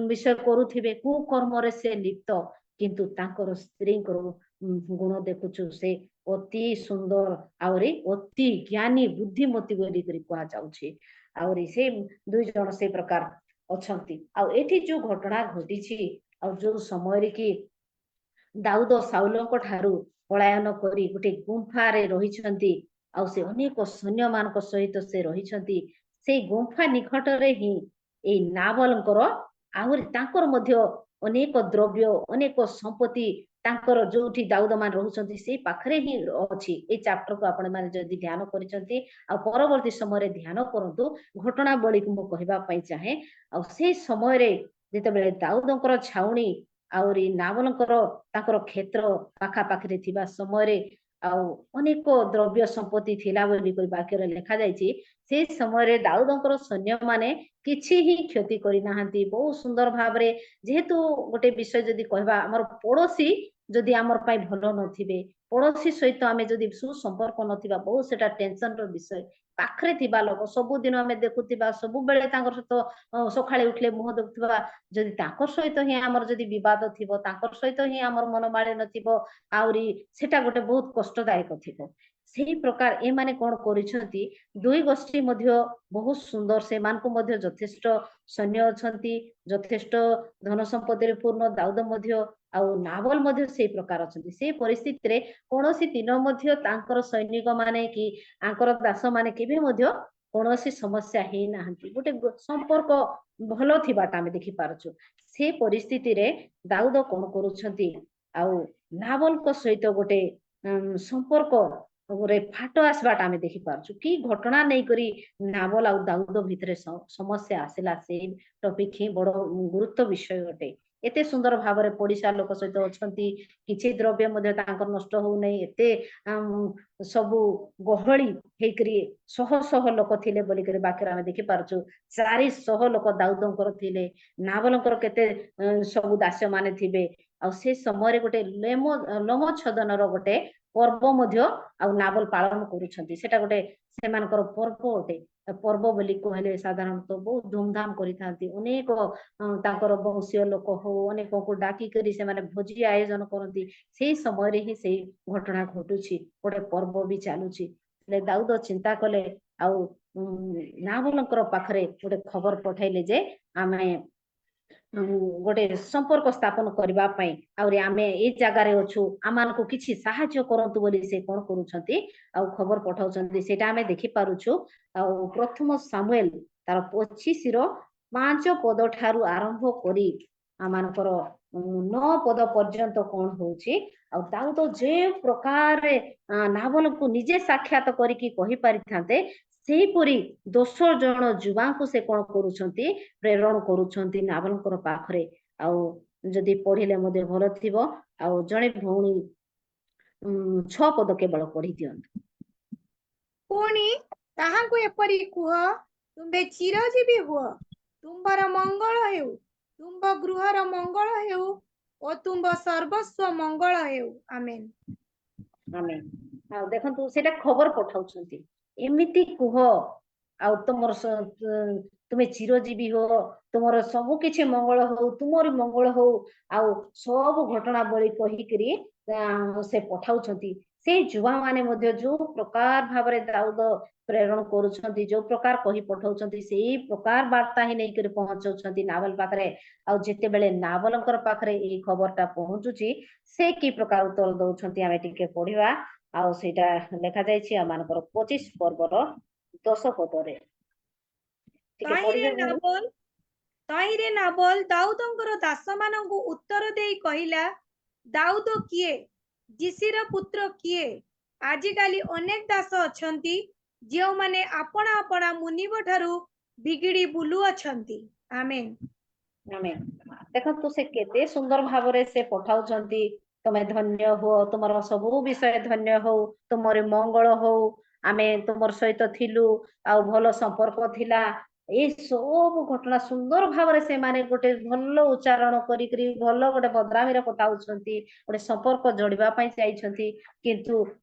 Speaker 21: विषय करूथिबे कुकर्म रे से लिप्त किंतु तांकर स्त्री को गुण देखुछु से अति सुंदर आउरी अति ज्ञानी बुद्धिमती बोली करी कहा जाउछि आउरी से दुई जण से प्रकार अछंती आ एठी जो घटना घटिछि आ जो समय रे कि दाऊद साउल को ठारू पलायन करी गोटे गुंफा रे रहिछंती आ से अनेक सैन्य मानक सहित से रहिछंती से गुंफा निकट रे ही ए नावलकर आहुरी तांकर मध्य अनेक द्रव्य अनेक संपत्ति ତାଙ୍କର ଯୋଉଠି ଦାଉଦ ମାନେ ରହୁଛନ୍ତି ସେଇ ପାଖରେ ହିଁ ଅଛି। ଏଇ ଚାପ୍ଟରକୁ ଆପଣ ମାନେ ଯଦି ଧ୍ୟାନ କରିଛନ୍ତି ଆଉ ପରବର୍ତ୍ତୀ ସମୟରେ ଧ୍ୟାନ କରନ୍ତୁ, ଘଟଣାବଳୀକୁ ମୁଁ କହିବା ପାଇଁ ଚାହେଁ। ଆଉ ସେଇ ସମୟରେ ଯେତେବେଳେ ଦାଉଦଙ୍କର ଛାଉଣୀ ଆହୁରି ନାବଲଙ୍କର ତାଙ୍କର କ୍ଷେତ୍ର ପାଖାପାଖିରେ ଥିବା ସମୟରେ ଆଉ ଅନେକ ଦ୍ରବ୍ୟ ସମ୍ପତ୍ତି ଥିଲା ବୋଲି ବାକ୍ୟରେ ଲେଖାଯାଇଛି। ସେ ସମୟରେ ଦାଉଦଙ୍କର ସୈନ୍ୟମାନେ କିଛି ହିଁ କ୍ଷତି କରିନାହାନ୍ତି। ବହୁତ ସୁନ୍ଦର ଭାବରେ, ଯେହେତୁ ଗୋଟେ ବିଷୟ ଯଦି କହିବା, ଆମର ପଡୋଶୀ ଯଦି ଆମର ପାଇଁ ଭଲ ନଥିବେ, ପଡୋଶୀ ସହିତ ଆମେ ଯଦି ସୁସମ୍ପର୍କ ନଥିବା, ବହୁତ ସେଟା ଟେନସନର ବିଷୟ। ପାଖରେ ଥିବା ଲୋକ ସବୁଦିନ ଆମେ ଦେଖୁଥିବା, ସବୁବେଳେ ତାଙ୍କ ସହିତ ସକାଳେ ଉଠିଲେ ମୁହଁ ଦେଖୁଥିବା, ଯଦି ତାଙ୍କ ସହିତ ହିଁ ଆମର ଯଦି ବିବାଦ ଥିବ, ତାଙ୍କ ସହିତ ହିଁ ଆମର ମନମାଳିନ୍ୟ ଥିବ, ଆହୁରି ସେଟା ଗୋଟେ ବହୁତ କଷ୍ଟଦାୟକ ଥିବ। ସେହି ପ୍ରକାର ଏମାନେ କଣ କରିଛନ୍ତି, ଦୁଇ ଗୋଷ୍ଠୀ ମଧ୍ୟ ବହୁତ ସୁନ୍ଦର, ସେମାନଙ୍କୁ ମଧ୍ୟ ଯଥେଷ୍ଟ ସୈନ୍ୟ ଅଛନ୍ତି, ଯଥେଷ୍ଟ ଧନ ସମ୍ପତ୍ତିରେ ପୂର୍ଣ୍ଣ ଦାଉଦ ମଧ୍ୟ, ଆଉ ନାବଲ ମଧ୍ୟ ସେଇ ପ୍ରକାର ଅଛନ୍ତି। ସେଇ ପରିସ୍ଥିତିରେ କୌଣସି ଦିନ ମଧ୍ୟ ତାଙ୍କର ସୈନିକ ମାନେ କି ତାଙ୍କର ଦାସ ମାନେ କେବେ ମଧ୍ୟ କୌଣସି ସମସ୍ୟା ହେଇନାହାନ୍ତି। ଗୋଟେ ସମ୍ପର୍କ ଭଲ ଥିବାଟା ଆମେ ଦେଖିପାରୁଛୁ। ସେ ପରିସ୍ଥିତିରେ ଦାଉଦ କଣ କରୁଛନ୍ତି, ଆଉ ନାବଲଙ୍କ ସହିତ ଗୋଟେ ସମ୍ପର୍କ ଗୋଟେ ଫାଟ ଆସିବାଟା ଆମେ ଦେଖିପାରୁଛୁ। କି ଘଟଣା ନେଇକରି ନାବଲ ଆଉ ଦାଉଦ ଭିତରେ ସମସ୍ୟା ଆସିଲା, ସେଇ ଟପିକ ହିଁ ବଡ ଗୁରୁତ୍ୱ ବିଷୟ ଅଟେ। ଏତେ ସୁନ୍ଦର ଭାବରେ ପଡିଶା ଲୋକ ସହିତ ଅଛନ୍ତି, କିଛି ଦ୍ରବ୍ୟ ମଧ୍ୟ ତାଙ୍କର ନଷ୍ଟ ହଉନାହିଁ। ଏତେ ସବୁ ଗହଳି ହେଇକରି ଶହ ଶହ ଲୋକ ଥିଲେ ବୋଲିକରି ବାକ୍ୟରେ ଆମେ ଦେଖିପାରୁଛୁ। 400 ଲୋକ ଦାଉଦଙ୍କର ଥିଲେ, ନାବଲଙ୍କର କେତେ ସବୁ ଦାସ୍ୟ ମାନେ ଥିବେ। ଆଉ ସେ ସମୟରେ ଗୋଟେ ଲୋମ ଛଦନର ଗୋଟେ ପର୍ବ ମଧ୍ୟ ଆଉ ନାବଲ ପାଳନ କରୁଛନ୍ତି। ସେଟା ଗୋଟେ ସେମାନଙ୍କର ପର୍ବ ଅଟେ। ପର୍ବ ବୋଲି କହିଲେ ସାଧାରଣତଃ ବହୁତ ଧୁମଧାମ କରିଥାନ୍ତି। ଅନେକ ତାଙ୍କର ବଂଶୀୟ ଲୋକ ହଉ, ଅନେକଙ୍କୁ ଡାକିକରି ସେମାନେ ଭୋଜି ଆୟୋଜନ କରନ୍ତି। ସେଇ ସମୟରେ ହିଁ ସେଇ ଘଟଣା ଘଟୁଛି, ଗୋଟେ ପର୍ବ ବି ଚାଲୁଛି। ହେଲେ ଦାଉଦ ଚିନ୍ତା କଲେ, ଆଉ ନାବଲଙ୍କର ପାଖରେ ଗୋଟେ ଖବର ପଠାଇଲେ ଯେ ଆମେ ଗୋଟେ ସମ୍ପର୍କ ସ୍ଥାପନ କରିବା ପାଇଁ, ଆହୁରି ଆମେ ଏଇ ଜାଗାରେ ଅଛୁ, ଆମମାନଙ୍କୁ କିଛି ସାହାଯ୍ୟ କରନ୍ତୁ ବୋଲି ସେ କଣ କରୁଛନ୍ତି, ଆଉ ଖବର ପଠାଉଛନ୍ତି। ସେଇଟା ଆମେ ଦେଖିପାରୁଛୁ। ଆଉ ପ୍ରଥମ ସାମୁଏଲ ତାର 25 ପଦ ଠାରୁ ଆରମ୍ଭ କରି ଆମମାନଙ୍କର 9 ପଦ ପର୍ଯ୍ୟନ୍ତ କଣ ହଉଛି, ଆଉ ଦାଉଦ ଯେ ପ୍ରକାରରେ ନାବଲଙ୍କୁ ନିଜେ ସାକ୍ଷାତ କରିକି କହିପାରିଥାନ୍ତେ, ସେହିପରି 10 ଜଣ ଯୁବାଙ୍କୁ ସେ କଣ କରୁଛନ୍ତି, ପ୍ରେରଣ କରୁଛନ୍ତି ନାବଲଙ୍କର ପାଖରେ। ଆଉ ଯଦି ପଢିଲେ ମଧ୍ୟ ଭଲ ଥିବ। ଆଉ ଜଣେ ଭଉଣୀ 6 ପଦ କେବଳ ପଢି ଦିଅନ୍ତୁ।
Speaker 16: ପୁଣି ତାହାଙ୍କୁ ଏପରି କୁହ, ତୁମ୍ଭେ ଚିରଜୀବୀ ହୁଅ, ତୁମ୍ଭର ମଙ୍ଗଳ ହେଉ, ତୁମ୍ଭ ଗୃହର ମଙ୍ଗଳ ହେଉ ଓ ତୁମ୍ଭ ସର୍ବସ୍ୱ ମଙ୍ଗଳ ହେଉ। ଆମେନ।
Speaker 21: ଆମେନ। ଆଉ ଦେଖନ୍ତୁ, ସେଇଟା ଖବର ପଠାଉଛନ୍ତି, ଏମିତି କୁହ, ଆଉ ତୁମେ ଚିରଜୀବୀ ହୁଅ, ତୁମର ସବୁ କିଛି ମଙ୍ଗଳ ହଉ, ତୁମର ମଙ୍ଗଳ ହଉ, ଆଉ ସବୁ ଘଟଣାବଳୀ କହିକିରି ସେ ପଠାଉଛନ୍ତି। ସେଇ ଯୁବା ମାନେ ମଧ୍ୟ ଯୋଉ ପ୍ରକାର ଭାବରେ ଦାଉଦ ପ୍ରେରଣ କରୁଛନ୍ତି, ଯୋଉ ପ୍ରକାର କହି ପଠାଉଛନ୍ତି, ସେଇ ପ୍ରକାର ବାର୍ତ୍ତା ହିଁ ନେଇକରି ପହଞ୍ଚାଉଛନ୍ତି ନାବଲ ପାଖରେ। ଆଉ ଯେତେବେଳେ ନାବଲଙ୍କର ପାଖରେ ଏଇ ଖବରଟା ପହଞ୍ଚୁଛି, ସେ କି ପ୍ରକାର ଉତ୍ତର ଦଉଛନ୍ତି ଆମେ ଟିକେ ପଢିବା। ଆଉ ସେଇଟା ଲେଖାଯାଇଛି ଆମମାନଙ୍କର 25 ପର୍ବର 10 ପଦରେ। ଟିକେ ପଢିବେ ଭଉଣୀ।
Speaker 16: ତହିଁରେ ନାବଲ ଦାଉଦଙ୍କର ଦାସମାନଙ୍କୁ ଉତ୍ତର ଦେଇ କହିଲା, ଦାଉଦ କିଏ? ଯିସିର ପୁତ୍ର କିଏ? ଆଜିକାଲି ଅନେକ ଦାସ ଅଛନ୍ତି, ଯେଉଁମାନେ ଆପଣା ଆପଣା ମୁନିବ ଠାରୁ ବିଗିଡି ବୁଲୁଅଛନ୍ତି। ଆମେନ।
Speaker 21: ଆମେନ। ଦେଖନ୍ତୁ, ସେ କେତେ ସୁନ୍ଦର ଭାବରେ ସେ ପଠାଉଛନ୍ତି, ତମେ ଧନ୍ୟ ହୁଅ, ତୁମର ସବୁ ବିଷୟ ଧନ୍ୟ ହଉ, ତୁମର ମଙ୍ଗଳ ହଉ, ଆମେ ତୁମର ସହିତ ଥିଲୁ, ଆଉ ଭଲ ସମ୍ପର୍କ ଥିଲା। ଏଇ ସବୁ ଘଟଣା ସୁନ୍ଦର ଭାବରେ ସେମାନେ ଗୋଟେ ଭଲ ଉଚ୍ଚାରଣ କରିକିରି ଭଲ ଗୋଟେ ବଦ୍ରାମୀର ପଠାଉଛନ୍ତି, ଗୋଟେ ସମ୍ପର୍କ ଯୋଡିବା ପାଇଁ ଯାଇଛନ୍ତି। କିନ୍ତୁ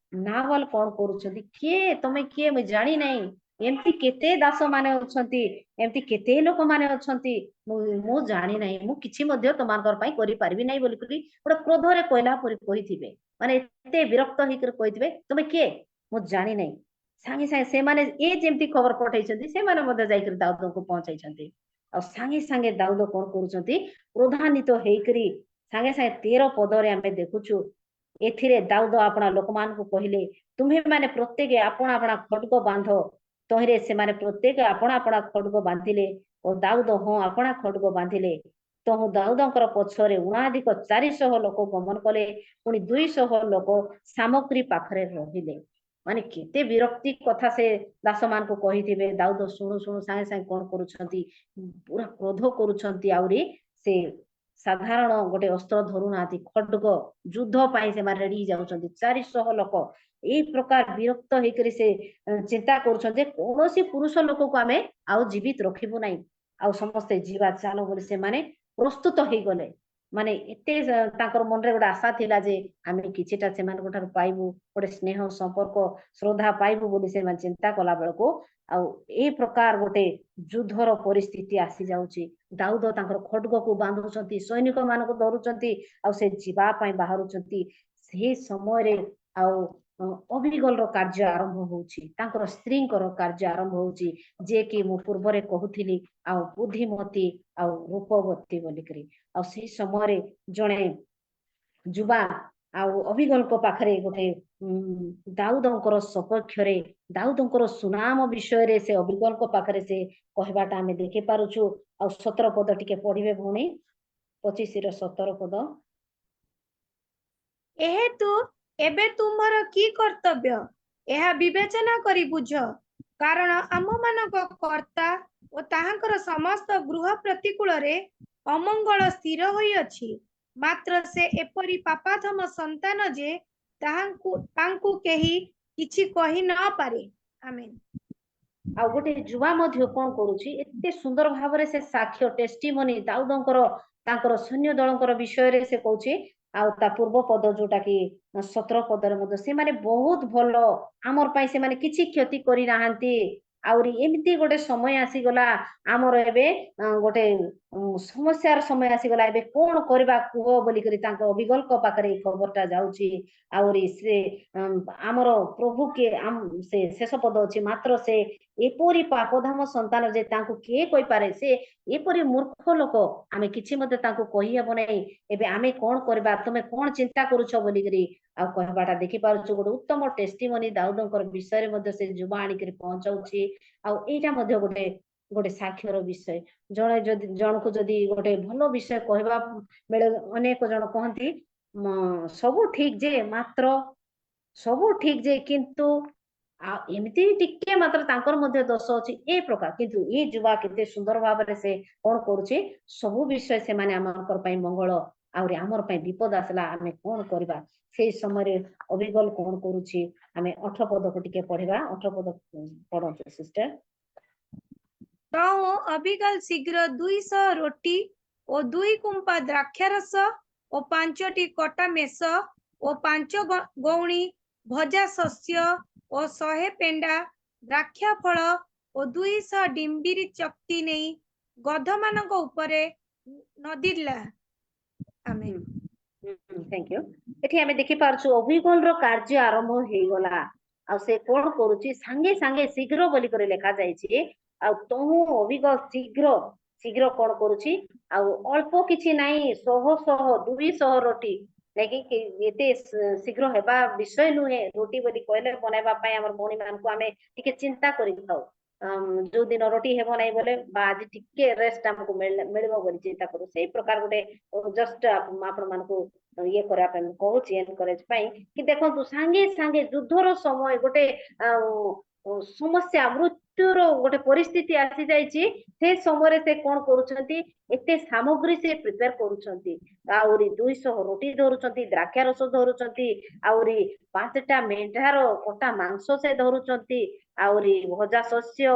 Speaker 21: ନାବଲ କଣ କରୁଛନ୍ତି, କିଏ ତମେ କିଏ ମୁଁ ଜାଣି ନାହିଁ, ଏମିତି କେତେ ଦାସ ମାନେ ଅଛନ୍ତି, ଏମିତି କେତେ ଲୋକମାନେ ଅଛନ୍ତି, ମୁଁ ଜାଣି ନାହିଁ, ମୁଁ କିଛି ମଧ୍ୟ ତମମାନଙ୍କର ପାଇଁ କରିପାରିବି ନାହିଁ ବୋଲିକରି ଗୋଟେ କ୍ରୋଧରେ କହିଲା ପରି କହିଥିବେ। ମାନେ ଏତେ ବିରକ୍ତ ହେଇକରି କହିଥିବେ, ତମେ କିଏ ମୁଁ ଜାଣି ନାହିଁ। ସାଙ୍ଗେ ସାଙ୍ଗେ ସେମାନେ ଯେମିତି ଖବର ପଠେଇଛନ୍ତି, ସେମାନେ ମଧ୍ୟ ଯାଇକରି ଦାଉଦଙ୍କୁ ପହଞ୍ଚାଇଛନ୍ତି। ଆଉ ସାଙ୍ଗେ ସାଙ୍ଗେ ଦାଉଦ କଣ କରୁଛନ୍ତି, କ୍ରୋଧାନ୍ୱିତ ହେଇକରି ସାଙ୍ଗେ ସାଙ୍ଗେ 13 ପଦରେ ଆମେ ଦେଖୁଛୁ, ଏଥିରେ ଦାଉଦ ଆପଣା ଲୋକମାନଙ୍କୁ କହିଲେ, ତୁମ୍ଭେ ମାନେ ପ୍ରତ୍ୟେକ ଆପଣା ଆପଣା ଖଡ୍ଗ ବାନ୍ଧ। ତହିଁରେ ସେମାନେ ପ୍ରତ୍ୟେକ ଆପଣା ଆପଣା ଖଡ୍ଗ ବାନ୍ଧିଲେ, ଓ ଦାଉଦ ହଁ ଆପଣା ଖଡ୍ଗ ବାନ୍ଧିଲେ। ତହୁ ଦାଉଦଙ୍କର ପଛରେ ଉଣାଧିକ 400 ଲୋକ ଗମନ କଲେ, ପୁଣି 200 ଲୋକ ସାମଗ୍ରୀ ପାଖରେ ରହିଲେ। ମାନେ କେତେ ବିରକ୍ତି କଥା ସେ ଦାସ ମାନଙ୍କୁ କହିଥିବେ। ଦାଉଦ ଶୁଣୁ ଶୁଣୁ ସାଙ୍ଗେ ସାଙ୍ଗେ କଣ କରୁଛନ୍ତି, ପୁରା କ୍ରୋଧ କରୁଛନ୍ତି। ଆହୁରି ସେ ସାଧାରଣ ଗୋଟେ ଅସ୍ତ୍ର ଧରୁନାହାନ୍ତି, ଖଡ୍ଗ ଯୁଦ୍ଧ ପାଇଁ ସେମାନେ ରେଡି ଯାଉଛନ୍ତି। 400 ଲୋକ ଏଇ ପ୍ରକାର ବିରକ୍ତ ହେଇକରି ସେ ଚିନ୍ତା କରୁଛନ୍ତି ଯେ କୌଣସି ପୁରୁଷ ଲୋକକୁ ଆମେ ଆଉ ଜୀବିତ ରଖିବୁ ନାହିଁ, ଆଉ ସମସ୍ତେ ଯିବା ଚାଲ ବୋଲି ସେମାନେ ପ୍ରସ୍ତୁତ ହେଇଗଲେ। ମାନେ ଏତେ ତାଙ୍କର ମନରେ ଗୋଟେ ଆଶା ଥିଲା ଯେ ଆମେ କିଛିଟା ସେମାନଙ୍କ ଠାରୁ ପାଇବୁ, ଗୋଟେ ସ୍ନେହ ସମ୍ପର୍କ ଶ୍ରଦ୍ଧା ପାଇବୁ ବୋଲି ସେମାନେ ଚିନ୍ତା କଲା ବେଳକୁ ଆଉ ଏଇ ପ୍ରକାର ଗୋଟେ ଯୁଦ୍ଧର ପରିସ୍ଥିତି ଆସି ଯାଉଛି। ଦାଉଦ ତାଙ୍କର ଖଡ୍ଗକୁ ବାନ୍ଧୁଛନ୍ତି, ସୈନିକ ମାନଙ୍କୁ ଧରୁଛନ୍ତି, ଆଉ ସେ ଯିବା ପାଇଁ ବାହାରୁଛନ୍ତି। ସେହି ସମୟରେ ଆଉ ଅବିଗଲର କାର୍ଯ୍ୟ ଆରମ୍ଭ ହଉଛି, ତାଙ୍କର ସ୍ତ୍ରୀଙ୍କର କାର୍ଯ୍ୟ ଆରମ୍ଭ ହଉଛି, ଯିଏ କି ମୁଁ ପୂର୍ବରେ କହୁଥିଲି ଆଉ ବୁଦ୍ଧିମତୀ ଆଉ ରୂପବତୀ ବୋଲିକରି। ଆଉ ସେଇ ସମୟରେ ଜଣେ ଯୁବା ଆଉ ଅବିଗଲଙ୍କ ପାଖରେ ଗୋଟେ ଦାଉଦଙ୍କର ସପକ୍ଷରେ ଦାଉଦଙ୍କର ସୁନାମ ବିଷୟରେ ସେ ଅବିଗଲଙ୍କ ପାଖରେ ସେ କହିବାଟା ଆମେ ଦେଖିପାରୁଛୁ। ଆଉ 17 ପଦ ଟିକେ ପଢିବେ ଭଉଣୀ, 25ର 17 ପଦ।
Speaker 16: ଏହେତୁ ଏବେ ତୁମର କି କର୍ତ୍ତବ୍ୟ, ଏହା ବିବେଚନା କରି ବୁଝ, କାରଣ ଆମମାନଙ୍କ କର୍ତ୍ତା ଓ ତାହାଙ୍କର ସମସ୍ତ ଗୃହ ପ୍ରତିକୂଳରେ ଅମଙ୍ଗଳ ସ୍ଥିର ହୋଇଅଛି। ମାତ୍ର ସେ ଏପରି ପାପାଧମ ସନ୍ତାନ ଯେ ତାଙ୍କୁ କେହି କିଛି କହି ନ ପାରେ। ଆମେନ୍।
Speaker 21: ଆଉ ଗୋଟେ ଯୁବା ମଧ୍ୟ କଣ କରୁଛି, ଏତେ ସୁନ୍ଦର ଭାବରେ ସେ ସାକ୍ଷ୍ୟ ଟେଷ୍ଟିମନି ଦାଉଦଙ୍କର ତାଙ୍କର ସୈନ୍ୟ ଦଳଙ୍କର ବିଷୟରେ ସେ କହୁଛି। ଆଉ ତା ପୂର୍ବ ପଦ ଯୋଉଟା କି 17 ପଦରେ ମଧ୍ୟ ସେମାନେ ବହୁତ ଭଲ, ଆମର ପାଇଁ ସେମାନେ କିଛି କ୍ଷତି କରିନାହାନ୍ତି। ଆହୁରି ଏମିତି ଗୋଟେ ସମୟ ଆସିଗଲା, ଆମର ଏବେ ଗୋଟେ ସମସ୍ୟାର ସମୟ ଆସିଗଲା, ଏବେ କଣ କରିବା କୁହ ବୋଲିକରି ତାଙ୍କ ଅବିଗଲଙ୍କ ପାଖରେ ଏଇ ଖବରଟା ଯାଉଛି। ଆହୁରି ସେ ଆମର ପ୍ରଭୁ କିଏ, ସେ ଶେଷ ପଦ ଅଛି, ମାତ୍ର ସେ ଏପରି ପାପଧାମ ସନ୍ତାନ ଯେ ତାଙ୍କୁ କିଏ କହିପାରେ, ସେ ଏପରି ମୂର୍ଖ ଲୋକ, ଆମେ କିଛି ମଧ୍ୟ ତାଙ୍କୁ କହିହେବ ନାହିଁ। ଏବେ ଆମେ କଣ କରିବା, ତମେ କଣ ଚିନ୍ତା କରୁଛ ବୋଲିକରି ଆଉ କହିବାଟା ଦେଖିପାରୁଛୁ। ଗୋଟେ ଉତ୍ତମ ଟେଷ୍ଟିମନି ଦାଉଦଙ୍କର ବିଷୟରେ ମଧ୍ୟ ସେ ଯୁବା ଆଣିକରି ପହଞ୍ଚାଉଛି। ଆଉ ଏଇଟା ମଧ୍ୟ ଗୋଟେ ଗୋଟେ ସାକ୍ଷ୍ୟର ବିଷୟ। ଜଣେ ଯଦି ଜଣକୁ ଯଦି ଗୋଟେ ଭଲ ବିଷୟ କହିବା ବେଳେ ଅନେକ ଜଣ କହନ୍ତି ସବୁ ଠିକ ଯେ, ମାତ୍ର ସବୁ ଠିକ ଯେ କିନ୍ତୁ ଆଉ ଏମିତି ଟିକେ ମାତ୍ର ତାଙ୍କର ମଧ୍ୟ ଦୋଷ ଅଛି ଏ ପ୍ରକାର। କିନ୍ତୁ ଏ ଯୁବା କେତେ ସୁନ୍ଦର ଭାବରେ ସେ କଣ କରୁଛି, ସବୁ ବିଷୟ ସେମାନେ ଆମଙ୍କର ପାଇଁ ମଙ୍ଗଳ, ଆହୁରି ଆମର ପାଇଁ ବିପଦ ଆସିଲା, ଆମେ କଣ କରିବା। ସେଇ ସମୟରେ ଅବିଗଲ କଣ କରୁଛି, ଆମେ 18 ପଦକୁ ଟିକେ ପଢିବା। 18 ପଦ ପଢନ୍ତୁ ସିଷ୍ଟର।
Speaker 16: ତହୁ ଅବିଗଲ ଶୀଘ୍ର 200 ରୋଟି ଓ 2 କୁମ୍ପା ଦ୍ରାକ୍ଷାରସ ଓ 5ଟି କଟା ମେଷ ଓ 5 ଗଉଣୀ ଭଜା ଶସ୍ୟ ଓ 100 ପେଣ୍ଡା ଦ୍ରାକ୍ଷା ଫଳ ଓ 200 ଡିମ୍ବିରି ଚକ୍ତି ନେଇ ଗଧମାନଙ୍କ ଉପରେ ନଦିଲା। ଆମେନ୍।
Speaker 21: Thank you. ଏଠି ଆମେ ଦେଖିପାରୁଛୁ ଅବିଗଲର କାର୍ଯ୍ୟ ଆରମ୍ଭ ହେଇଗଲା। ଆଉ ସେ କଣ କରୁଛି, ସାଙ୍ଗେ ସାଙ୍ଗେ ଶୀଘ୍ର ବୋଲିକରି ଲେଖା ଯାଇଛି। ଆଉ ତହୁ ଅବିଗଲ ଶୀଘ୍ର ଶୀଘ୍ର କଣ କରୁଛି, ଆଉ ଅଳ୍ପ କିଛି ନାହିଁ, 200 ରୋଟି ନାଇକି ଏତେ ଶୀଘ୍ର ହେବା ବିଷୟ ନୁହେଁ। ରୋଟି ବୋଲି କହିଲେ ବନାଇବା ପାଇଁ ଆମର ଭଉଣୀ ମାନଙ୍କୁ ଆମେ ଟିକେ ଚିନ୍ତା କରିଥାଉ। ଯୋଉ ଦିନ ରୋଟି ହେବ ନାହିଁ ବୋଲେ ବା ଆଜି ଟିକେ ରେଷ୍ଟ ଆମକୁ ମିଳିବ ବୋଲି ଚିନ୍ତା କରୁ। ସେଇ ପ୍ରକାର ଗୋଟେ ଜଷ୍ଟ ଆପଣ ମାନଙ୍କୁ ଇଏ କରିବା ପାଇଁ କହୁଛି, ଏନକରେଜ ପାଇଁ କି ଦେଖନ୍ତୁ ସାଙ୍ଗେ ସାଙ୍ଗେ ଯୁଦ୍ଧର ସମୟ ଗୋଟେ ସମସ୍ୟା ମୃତ୍ୟୁର ଗୋଟେ ପରିସ୍ଥିତି ଆସି ଯାଇଛି। ସେ ସମୟରେ ସେ କଣ କରୁଛନ୍ତି, ଏତେ ସାମଗ୍ରୀ ସେ ପ୍ରିପେୟାର କରୁଛନ୍ତି। ଆହୁରି 200 ରୋଟି ଧରୁଛନ୍ତି, ଦ୍ରାକ୍ଷା ରସ ଧରୁଛନ୍ତି, ଆହୁରି 5ଟା ମେଣ୍ଢାର କଟା ମାଂସ ସେ ଧରୁଛନ୍ତି, ଆହୁରି ଭଜା ଶସ୍ୟ,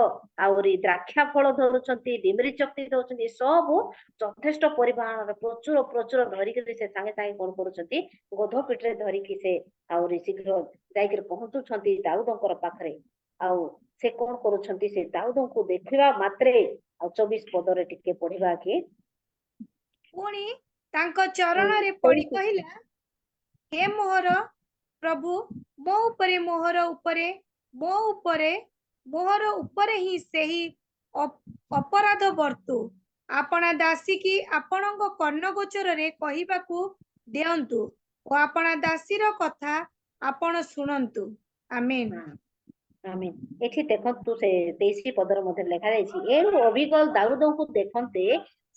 Speaker 21: ଆହୁରି ଦ୍ରାକ୍ଷା ଫଳ ଧରୁଛନ୍ତି, ଡିମ୍ରି ଚକ୍ତି ଧରୁଛନ୍ତି। ସବୁ ଯଥେଷ୍ଟ ପରିମାଣରେ ପ୍ରଚୁର ପ୍ରଚୁର ଧରିକିରି ସେ ସାଙ୍ଗେ ସାଙ୍ଗେ କଣ କରୁଛନ୍ତି, ଗୋଧ ପିଠରେ ଧରିକି ସେ ଆହୁରି ଶୀଘ୍ର ଯାଇକିରି ପହଞ୍ଚୁଛନ୍ତି ଦାଉଦଙ୍କର ପାଖରେ। ଆଉ ସେ କଣ କରୁଛନ୍ତି, ସେ ଦାଉଦଙ୍କୁ ଦେଖିବା ମାତ୍ରେ, ଆଉ 24 ପଦରେ ଟିକେ ପଢିବା କି,
Speaker 16: ପୁଣି ତାଙ୍କ ଚରଣରେ ପଡି କହିଲା, ହେ ମୋହର ପ୍ରଭୁ, ମୋ ମୋହର ଉପରେ ହିଁ ସେହି ଅପରାଧ ବର୍ତ୍ତୁ। ଆପଣା ଦାସୀକି ଆପଣଙ୍କ କର୍ଣ୍ଣଗୋଚରରେ କହିବାକୁ ଦିଅନ୍ତୁ ଓ ଆପଣା ଦାସୀର କଥା ଆପଣ ଶୁଣନ୍ତୁ। ଆମେନ୍।
Speaker 21: ଆମେନ୍। ଏଠି ଦେଖନ୍ତୁ ସେ 23 ପଦର ମଧ୍ୟ ଲେଖା ଯାଇଛି, ଏଣୁ ଅବିଗଲ ଦାଉଦଙ୍କୁ ଦେଖନ୍ତେ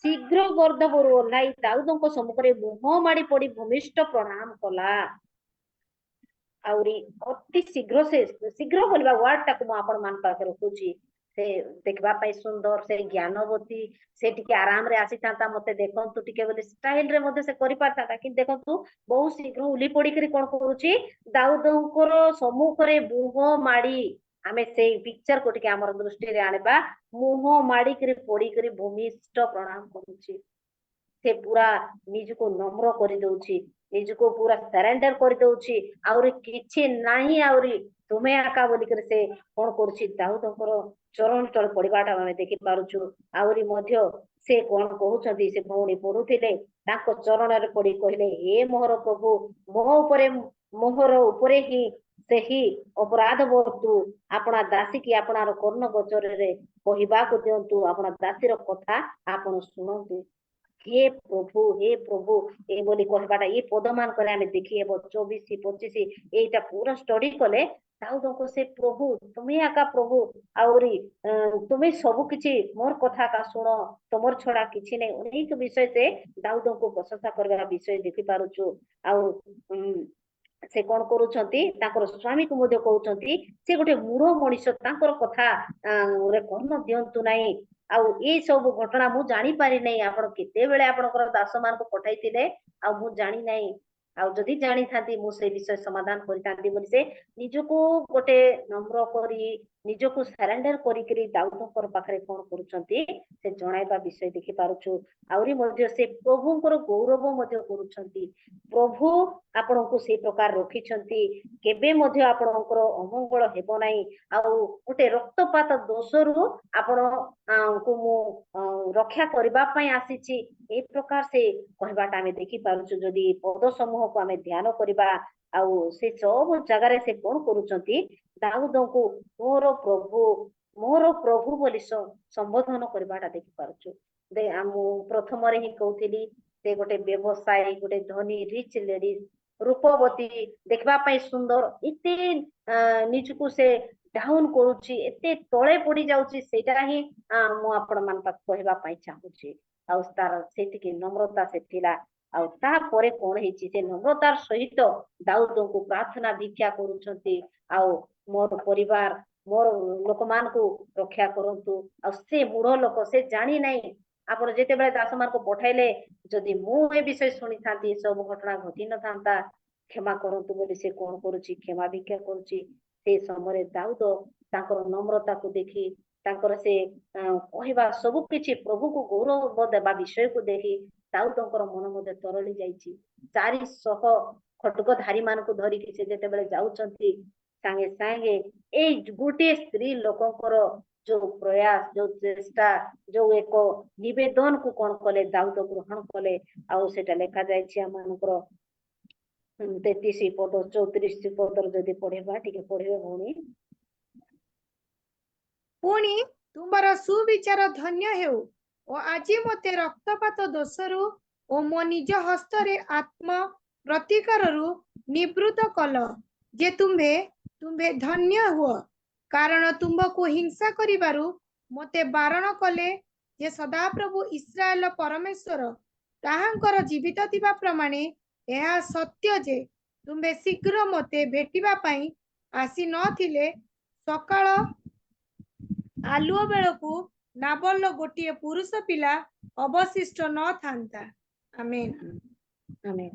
Speaker 21: ଶୀଘ୍ର ଗର୍ଦ୍ଦଭରୁ ଓହ୍ଲାଇ ଦାଉଦଙ୍କ ସମ୍ମୁଖରେ ମୁହଁ ମାଡ଼ି ପଡି ଭୂମିଷ୍ଠ ପ୍ରଣାମ କଲା। ଆହୁରି ଅତି ଶୀଘ୍ର ବୋଲିବା ୱାର୍ଡ ଟାକୁ ମୁଁ ଆପଣ ମାନଙ୍କ ପାଖରେ ରଖୁଛି। ସେ ଦେଖିବା ପାଇଁ ସୁନ୍ଦର, ସେ ଜ୍ଞାନବତୀ, ସେ ଟିକେ ଆରାମରେ ଆସିଥାନ୍ତା, ମତେ ଦେଖନ୍ତୁ ଟିକେ ବୋଲି ଷ୍ଟାଇଲ ରେ ମଧ୍ୟ ସେ କରିପାରିଥାନ୍ତା, କିନ୍ତୁ ଦେଖନ୍ତୁ ବହୁତ ଶୀଘ୍ର ଉଲି ପଡିକରି କଣ କରୁଛି, ଦାଉଦଙ୍କର ସମ୍ମୁଖରେ ମୁହଁ ମାଡି, ଆମେ ସେଇ ପିକ୍ଚର କୁ ଟିକେ ଆମର ଦୃଷ୍ଟିରେ ଆଣିବା, ମୁହଁ ମାଡିକିରି ପଡିକରି ଭୂମିଷ୍ଠ ପ୍ରଣାମ କରୁଛି। ସେ ପୁରା ନିଜକୁ ନମ୍ର କରିଦଉଛି, ନିଜକୁ ପୁରା ସରେଣ୍ଡର କରିଦଉଛି, ଆହୁରି କିଛି ନାହିଁ, ଆହୁରି ତୁମେ ଆକା ବୋଲିକରି ସେ କଣ କରୁଛି, ଦାଉଦଙ୍କର ଚରଣ ତଳେ ପଡିବାଟା ଆମେ ଦେଖି ପାରୁଛୁ। ଆହୁରି ମଧ୍ୟ ସେ କଣ କହୁଛନ୍ତି, ସେ ଭଉଣୀ ପଢୁଥିଲେ, ତାଙ୍କ ଚରଣରେ ପଡି କହିଲେ, ହେ ମୋହର ପ୍ରଭୁ, ମୋହର ଉପରେ ହିଁ ସେହି ଅପରାଧ ବସ୍ତୁ ଆପଣା ଦାସୀକି ଆପଣାର କର୍ଣ୍ଣ ଗୋଚରରେ କହିବାକୁ ଦିଅନ୍ତୁ, ଆପଣା ଦାସୀର କଥା ଆପଣ ଶୁଣନ୍ତୁ। हे प्रभु ये बोली कहबाटा ये पदमान करे आमे देखि हेबो 24 25 एटा पूरा स्टडी कले दाऊदको से प्रभु तुम्हें आका प्रभु आउरी तुम्हें सब किछि मोर कथा का सुन तमर छड़ा किछि नै अनेक विषय से दाऊदको प्रशंसा करबा विषय देखि पारुछु। आउ से कौन करूछंती ताकर स्वामी को मध्ये कहउछंती से गोटे मूढ़ मनीष ताकर कथा रे कर्ण दियंतु नै। आउ ए सब घटना मु जानी पारि नै, आपण केते बेले आपणकर दास मान को पठाइतिले आ मु जानी नै, आउ जदि जानी थांती मु से विषय समाधान करितांती बोली से निजको गोटे नम्र करी निजको सरेंडर करी करी दाऊदकर पाखरे कोन करूछंती से जणाइबा विषय देखि पारुछु। आउरी मध्ये से प्रभुଙ୍କର गौरव मध्ये करूछंती, प्रभु आपनको से प्रकार रखिछंती, केबे मध्ये आपणकर अमंगल हेबो नै। आउ गोटे रक्तपात दोषरु आपण को मु रक्षा करबा पई आसीची ए प्रकार से कहबाटा आमे देखि पारुछु। जदि पद समूह को आमे ध्यान करबा आउ से सब जगह से कोन करूछंती दाऊदको मोर प्रभु बोली संबोधन करबाटा देखि पारुछु। दे हम प्रथम रे ही कहउथिली से गोटे व्यवसायी गोटे धनी रिच लेडीज रूपवती देखबा पई सुंदर इते निजको से डाउन करूची एते तळे पड़ी जाउची सेटा ही मु आपण मान पाक कहबा पई चाहूची। आउ तार सेतिके नम्रता से थिला आउ ता परे कोन हेची से नम्रतार सहित दाऊदको प्रार्थना भिक्षा करूछंती आउ मोर परिवार मोर लोकमान को रक्षा करंतु। आउ से मूढ़ लोक से जानी नै आपण जेते बेले दास मान को पठाइले जदि मु ए विषय सुनी थांती सब घटना घटी न थांता क्षमा करंतु बोली से कोन करूची क्षमा भिक्षा करूची। से समय दाऊद तांकर नम्रता को देखी तांकर से कहबा सब किछि प्रभु को गौरव देबा विषय को देखी दाऊदଙ୍କର मन मध्ये तरली जाईची। 400 खटकधारी मान को धरी कि से जेते बेले जाउचंती संगे संगे ए गोटे स्त्री लोकଙ୍କର जो प्रयास जो चेष्टा जो एक निवेदन को कोन कले दाऊद ग्रहण कले आउ सेटा लेखा जाईची हमनकर 33 पद 34 पदर जदि पढ़ेबा टिके पढ़ेबे भौणी।
Speaker 16: पुणी तुमर सुविचार धन्य हेउ ओ आजी मते रक्तपात दोषरु ओ मो निज हस्तरे आत्म प्रतिकाररु निवृत्त कल जे तुम्भे धन्य हुओ कारण तुमको हिंसा करिबारु मते बारण कले जे सदा प्रभु इस्राएल परमेश्वर ताहांकर जीवित थिबा प्रमाणे यह सत्य जे तुम्भे शीघ्र मते भेटिबा पई आसी नथिले सकाळ आलुओ बेलकु नाबल गोटिए पुरुष पिला अवशिष्ट न थांता। आमेन
Speaker 21: आमेन।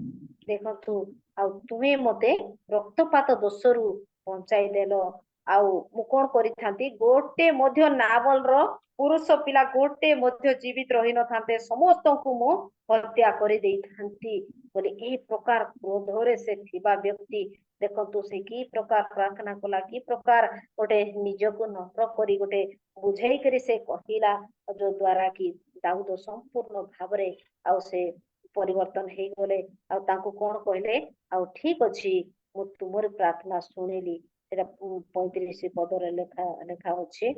Speaker 21: देखंतु आउ तुमे मते रक्तपात दोषरु बंचाई देलो आउ मु कोन करि थांती गोटे मध्य नाबल रो पुरुष पिला गोटे मध्य जीवित रहि न थांते समस्त को मु हत्या करि देई थांती बोले ए प्रकार क्रोधरे से थिबा व्यक्ति देखंतु से की प्रकार प्रार्थना कला की प्रकार गोटे निजको नम्र करी गोटे बुझाई करी से कहिला जो द्वारा की दाऊद संपूर्ण भावरे आउ से परिवर्तन हे गले आउ तांको कोन कहले आउ ठीक अछि मु तुमर प्रार्थना सुनेली सेटा 35 पदरे लेखा अछि।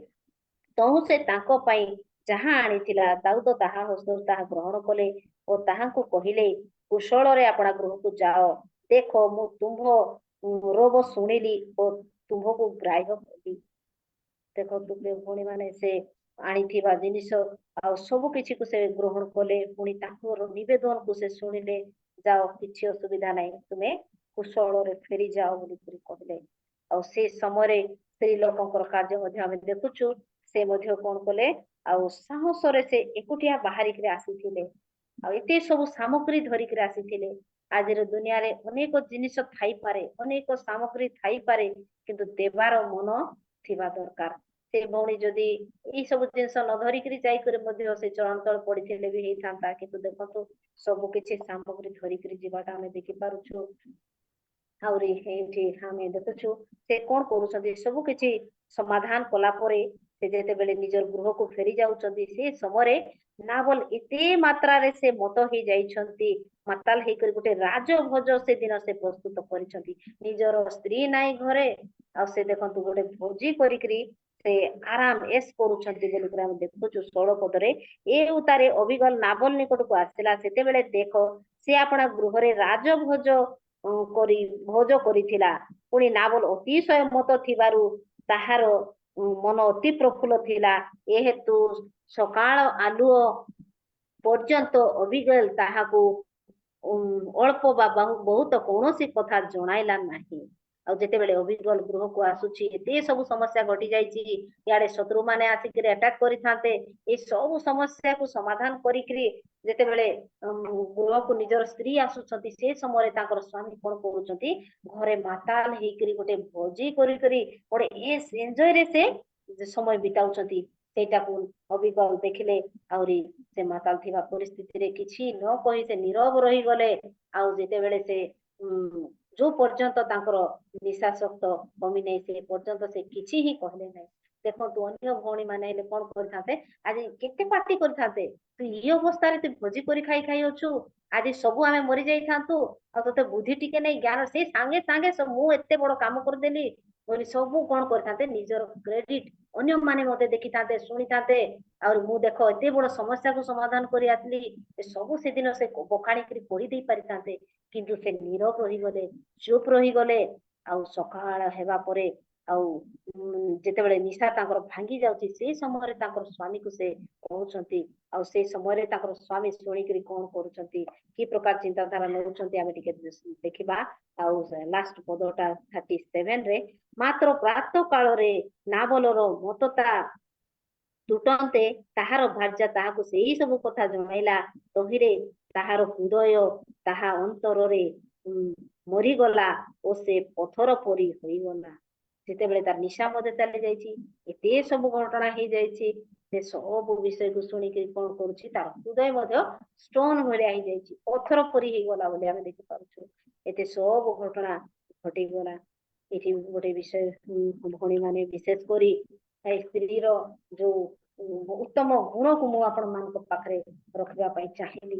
Speaker 21: तहु से तांको पई जहां आनिथिला दाऊद ताहा हस्त ताहा ग्रहण कले ओ ताहांको कहिले कुशल रे आपना गृह को जाओ देखो मु तुम्भ रोग सुनिली ओ तुम्भको ग्राह्य कली। देखो तुमे भणी माने से ଆଣିଥିବା ଜିନିଷ ଆଉ ସବୁ କିଛି କୁ ସେ ଗ୍ରହଣ କଲେ ପୁଣି ତାଙ୍କର ନିବେଦନକୁ ସେ ଶୁଣିଲେ ଯାଅ କିଛି ଅସୁବିଧା ନାହିଁ ତୁମେ କୁଶଳରେ ଫେରି ଯାଅ ବୋଲିକରି କହିଲେ ଆଉ ସେ ସମୟରେ ସ୍ତ୍ରୀ ଲୋକଙ୍କର କାର୍ଯ୍ୟ ମଧ୍ୟ ଆମେ ଦେଖୁଛୁ ସେ ମଧ୍ୟ କଣ କଲେ ଆଉ ସାହସରେ ସେ ଏକୁଟିଆ ବାହାରିକିରି ଆସିଥିଲେ ଆଉ ଏତେ ସବୁ ସାମଗ୍ରୀ ଧରିକିରି ଆସିଥିଲେ ଆଜିର ଦୁନିଆରେ ଅନେକ ଜିନିଷ ଥାଇପାରେ ଅନେକ ସାମଗ୍ରୀ ଥାଇପାରେ କିନ୍ତୁ ଦେବାର ମନ ଥିବା ଦରକାର ସେ ଭଉଣୀ ଯଦି ଏଇ ସବୁ ଜିନିଷ ନ ଧରିକିରି ଯାଇକରି ମଧ୍ୟ ସେ ଚଳନ୍ତଳ ପଡିଥିଲେ ବି ହେଇଥାନ୍ତା କିନ୍ତୁ ଦେଖନ୍ତୁ ସବୁ କିଛି ସାମଗ୍ରୀ ଧରିକିରି ଯିବାଟା ଆମେ ଦେଖିପାରୁଛୁ ଆହୁରି ଏଇଠି ଆମେ ଦେଖୁଛୁ ସେ କଣ କରୁଛନ୍ତି ସବୁ କିଛି ସମାଧାନ କଲା ପରେ ସେ ଯେତେବେଳେ ନିଜର ଗୃହକୁ ଫେରି ଯାଉଛନ୍ତି ସେ ସମୟରେ ନାବଲ ଏତେ ମାତ୍ରାରେ ସେ ମତ ହେଇଯାଇଛନ୍ତି ମାତାଲ ହେଇକରି ଗୋଟେ ରାଜଭୋଜ ସେଦିନ ସେ ପ୍ରସ୍ତୁତ କରିଛନ୍ତି ନିଜର ସ୍ତ୍ରୀ ନାଇଁ ଘରେ ଆଉ ସେ ଦେଖନ୍ତୁ ଗୋଟେ ଭୋଜି କରିକିରି ସେ ଆରାମ ଏସ୍ କରୁଛନ୍ତି ବୋଲିକରି ଆମେ ଦେଖୁଛୁ 16 ପଦରେ ଏ ଉତାରେ ଅବିଗଲ ନାବଲ ନିକଟକୁ ଆସିଲା ସେତେବେଳେ ଦେଖ ସେ ଆପଣା ଗୃହରେ ରାଜଭୋଜ କରି ଭୋଜ କରିଥିଲା ପୁଣି ନାବଲ ଅତିଶୟ ମତ ଥିବାରୁ ତାହାର ମନ ଅତି ପ୍ରଫୁଲ୍ଲ ଥିଲା ଏ ହେତୁ ସକାଳ ଆଲୁଅ ପର୍ଯ୍ୟନ୍ତ ଅବିଗଲ ତାହାକୁ ଅଳ୍ପ ବା ବହୁତ କୌଣସି କଥା ଜଣାଇଲା ନାହିଁ ଆଉ ଯେତେବେଳେ ଅବିଗଲ ଗୃହକୁ ଆସୁଛି ଏତେ ସବୁ ସମସ୍ୟା ଘଟି ଯାଇଛି ଇଆଡେ ଶତ୍ରୁ ମାନେ ଆସିକିରି ଆଟାକ କରିଥାନ୍ତେ ଏଇ ସବୁ ସମସ୍ୟାକୁ ସମାଧାନ କରିକିରି ଯେତେବେଳେ ଗୃହକୁ ନିଜର ସ୍ତ୍ରୀ ଆସୁଛନ୍ତି ସେ ସମୟରେ ତାଙ୍କର ସ୍ୱାମୀ କଣ କରୁଛନ୍ତି ଘରେ ମାତାଲ ହେଇକରି ଗୋଟେ ଭୋଜି କରିକରି ଗୋଟେ ଏନ୍ଜୟରେ ସେ ସମୟ ବିତାଉଛନ୍ତି ସେଇଟାକୁ ଅବିଗଲ ଦେଖିଲେ ଆହୁରି ସେ ମାତାଲ ଥିବା ପରିସ୍ଥିତିରେ କିଛି ନ କହି ସେ ନୀରବ ରହିଗଲେ ଆଉ ଯେତେବେଳେ ସେ ଯୋଉ ପର୍ଯ୍ୟନ୍ତ ତାଙ୍କର ନିଶାଶକ୍ତ କମି ନାହିଁ ସେ ପର୍ଯ୍ୟନ୍ତ ସେ କିଛି ହିଁ କହିଲେ ନାହିଁ ଦେଖନ୍ତୁ ଅନ୍ୟ ଭଉଣୀ ମାନେ ହେଲେ କଣ କରିଥାନ୍ତେ ଆଜି କେତେ ପାର୍ଟି କରିଥାନ୍ତେ ତୁ ଇ ଅବସ୍ଥାରେ ତୁ ଭୋଜି କରି ଖାଇ ଖାଇ ଅଛୁ ଆଜି ସବୁ ଆମେ ମରି ଯାଇଥାନ୍ତୁ ଆଉ ତୋତେ ବୁଦ୍ଧି ଟିକେ ନେଇ ଜ୍ଞାନ ସେ ସାଙ୍ଗେ ସାଙ୍ଗେ ମୁଁ ଏତେ ବଡ କାମ କରିଦେଲି ବୋଲି ସବୁ କଣ କରିଥାନ୍ତେ ନିଜର କ୍ରେଡିଟ ଅନ୍ୟମାନେ ମତେ ଦେଖିଥାନ୍ତେ ଶୁଣିଥାନ୍ତେ ଆଉ ମୁଁ ଦେଖ ଏତେ ବଡ ସମସ୍ୟାକୁ ସମାଧାନ କରି ଆସିଲି ଏ ସବୁ ସେଦିନ ସେ ବଖାଣିକିରି କହିଦେଇ ପାରିଥାନ୍ତେ କିନ୍ତୁ ସେ ନୀରବ ରହିଗଲେ ଚୁପ ରହିଗଲେ ଆଉ ସକାଳ ହେବା ପରେ ଆଉ ଯେତେବେଳେ ନିଶା ତାଙ୍କର ଭାଙ୍ଗି ଯାଉଛି ସେ ସମୟରେ ତାଙ୍କର ସ୍ୱାମୀକୁ ସେ କହୁଛନ୍ତି ଆଉ ସେ ସମୟରେ ତାଙ୍କର ସ୍ୱାମୀ ଶୁଣିକିରି କଣ କରୁଛନ୍ତି କି ପ୍ରକାର ଚିନ୍ତାଧାରା ନେଉଛନ୍ତି ଆମେ ଟିକେ ଦେଖିବା ଆଉ ଲାଷ୍ଟ ପଦଟା 37 ରେ ମାତ୍ର ପ୍ରାତଃ କାଳରେ ନାବଲର ମତତା ତୁଟନ୍ତେ ତାହାର ଭାର୍ଯ୍ୟା ତାହାକୁ ସେଇ ସବୁ କଥା ଜଣାଇଲା ତହିଁରେ ତାହାର ହୃଦୟ ତାହା ଅନ୍ତରରେ ମରିଗଲା ଓ ସେ ପଥର ପରି ହୋଇଗଲା ଯେତେବେଳେ ତାର ନିଶା ମଧ୍ୟ ଚାଲି ଯାଇଛି ଏତେ ସବୁ ଘଟଣା ହେଇଯାଇଛି ସେ ସବୁ ବିଷୟକୁ ଶୁଣିକି କଣ କରୁଛି ତାର ହୃଦୟ ମଧ୍ୟ ଷ୍ଟୋନ ଭଳିଆ ହେଇଯାଇଛି ପଥର ପରି ହେଇଗଲା ବୋଲି ଆମେ ଦେଖିପାରୁଛୁ ଏତେ ସବୁ ଘଟଣା ଘଟିଗଲା ଏଠି ଗୋଟେ ବିଷୟ ଭଉଣୀ ମାନେ ବିଶେଷ କରି ସ୍ତ୍ରୀର ଯୋଉ ଉତ୍ତମ ଗୁଣକୁ ମୁଁ ଆପଣ ମାନଙ୍କ ପାଖରେ ରଖିବା ପାଇଁ ଚାହିଁଲି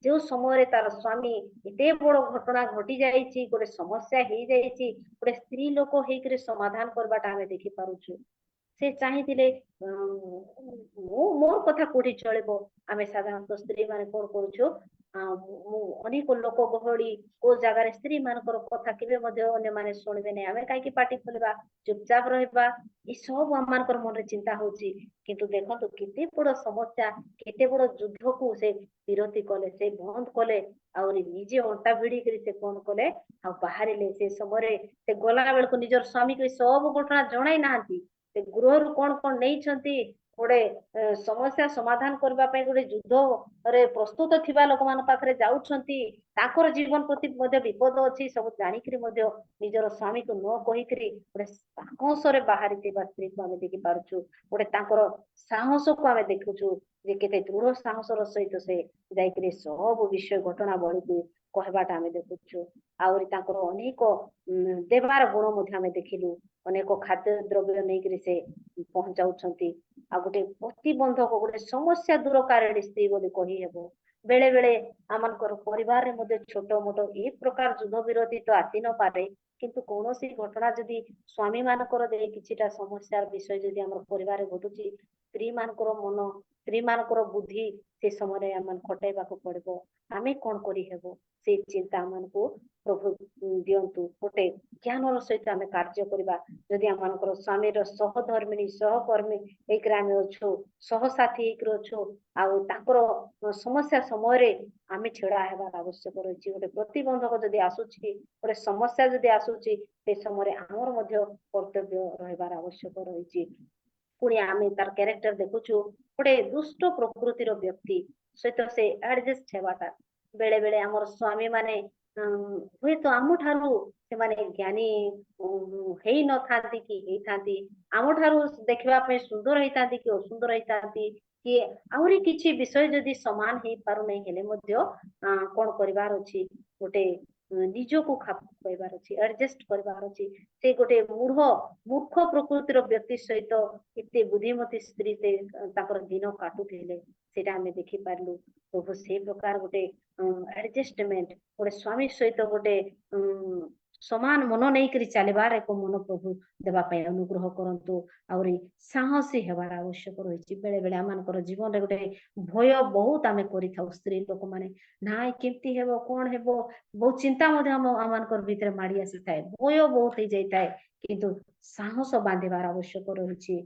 Speaker 21: ଯୋଉ ସମୟରେ ତାର ସ୍ୱାମୀ ଏତେ ବଡ ଘଟଣା ଘଟି ଯାଇଛି ଗୋଟେ ସମସ୍ୟା ହେଇଯାଇଛି ଗୋଟେ ସ୍ତ୍ରୀ ଲୋକ ହେଇକରି ସମାଧାନ କରିବାଟା ଆମେ ଦେଖିପାରୁଛୁ ସେ ଚାହିଁଥିଲେ ମୋର କଥା କୋଉଠି ଚଳିବ ଆମେ ସାଧାରଣତଃ ସ୍ତ୍ରୀ ମାନେ କଣ କରୁଛୁ ଅନେକ ଲୋକ ଗହଳି କୋଉ ଜାଗାରେ ସ୍ତ୍ରୀ ମାନଙ୍କର କଥା କେବେ ମଧ୍ୟ ଅନ୍ୟମାନେ ଶୁଣିବେ ନାହିଁ ଆମେ କାହିଁକି ପାଟି ଖୋଲିବା ଚୁପଚାପ ରହିବା ଏସବୁ ଆମ ମାନଙ୍କର ମନରେ ଚିନ୍ତା ହଉଛି କିନ୍ତୁ ଦେଖନ୍ତୁ କେତେ ବଡ ସମସ୍ୟା କେତେ ବଡ ଯୁଦ୍ଧକୁ ସେ ବିରତି କଲେ ସେ ବନ୍ଦ କଲେ ଆହୁରି ନିଜେ ଅଣ୍ଟା ଭିଡିକିରି ସେ କଣ କଲେ ଆଉ ବାହାରିଲେ ସେ ସମୟରେ ସେ ଗଲା ବେଳକୁ ନିଜର ସ୍ୱାମୀକୁ ସବୁ ଘଟଣା ଜଣାଇ ନାହାନ୍ତି ସେ ଗୃହରୁ କଣ କଣ ନେଇଛନ୍ତି ଗୋଟେ ସମସ୍ୟା ସମାଧାନ କରିବା ପାଇଁ ଗୋଟେ ଯୁଦ୍ଧରେ ପ୍ରସ୍ତୁତ ଥିବା ଲୋକମାନଙ୍କ ପାଖରେ ଯାଉଛନ୍ତି ତାଙ୍କର ଜୀବନ ପ୍ରତି ମଧ୍ୟ ବିପଦ ଅଛି ସବୁ ଜାଣିକିରି ମଧ୍ୟ ନିଜର ସ୍ୱାମୀକୁ ନ କହିକିରି ଗୋଟେ ସାହସରେ ବାହାରିଥିବା ସ୍ତ୍ରୀକୁ ଆମେ ଦେଖିପାରୁଛୁ ଗୋଟେ ତାଙ୍କର ସାହସକୁ ଆମେ ଦେଖୁଛୁ ଯେ କେତେ ଦୃଢ ସାହସର ସହିତ ସେ ଯାଇକିରି ସବୁ ବିଷୟ ଘଟଣା ବଳିକୁ କହିବାଟା ଆମେ ଦେଖୁଛୁ ଆହୁରି ତାଙ୍କର ଅନେକ ଦେବାର ଗୁଣ ମଧ୍ୟ ଆମେ ଦେଖିଲୁ ଅନେକ ଖାଦ୍ୟ ଦ୍ରବ୍ୟ ନେଇକିରି ସେ ପହଞ୍ଚାଉଛନ୍ତି ଆଉ ଗୋଟେ ପ୍ରତିବନ୍ଧକ ଗୋଟେ ସମସ୍ୟା ଦୂରକାରିଣୀ ସ୍ତ୍ରୀ ବୋଲି କହିହେବ ବେଳେ ବେଳେ ଆମଙ୍କର ପରିବାରରେ ମଧ୍ୟ ଛୋଟ ମୋଟ ଏ ପ୍ରକାର ଯୁଦ୍ଧ ବିରୋଧୀ ତ ଆସି ନପାରେ କିନ୍ତୁ କୌଣସି ଘଟଣା ଯଦି ସ୍ୱାମୀ ମାନଙ୍କର ଦେଇ କିଛିଟା ସମସ୍ୟାର ବିଷୟ ଯଦି ଆମର ପରିବାରରେ ଘଟୁଛି ସ୍ତ୍ରୀ ମାନଙ୍କର ମନ ସ୍ତ୍ରୀ ମାନଙ୍କର ବୁଦ୍ଧି से समय आम खटाइबा पड़ो आमे कौन करी हेबो से चिंता आमको प्रभु दियंतु गोटे ज्ञान सहित आम कार्य करवा जदि आम स्वामी सहधर्मिणी सहकर्मी एक आम अच्छु सहसाथी एक अच्छु आर समस्या समय आम छेड़ा हेबार आवश्यक रही गोटे प्रतिबंधक जदि आसूची गोटे समस्या जदि आसूची से समय आमर मध्य कर्तव्य रहिबार आवश्यक रही पुणी आम तार क्यारेक्टर देखुचु गोटे दुष्ट प्रकृतिर व्यक्ति सहित से एडजस्ट हेबाटा बेले बेले आमर स्वामी माने हुए तो आम ठारू से माने ज्ञानी हेई न थांती कि हेई थांती आम ठारू देखिबा पे सुंदर हेई थांती कि असुंदर हेई थांती कि आहुरी किछि विषय जदि समान हेई पारु नै हेले मध्य कोन करिवार अछि गोटे निजको खाप करिवार अछि एडजस्ट करिवार अछि से गोटे मूर्ख प्रकृतिर व्यक्ति सहित एते बुद्धिमती स्त्री से ताकर दिन काटुथिले सेटा हमें देखि पारलु प्रभु से प्रकार गोटे एडजस्टमेंट गोटे स्वामी सहित गोटे समान मन नहीं करी चलबार एक मन प्रभु देवा पाई अनुग्रह करंतु आउरी साहसी हेबार आवश्यक रही बेले बेले आमर जीवन रे गोटे भय बहुत आमे करि थाउ स्त्री लोक माने नाय केमती हेबो कोन हेबो बहुत चिंता मध्य आमर भीतर माड़ी आसी थाए भय बहुत हो जाए किंतु साहस बांधिबार आवश्यक रही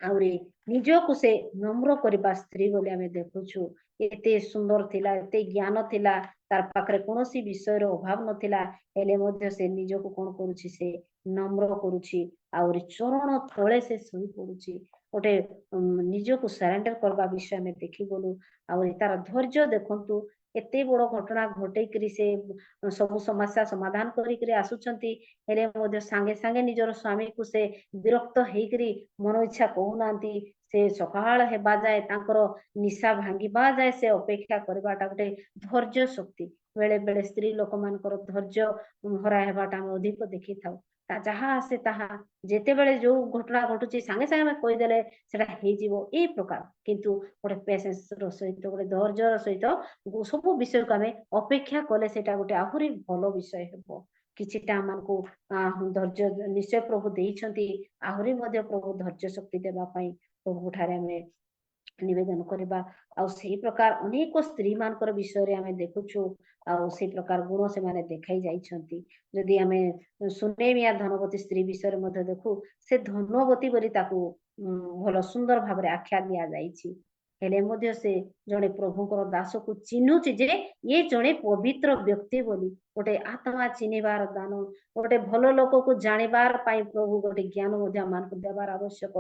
Speaker 21: आउरी निजको से नम्र करबा स्त्री बोले आमे देखुछु एते सुंदर थिला एते ज्ञान थिला तार पाखरे कोनोसी विषय अभाव नथिला हेले मध्य से निजको कोन करूछि से नम्र करूछि आउरी चरण तळे से सही पडुछि गोटे निजको सरेंडर करबा विषय में देखि गलु आउरी तार धैर्य देखंतु एते बड़ घटना घटे करी से सब समस्या समाधान करी आसुचंती हेले मध्य सांगे सांगे निजर स्वामी को से विरक्त हेकरी मन इच्छा कहूनांती से सकाळ हेबा जाए तांकर निशा भांगिबा जाए से अपेक्षा करबाटा गोटे धैर्य शक्ति बेले बेले स्त्री लोक मानकर धैर्य हरा हेबाटा हम अधिक देखि थाउ जहा आसे ताहा जेते बेले जो घटना घटुची सांगे सांगे में कहि देले सेटा हे जीवो ए प्रकार किंतु गोटे पेशेंस रो सहित गोटे धैर्य रो सहित सब विषय को आमे अपेक्षा कले सेटा गोटे आहुरी भलो विषय हेबो किछिटा मानकु धैर्य निश्चय प्रभु देइछंती आहुरी मध्य प्रभु धैर्य शक्ति देबा पई प्रभु ठारे हमें निवेदन करबा आ से प्रकार अनेक स्त्री मानकर विषय रे हमें देखुछु आ से प्रकार गुण से माने देखाई जाइछंती जदि हमें सुनेमिया धनवती स्त्री विषय रे मध्य देखु से धनवती बोली ताकू भलो सुंदर भाबरे आख्या दिया जाइछि हेले मध्य से जड़े प्रभुकर दास को चिन्हुची जे ये जड़े पवित्र व्यक्ति बोली गोटे आत्मा चिन्हबार दान गोटे भल लोक को जानिबार पाई प्रभु गोटे ज्ञान मध्य मान को देबार आवश्यक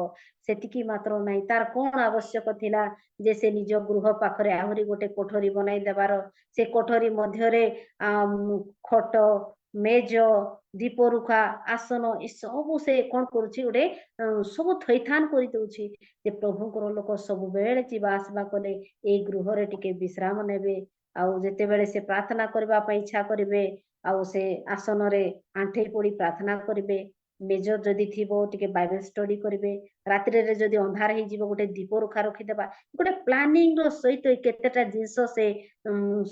Speaker 21: सेतिकी मात्र नहीं तार कौन आवश्यक थिला जे से निज गृह पाखरे आहुरी गोटे कोठरी बनाई देबार से कोठरी मध्य रे खट मेज दीपरुखा आसन ए सब से कौन करुछि गोटे सब थैथान करि दउछि जे प्रभुकर लोक सब बेले जीवा आसबा कले ए गृह रे टिके विश्राम नेबे आउ जेते बेले से प्रार्थना करबा पई इच्छा करिवे आउ से आसन रे आंठे पड़ी प्रार्थना करिवे मेज जदि थिबो टिके बाइबल स्टडी करिवे रात्रि रे जदि अंधार हे जीवो गोटे दीप रुखा रखि देबा गोटे प्लानिंग रो सहित केतेटा जिंस से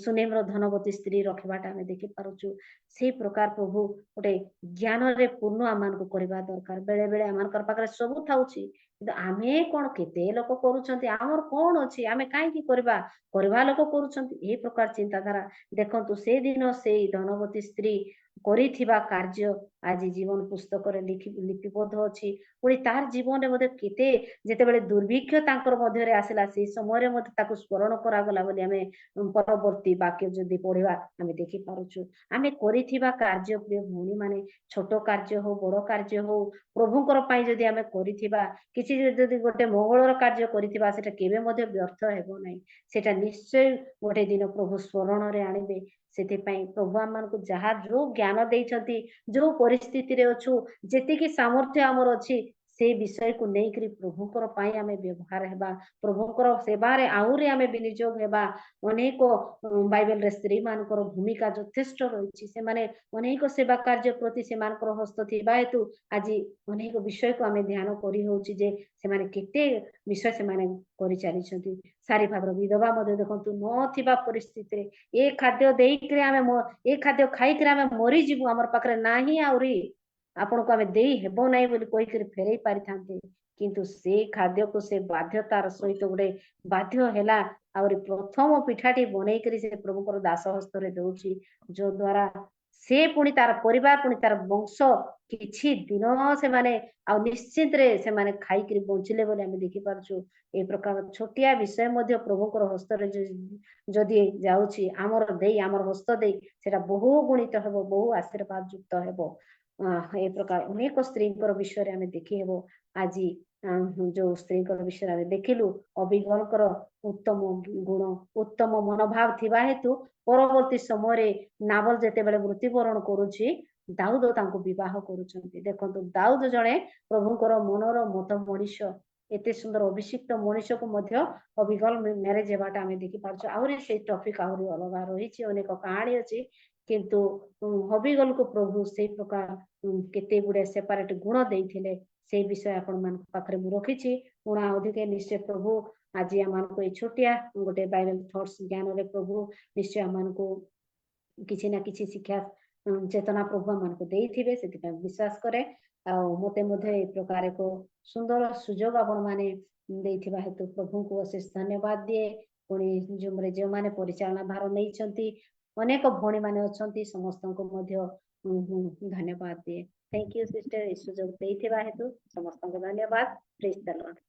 Speaker 21: सुनेमर धनवती स्त्री रखबाटा हमें देखि पारुछु से प्रकार प्रभु गोटे ज्ञान रे पूर्ण आमान को करबा दरकार बेले बेले आमानकर पाखरे सब थाउछि आमे कोन केते लोक करूछंती आमर कोन अछि आमे काहे की करबा लोक करूछंती ए प्रकार चिंताधारा देखंतु से दिन से धनवती स्त्री करिथिबा कार्य आज जीवन पुस्तक रे लिपिबद्ध अछि पुणी तार जीवन रे मते केते जेते बेले दुर्भिक्ष तांकर मध्य रे आसिला से समय रे मते ताकु स्मरण करा गला बोली हमें परवर्ती वाक्य जदि पढिबा हमें देखि पारुछु हमें करिथिबा कार्य प्रिय भूणी माने छोट कार्य हो बड़ कार्य हो प्रभुकर पाई जदि हमें करिथिबा किछि जदि गोटे मंगलर कार्य करिथिबा सेटा केबे मते व्यर्थ हेबो नै सेटा निश्चय गोटे दिन प्रभु स्मरण रे आनिबे सेते पाई प्रभु आमान को जहा जो ज्ञान देइछंती जो परिस्थिति रे अछु जेतिकी सामर्थ्य हमर अछि से विषय को नहीं करी प्रभुकर पाई आमे व्यवहार हेबा प्रभुकर सेवा रे आउरे आमे विनियोग हेबा अनेक बाइबल रे स्त्री मानकर भूमिका यथेष्ट रहिछि से माने अनेक सेवा कार्य प्रति से मानकर हस्त थिबा हेतु आज अनेक विषय को आमे ध्यान करी होउछि जे से माने केते विषय से माने करि चाली छथि सारी भाबर विधवा मध्य देखंतु न थिबा परिस्थिति रे ए खाद्य देई करे आमे ए खाद्य खाई करे आमे मरि जीवु हमर पाखरे नाही आउरी आपण को आमे देई हेबो नाही बोली कोइ करे फेरई पारि थांते किंतु से खाद्य को से बाध्यतार सहित गोटे बाध्य हेला आउरी प्रथम पिठाटी बनैकरी से प्रभुଙ୍କର दास हस्तरे दଉଛି जो द्वारा से पुणी तार परिवार पुणी तार वंश किछि दिन से माने आ निश्चित रे से माने खाइकरी बंचिले बोले हम देखि पारछु ए प्रकार छोटिया विषय मध्य प्रभुଙ୍କର हस्तरे जदि जाଉଛି हमर देई हमर हस्त देई सेटा बहु गुणित हेबो बहु आशीर्वाद युक्त हेबो ए प्रकार अनेक स्त्रीଙ୍କର विषय ଆମେ ଦେଖି ହେବ ଆଜି जो स्त्रीଙ୍କର विषय ଆମେ ଦେଖିଲु ଅବିଗଳଙ୍କର उत्तम गुण उत्तम मनोभाव थिबा हेतु परवर्ती समय नावल जेतेबेले मृत्युवरण करुछि दाऊद तांको विवाह करुछन्ति देखंतु दाऊद जणे प्रभुଙ୍କର मनर मत मनीष एते सुंदर अभिषिक्त मनीष को मध्य अविगल मैरेज हेबाटा आमे देखि पारछु आउरी से टॉपिक आउरी अलगा रहिछि अनेक कहानी अछि किंतु अविगल को प्रभु से प्रकार केते गुडे सेपरेट गुण देइथिले से विषय आपण मान पाखरे मु रखिछि पुणा अधिक निश्चय प्रभु आज आमान को ए छोटिया गोटे बाइबल थॉट्स ज्ञान रे प्रभु निश्चय आमान को किछि ना किछि शिक्षा चेतना प्रभु आमान को देइथिबे सेति पे विश्वास करे आ मते मध्ये ए प्रकार को सुंदर सुजोग आपण माने देइथिबा हेतु प्रभु को अशेष धन्यवाद दिए पुणी जुमरे जो माने परिचालना भार नै छंती अनेक भणी माने अछंती समस्त को मध्ये धन्यवाद दिए थैंक यू सिस्टर ए सुजोग देइथिबा हेतु समस्त को धन्यवाद प्रेज द लॉर्ड